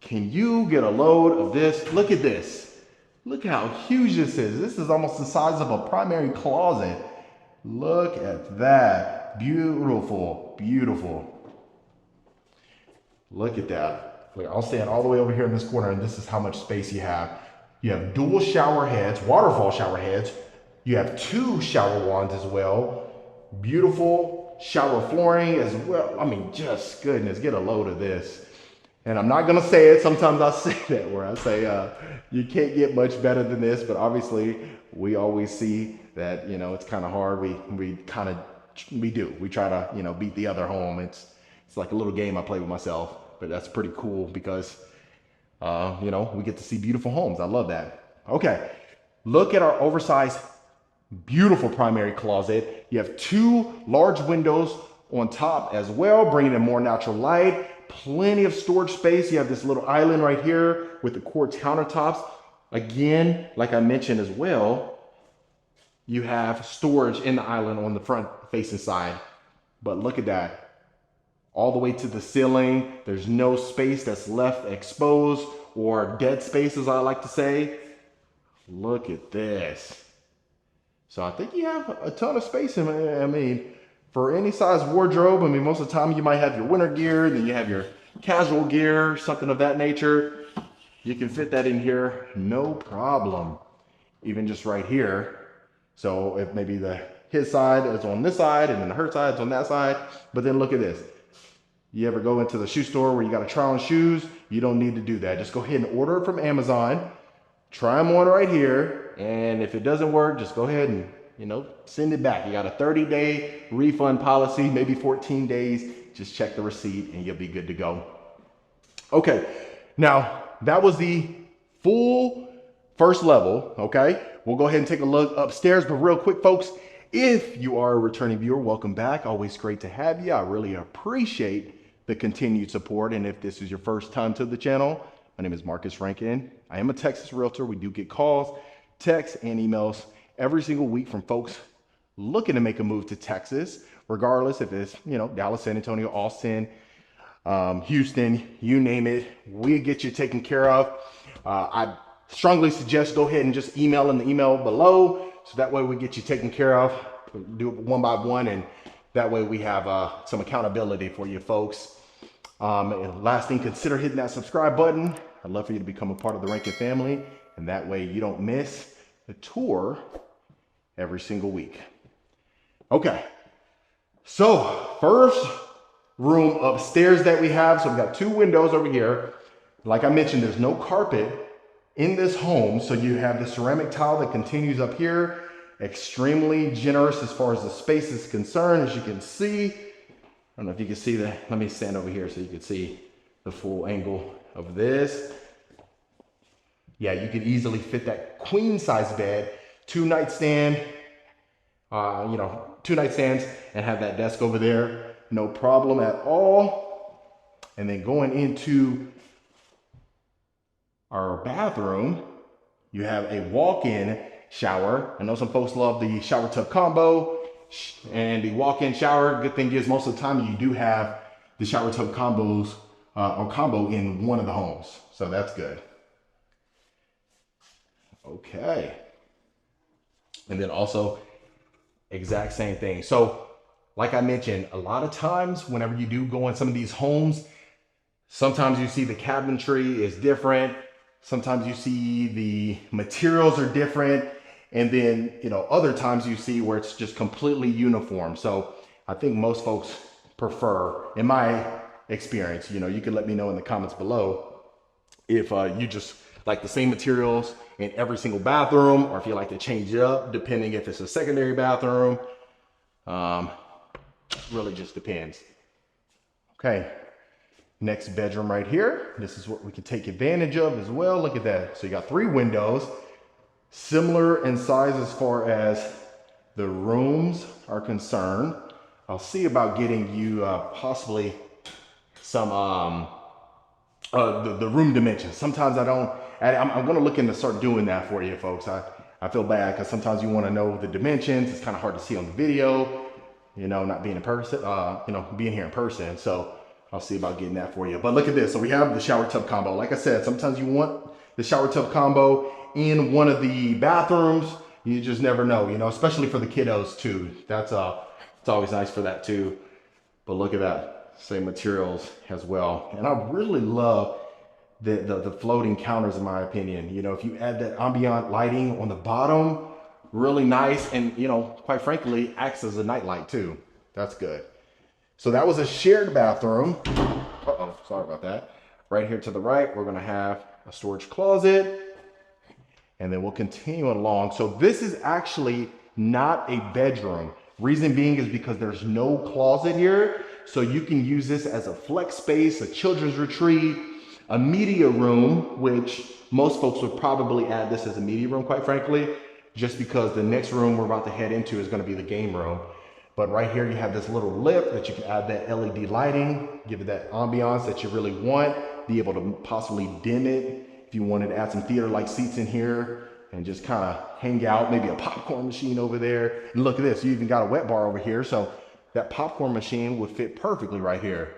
Can you get a load of this? Look at this. Look how huge this is. This is almost the size of a primary closet. Look at that. Beautiful, beautiful. Look at that. Wait, I'll stand all the way over here in this corner, and this is how much space you have. You have dual shower heads, waterfall shower heads. You have 2 shower wands as well. Beautiful shower flooring as well. I mean, just goodness, get a load of this. And I'm not gonna say it, sometimes I say that where I say, you can't get much better than this, but obviously we always see that, you know, it's kind of hard. We do. We try to, you know, beat the other home. It's like a little game I play with myself, but that's pretty cool because, you know, we get to see beautiful homes. I love that. Okay, look at our oversized, beautiful primary closet. You have 2 large windows on top as well, bringing in more natural light. Plenty of storage space. You have this little island right here with the quartz countertops. Again, like I mentioned as well, you have storage in the island on the front facing side. But look at that. All the way to the ceiling. There's no space that's left exposed or dead space, as I like to say. Look at this. So I think you have a ton of space in it. I mean, for any size wardrobe, I mean, most of the time you might have your winter gear, then you have your casual gear, something of that nature. You can fit that in here, no problem. Even just right here. So if maybe his side is on this side and then her side is on that side, but then look at this. You ever go into the shoe store where you got to try on shoes? You don't need to do that. Just go ahead and order it from Amazon. Try them on right here. And if it doesn't work, just go ahead and, you know, send it back. You got a 30-day refund policy, maybe 14 days. Just check the receipt and you'll be good to go. Okay, now that was the full first level, okay? We'll go ahead and take a look upstairs, but real quick, folks, if you are a returning viewer, welcome back. Always great to have you. I really appreciate the continued support. And if this is your first time to the channel, my name is Marcus Rankin. I am a Texas realtor. We do get calls, texts, and emails every single week from folks looking to make a move to Texas, regardless if it's, you know, Dallas, San Antonio, Austin, Houston, you name it, we get you taken care of. I strongly suggest go ahead and just email in the email below, so that way we get you taken care of. Do it one by one, and that way we have some accountability for you folks. And last thing, consider hitting that subscribe button. I'd love for you to become a part of the Rankin family, and that way you don't miss the tour every single week. Okay, so first room upstairs that we have. So we got 2 windows over here. Like I mentioned, there's no carpet in this home. So you have the ceramic tile that continues up here. Extremely generous as far as the space is concerned, as you can see. I don't know if you can see that. Let me stand over here so you can see the full angle of this. Yeah, you could easily fit that queen size bed, 2 nightstand, 2 nightstands, and have that desk over there. No problem at all. And then going into our bathroom, you have a walk-in shower. I know some folks love the shower tub combo and the walk-in shower. Good thing is most of the time you do have the shower tub combos or combo in one of the homes. So that's good. Okay. And then also exact same thing. So like I mentioned, a lot of times whenever you do go in some of these homes, sometimes you see the cabinetry is different. Sometimes you see the materials are different. And then, you know, other times you see where it's just completely uniform. So I think most folks prefer, in my experience, you know, you can let me know in the comments below if you just like the same materials in every single bathroom, or if you like to change it up depending if it's a secondary bathroom. Really just depends. Okay, next bedroom right here. This is what we can take advantage of as well. Look at that. So you got 3 windows, similar in size as far as the rooms are concerned. I'll see about getting you possibly some the room dimensions. Sometimes I'm going to look into start doing that for you folks. I feel bad because sometimes you want to know the dimensions. It's kind of hard to see on the video, you know, not being in person, you know, being here in person. So I'll see about getting that for you. But look at this. So we have the shower tub combo. Like I said, sometimes you want the shower tub combo in one of the bathrooms. You just never know, you know, especially for the kiddos too. That's it's always nice for that too. But look at that, same materials as well. And I really love the floating counters in my opinion. You know, if you add that ambient lighting on the bottom, really nice. And you know, quite frankly, acts as a nightlight too. That's good. So that was a shared bathroom. Uh-oh, sorry about that. Right here to the right, we're gonna have a storage closet. And then we'll continue along. So this is actually not a bedroom. Reason being is because there's no closet here. So you can use this as a flex space, a children's retreat, a media room, which most folks would probably add this as a media room, quite frankly, just because the next room we're about to head into is gonna be the game room. But right here, you have this little lip that you can add that LED lighting, give it that ambiance that you really want, be able to possibly dim it. If you wanted to add some theater-like seats in here and just kind of hang out, maybe a popcorn machine over there. And look at this, you even got a wet bar over here. So that popcorn machine would fit perfectly right here.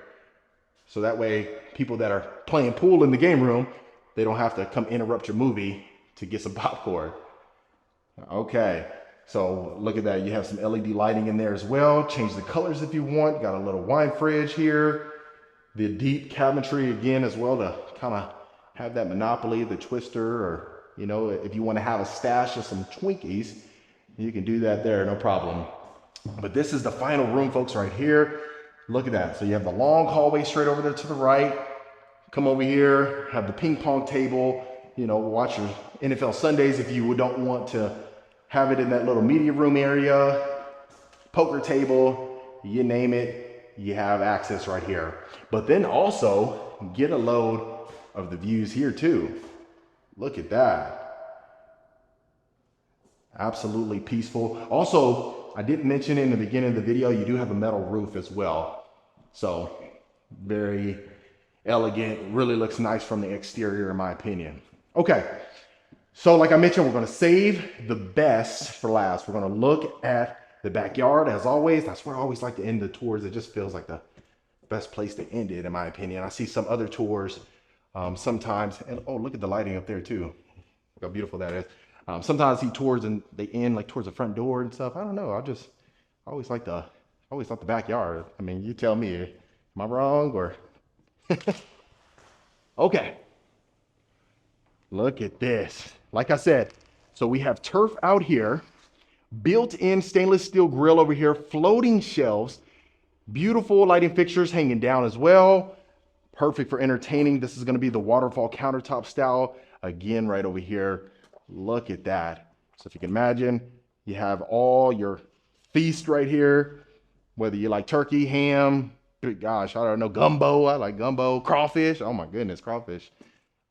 So that way, people that are playing pool in the game room, they don't have to come interrupt your movie to get some popcorn. Okay, so look at that. You have some LED lighting in there as well. Change the colors if you want. You got a little wine fridge here. The deep cabinetry again as well to kind of have that Monopoly, the Twister, or, you know, if you want to have a stash of some Twinkies, you can do that there, no problem. But this is the final room, folks, right here. Look at that. So you have the long hallway straight over there to the right. Come over here, have the ping pong table, you know, watch your NFL Sundays if you don't want to have it in that little media room area. Poker table, you name it, you have access right here. But then also get a load of the views here too. Look at that. Absolutely peaceful. Also, I didn't mention in the beginning of the video, you do have a metal roof as well. So very elegant, really looks nice from the exterior in my opinion. Okay, so like I mentioned, we're gonna save the best for last. We're gonna look at the backyard as always. That's where I always like to end the tours. It just feels like the best place to end it in my opinion. I see some other tours sometimes, and oh, look at the lighting up there too. Look how beautiful that is. Sometimes I see tours and they end like towards the front door and stuff. I don't know. I always like the backyard. I mean, you tell me, am I wrong or? Okay. Look at this. Like I said, so we have turf out here, built-in stainless steel grill over here, floating shelves, beautiful lighting fixtures hanging down as well. Perfect for entertaining. This is going to be the waterfall countertop style. Again, right over here. Look at that. So if you can imagine, you have all your feast right here, whether you like turkey, ham, gosh, I don't know, gumbo. I like gumbo, crawfish. Oh my goodness, crawfish.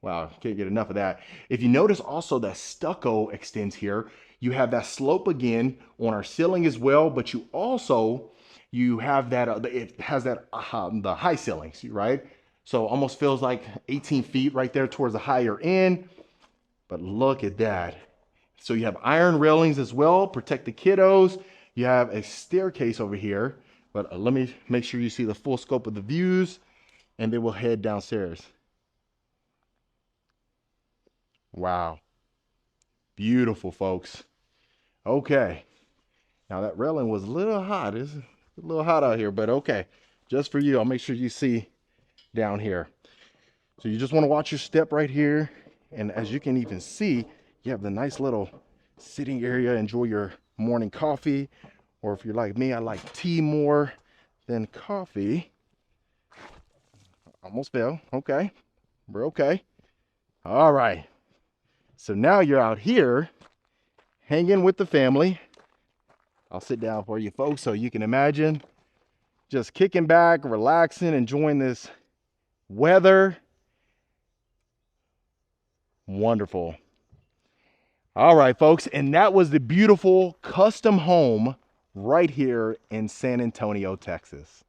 Wow, can't get enough of that. If you notice also that stucco extends here, you have that slope again on our ceiling as well, but you have that, it has that, the high ceilings, right? So almost feels like 18 feet right there towards the higher end. But look at that. So you have iron railings as well, protect the kiddos. You have a staircase over here, but let me make sure you see the full scope of the views, and then we'll head downstairs. Wow. Beautiful, folks. Okay. Now that railing was a little hot. It's a little hot out here, but okay. Just for you, I'll make sure you see down here. So you just want to watch your step right here. And as you can even see, you have the nice little sitting area. Enjoy your morning coffee. Or if you're like me, I like tea more than coffee. Almost fell. Okay. We're okay. All right. So now you're out here hanging with the family. I'll sit down for you folks so you can imagine. just kicking back, relaxing, enjoying this weather. Wonderful. All right, folks, and that was the beautiful custom home right here in San Antonio, Texas.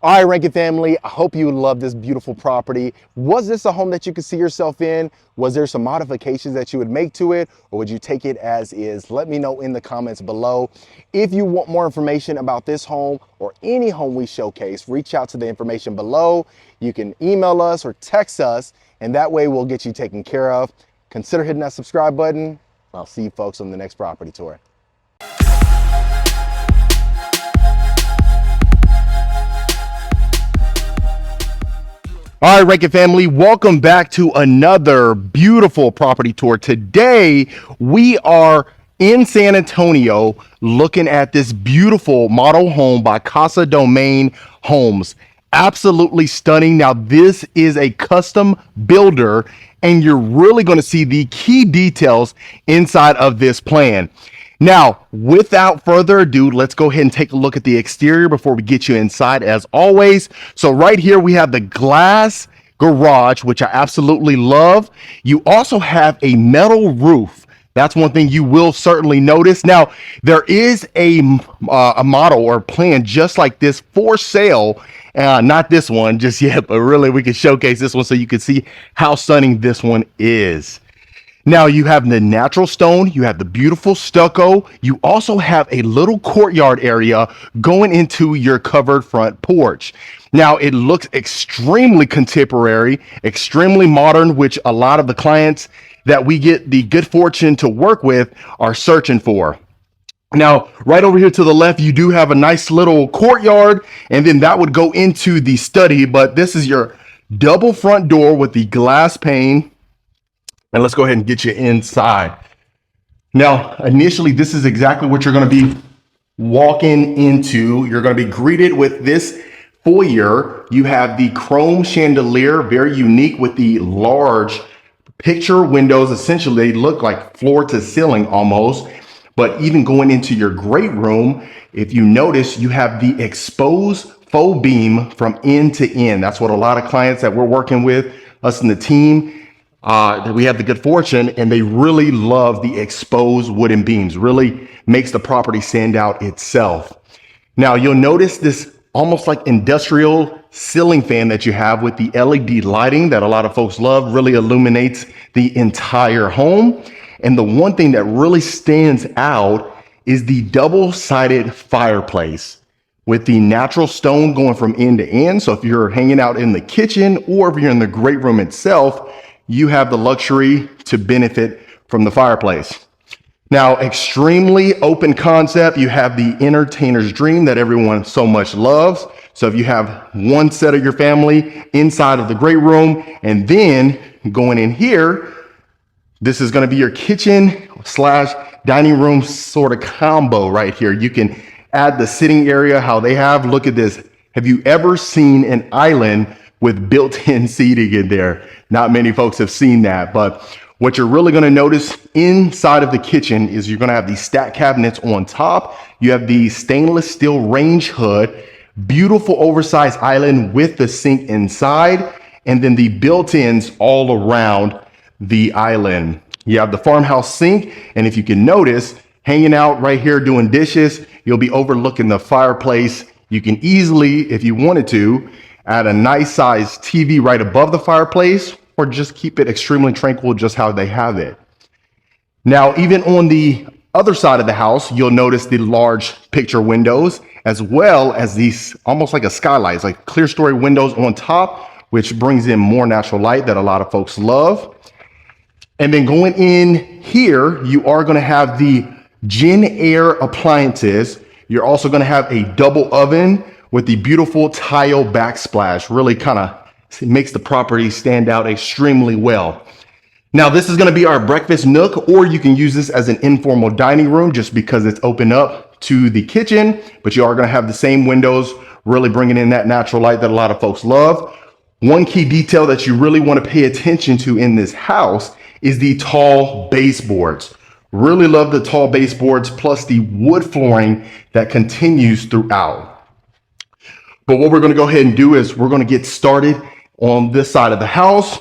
All right, Rankin family, I hope you love this beautiful property. Was this a home that you could see yourself in? Was there some modifications that you would make to it, or would you take it as is? Let me know in the comments below. If you want more information about this home or any home we showcase, reach out to the information below. You can email us or text us, and that way we'll get you taken care of. Consider hitting that subscribe button. I'll see you folks on the next property tour. All right, Rankin family, welcome back to another beautiful property tour. Today, we are in San Antonio looking at this beautiful model home by Casa Homes. Absolutely stunning. Now, this is a custom builder, and you're really going to see the key details inside of this plan. Now, without further ado, let's go ahead and take a look at the exterior before we get you inside as always. So right here, we have the glass garage, which I absolutely love. You also have a metal roof. That's one thing you will certainly notice. Now, there is a model or plan just like this for sale. Not this one just yet, but really we can showcase this one so you can see how stunning this one is. Now you have the natural stone, you have the beautiful stucco, you also have a little courtyard area going into your covered front porch. Now it looks extremely contemporary, extremely modern, which a lot of the clients that we get the good fortune to work with are searching for. Now, right over here to the left, you do have a nice little courtyard, and then that would go into the study, but this is your double front door with the glass pane. And let's go ahead and get you inside. Now, initially, this is exactly what you're going to be walking into. You're going to be greeted with this foyer. You have the chrome chandelier, very unique with the large picture windows. Essentially, they look like floor to ceiling almost. But even going into your great room, if you notice, you have the exposed faux beam from end to end. That's what a lot of clients that we're working with, us and the team, that we have the good fortune, and they really love the exposed wooden beams. Really makes the property stand out itself. Now you'll notice this almost like industrial ceiling fan that you have with the LED lighting that a lot of folks love. Really illuminates the entire home. And the one thing that really stands out is the double-sided fireplace with the natural stone going from end to end. So if you're hanging out in the kitchen or if you're in the great room itself, you have the luxury to benefit from the fireplace. Now, extremely open concept. You have the entertainer's dream that everyone so much loves. So if you have one set of your family inside of the great room, and then going in here, this is going to be your kitchen slash dining room sort of combo right here. You can add the sitting area, how they have. Look at this. Have you ever seen an island with built-in seating in there? Not many folks have seen that, but what you're really going to notice inside of the kitchen is you're going to have these stack cabinets on top. You have the stainless steel range hood, beautiful oversized island with the sink inside, and then the built-ins all around the island. You have the farmhouse sink, and if you can notice, hanging out right here doing dishes, you'll be overlooking the fireplace. You can easily, if you wanted to, add a nice size TV right above the fireplace, or just keep it extremely tranquil just how they have it. Now, even on the other side of the house, you'll notice the large picture windows, as well as these almost like a skylight. It's like clear story windows on top, which brings in more natural light that a lot of folks love. And then going in here, you are going to have the Gen Air appliances. You're also going to have a double oven with the beautiful tile backsplash. Really kind of makes the property stand out extremely well. Now, this is going to be our breakfast nook, or you can use this as an informal dining room just because it's open up to the kitchen, but you are going to have the same windows, really bringing in that natural light that a lot of folks love. One key detail that you really want to pay attention to in this house is the tall baseboards. Really love the tall baseboards, plus the wood flooring that continues throughout. But what we're going to go ahead and do is we're going to get started on this side of the house.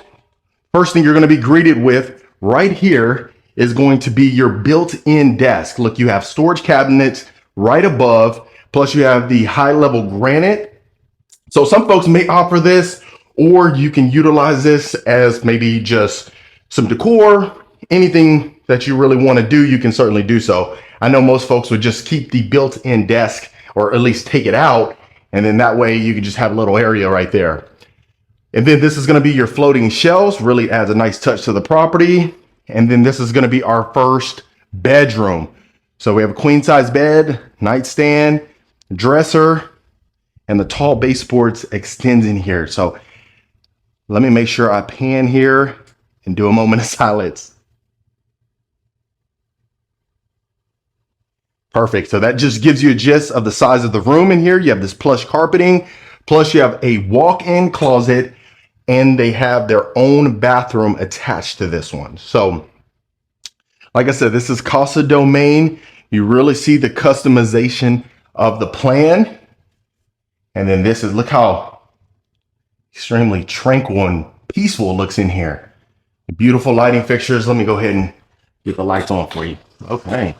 First thing you're going to be greeted with right here is going to be your built-in desk. Look, you have storage cabinets right above, plus you have the high-level granite. So some folks may opt for this, or you can utilize this as maybe just some decor. Anything that you really want to do, you can certainly do so. I know most folks would just keep the built-in desk, or at least take it out, and then that way you can just have a little area right there. And then this is going to be your floating shelves, really adds a nice touch to the property. And then this is going to be our first bedroom. So we have a queen size bed, nightstand, dresser, and the tall baseboards extends in here. So let me make sure I pan here and do a moment of silence. Perfect. So that just gives you a gist of the size of the room in here. You have this plush carpeting, plus you have a walk-in closet, and they have their own bathroom attached to this one. So like I said, this is Casa domain. You really see the customization of the plan. And then this is, look how extremely tranquil and peaceful it looks in here. Beautiful lighting fixtures. Let me go ahead and get the lights on for you. Okay.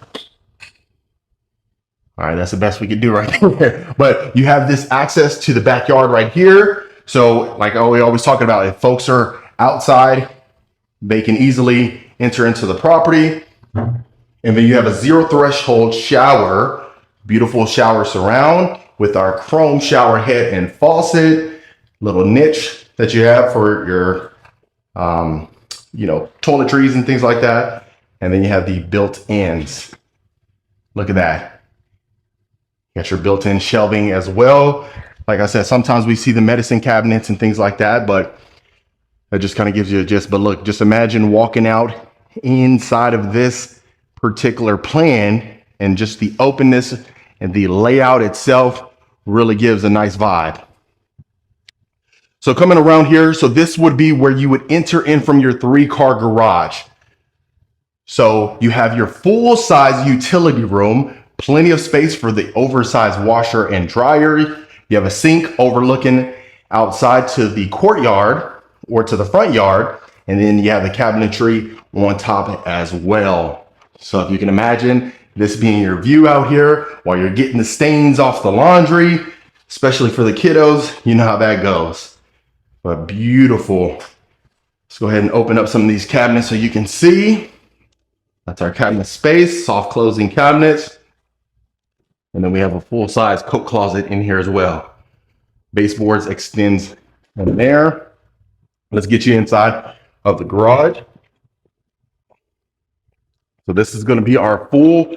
All right, that's the best we could do right there. But you have this access to the backyard right here. So like we always talking about, if folks are outside, they can easily enter into the property. And then you have a zero threshold shower, beautiful shower surround with our chrome shower head and faucet, little niche that you have for your, toiletries and things like that. And then you have the built-ins. Look at that. You got your built-in shelving as well. Like I said, sometimes we see the medicine cabinets and things like that, but that just kind of gives you a gist. But look, just imagine walking out inside of this particular plan, and just the openness and the layout itself really gives a nice vibe. So coming around here, so this would be where you would enter in from your 3-car garage. So you have your full-size utility room, plenty of space for the oversized washer and dryer. You have a sink overlooking outside to the courtyard or to the front yard. And then you have the cabinetry on top as well. So if you can imagine this being your view out here while you're getting the stains off the laundry, especially for the kiddos, you know how that goes. But beautiful. Let's go ahead and open up some of these cabinets so you can see. That's our cabinet space, soft closing cabinets. And then we have a full-size coat closet in here as well. Baseboards extends in there. Let's get you inside of the garage. So this is going to be our full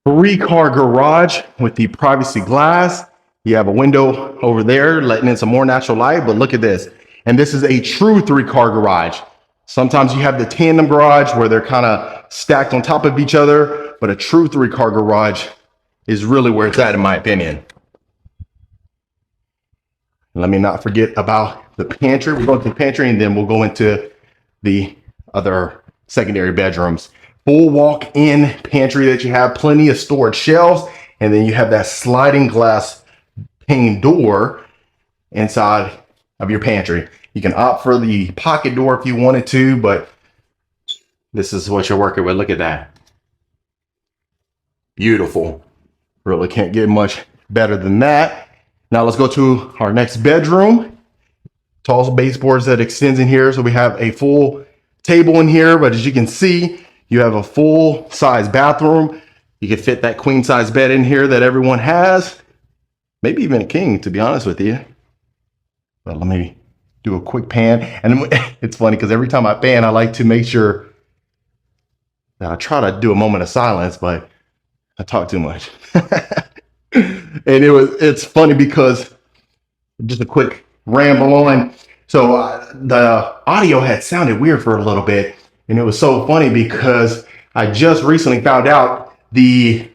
3-car garage with the privacy glass. You have a window over there letting in some more natural light, but look at this. And this is a true 3-car garage. Sometimes you have the tandem garage where they're kind of stacked on top of each other, but a true 3-car garage is really where it's at, in my opinion. Let me not forget about the pantry. We'll go to the pantry and then we'll go into the other secondary bedrooms. Full walk-in pantry that you have, plenty of storage shelves, and then you have that sliding glass pane door inside of your pantry. You can opt for the pocket door if you wanted to, but this is what you're working with. Look at that. Beautiful. Really can't get much better than that. Now let's go to our next bedroom. Tall baseboards that extends in here. So we have a full table in here, but as you can see, you have a full size bathroom. You can fit that queen size bed in here that everyone has. Maybe even a king, to be honest with you. But let me do a quick pan. And it's funny because every time I pan, I like to make sure that I try to do a moment of silence, but I talk too much. And it's funny because just a quick ramble on. So the audio had sounded weird for a little bit, and it was so funny because I just recently found out the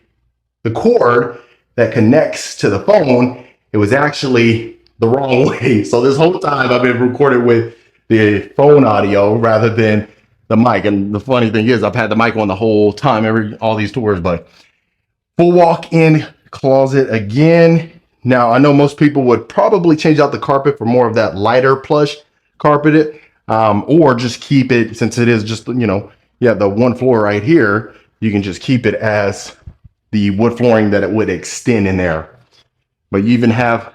cord that connects to the phone, it was actually the wrong way. So this whole time I've been recording with the phone audio rather than the mic. And the funny thing is I've had the mic on the whole time, all these tours, but full walk-in closet again. Now, I know most people would probably change out the carpet for more of that lighter plush carpeted, or just keep it, since it is just, yeah, the one floor right here, you can just keep it as the wood flooring that it would extend in there. But you even have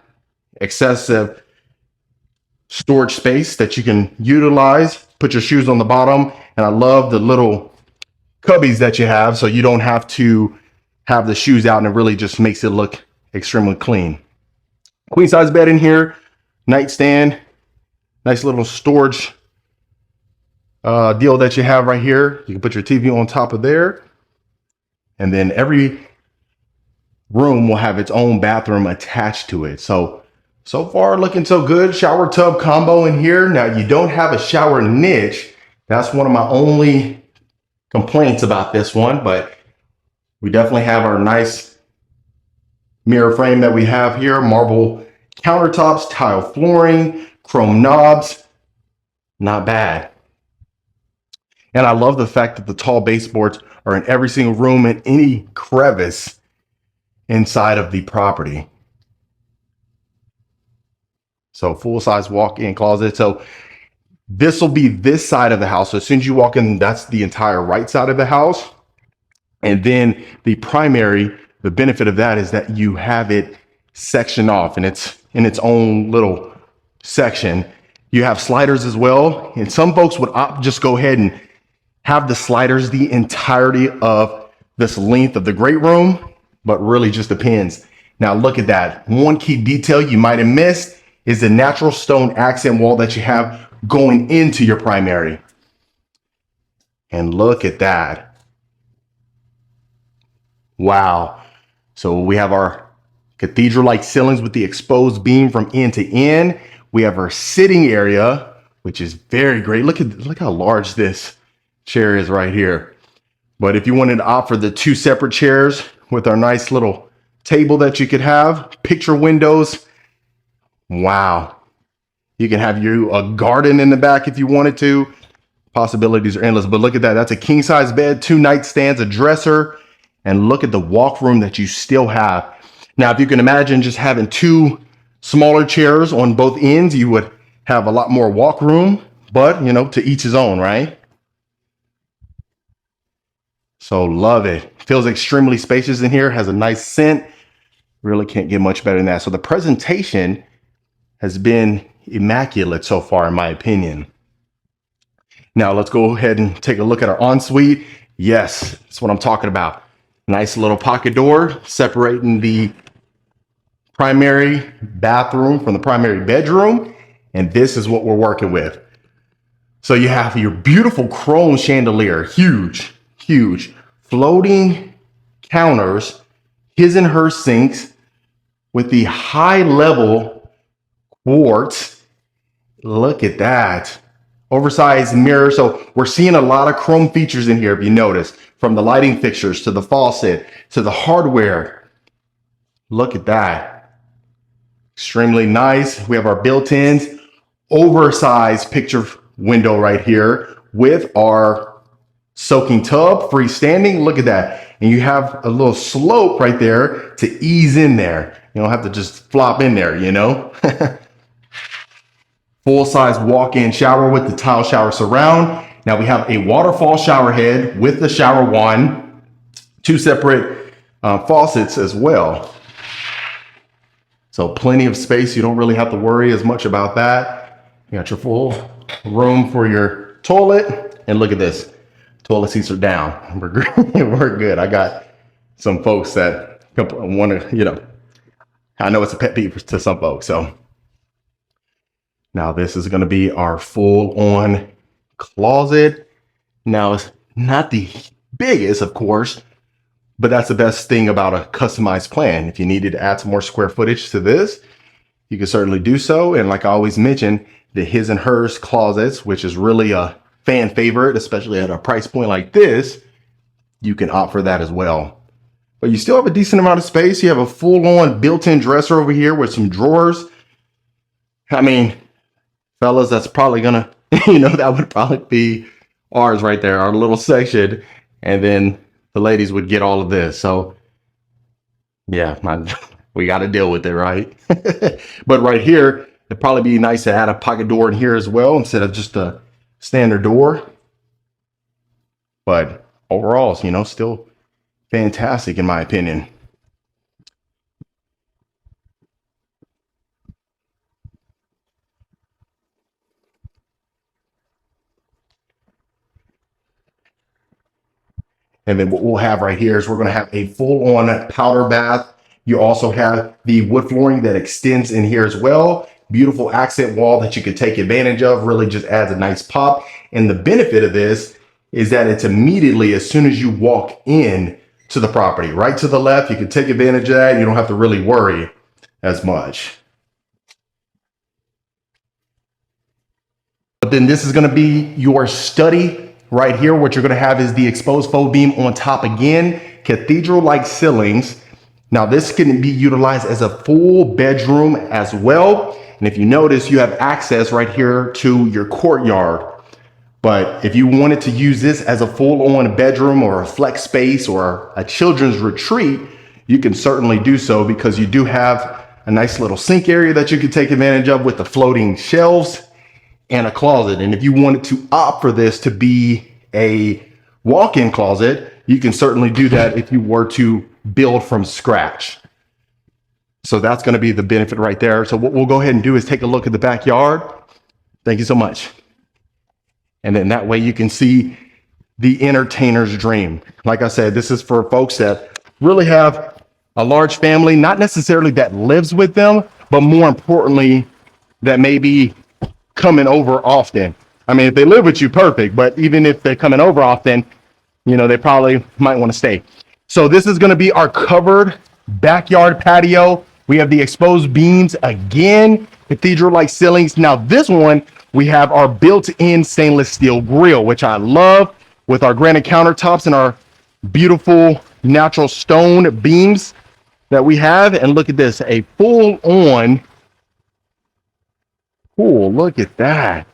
excessive storage space that you can utilize, put your shoes on the bottom. And I love the little cubbies that you have, so you don't have to have the shoes out, and it really just makes it look extremely clean. Queen size bed in here, nightstand, nice little storage deal that you have right here. You can put your TV on top of there, and then every room will have its own bathroom attached to it. So far looking so good. Shower tub combo in here. Now, you don't have a shower niche. That's one of my only complaints about this one, but we definitely have our nice mirror frame that we have here, marble countertops, tile flooring, chrome knobs. Not bad. And I love the fact that the tall baseboards are in every single room and any crevice inside of the property. So full-size walk-in closet. So this will be this side of the house. So as soon as you walk in, that's the entire right side of the house. And then the primary, the benefit of that is that you have it sectioned off, and it's in its own little section. You have sliders as well. And some folks would opt just go ahead and have the sliders the entirety of this length of the great room, but really just depends. Now look at that. One key detail you might have missed is the natural stone accent wall that you have going into your primary. And look at that. Wow. So we have our cathedral-like ceilings with the exposed beam from end to end. We have our sitting area, which is very great. Look how large this chair is right here. But if you wanted to opt for the two separate chairs with our nice little table that you could have, picture windows. Wow. You can have a garden in the back if you wanted to. Possibilities are endless, but look at that. That's a king size bed, 2 nightstands, a dresser, and look at the walk room that you still have. Now, if you can imagine just having 2 smaller chairs on both ends, you would have a lot more walk room, but to each his own, right? So love it. Feels extremely spacious in here, has a nice scent. Really can't get much better than that. So the presentation has been immaculate so far, in my opinion. Now let's go ahead and take a look at our ensuite. Yes, that's what I'm talking about. Nice little pocket door separating the primary bathroom from the primary bedroom. And this is what we're working with. So you have your beautiful chrome chandelier, huge, floating counters, his and her sinks with the high level quartz. Look at that. Oversized mirror. So we're seeing a lot of chrome features in here, if you notice, from the lighting fixtures to the faucet to the hardware. Look at that. Extremely nice. We have our built-ins, oversized picture window right here with our soaking tub, freestanding. Look at that. And you have a little slope right there to ease in there. You don't have to just flop in there, Full-size walk-in shower with the tile shower surround. Now we have a waterfall shower head with the shower wand, 2 separate faucets as well. So plenty of space. You don't really have to worry as much about that. You got your full room for your toilet. And look at this. Toilet seats are down. We're good. We're good. I got some folks that want to, I know it's a pet peeve to some folks. So now this is going to be our full-on closet. Now it's not the biggest, of course, but that's the best thing about a customized plan. If you needed to add some more square footage to this, you can certainly do so. And like I always mention, the his and hers closets, which is really a fan favorite, especially at a price point like this, you can opt for that as well. But you still have a decent amount of space. You have a full-on built-in dresser over here with some drawers. I mean, fellas, that's probably gonna, that would probably be ours right there, our little section. And then the ladies would get all of this. So yeah, we got to deal with it, right? But right here, it'd probably be nice to add a pocket door in here as well instead of just a standard door. But overall, you know, still fantastic in my opinion. And then what we'll have right here is we're going to have a full-on powder bath. You also have the wood flooring that extends in here as well. Beautiful accent wall that you could take advantage of. Really just adds a nice pop. And the benefit of this is that it's immediately as soon as you walk in to the property, right to the left, you can take advantage of that. You don't have to really worry as much. But then this is going to be your study. Right here, what you're going to have is the exposed faux beam on top again, cathedral-like ceilings. Now this can be utilized as a full bedroom as well. And if you notice, you have access right here to your courtyard. But if you wanted to use this as a full-on bedroom or a flex space or a children's retreat, you can certainly do so because you do have a nice little sink area that you can take advantage of with the floating shelves and a closet. And if you wanted to opt for this to be a walk-in closet, you can certainly do that if you were to build from scratch. So that's going to be the benefit right there. So what we'll go ahead and do is take a look at the backyard. Thank you so much. And then that way you can see the entertainer's dream. Like I said, this is for folks that really have a large family, not necessarily that lives with them, but more importantly, that maybe coming over often. I mean, if they live with you, perfect. But even if they're coming over often, you know, they probably might want to stay. So this is going to be our covered backyard patio. We have the exposed beams again, cathedral-like ceilings. Now this one, we have our built-in stainless steel grill, which I love, with our granite countertops and our beautiful natural stone beams that we have. And look at this, a full-on pool. Look at that.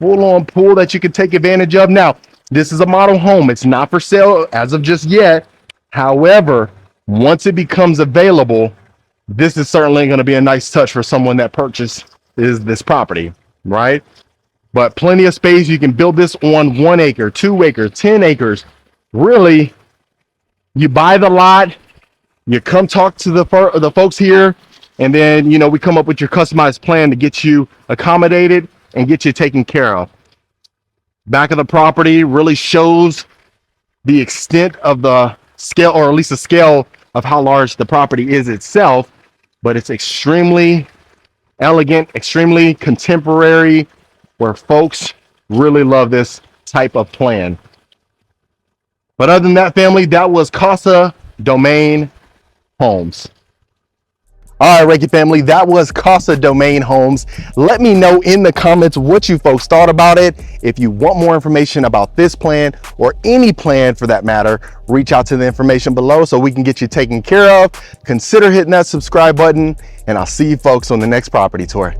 Full-on pool that you can take advantage of. Now, this is a model home. It's not for sale as of just yet. However, once it becomes available, this is certainly going to be a nice touch for someone that purchases this property, right? But plenty of space. You can build this on 1 acre, 2 acres, 10 acres. Really, you buy the lot, you come talk to the folks here, and then, you know, we come up with your customized plan to get you accommodated and get you taken care of. Back of the property really shows the extent of the scale, or at least the scale of how large the property is itself, but it's extremely elegant, extremely contemporary, where folks really love this type of plan. But other than that, family, that was Casa Domain Homes. All right, Reiki family, that was Casa Domain Homes. Let me know in the comments what you folks thought about it. If you want more information about this plan or any plan for that matter, reach out to the information below so we can get you taken care of. Consider hitting that subscribe button, and I'll see you folks on the next property tour.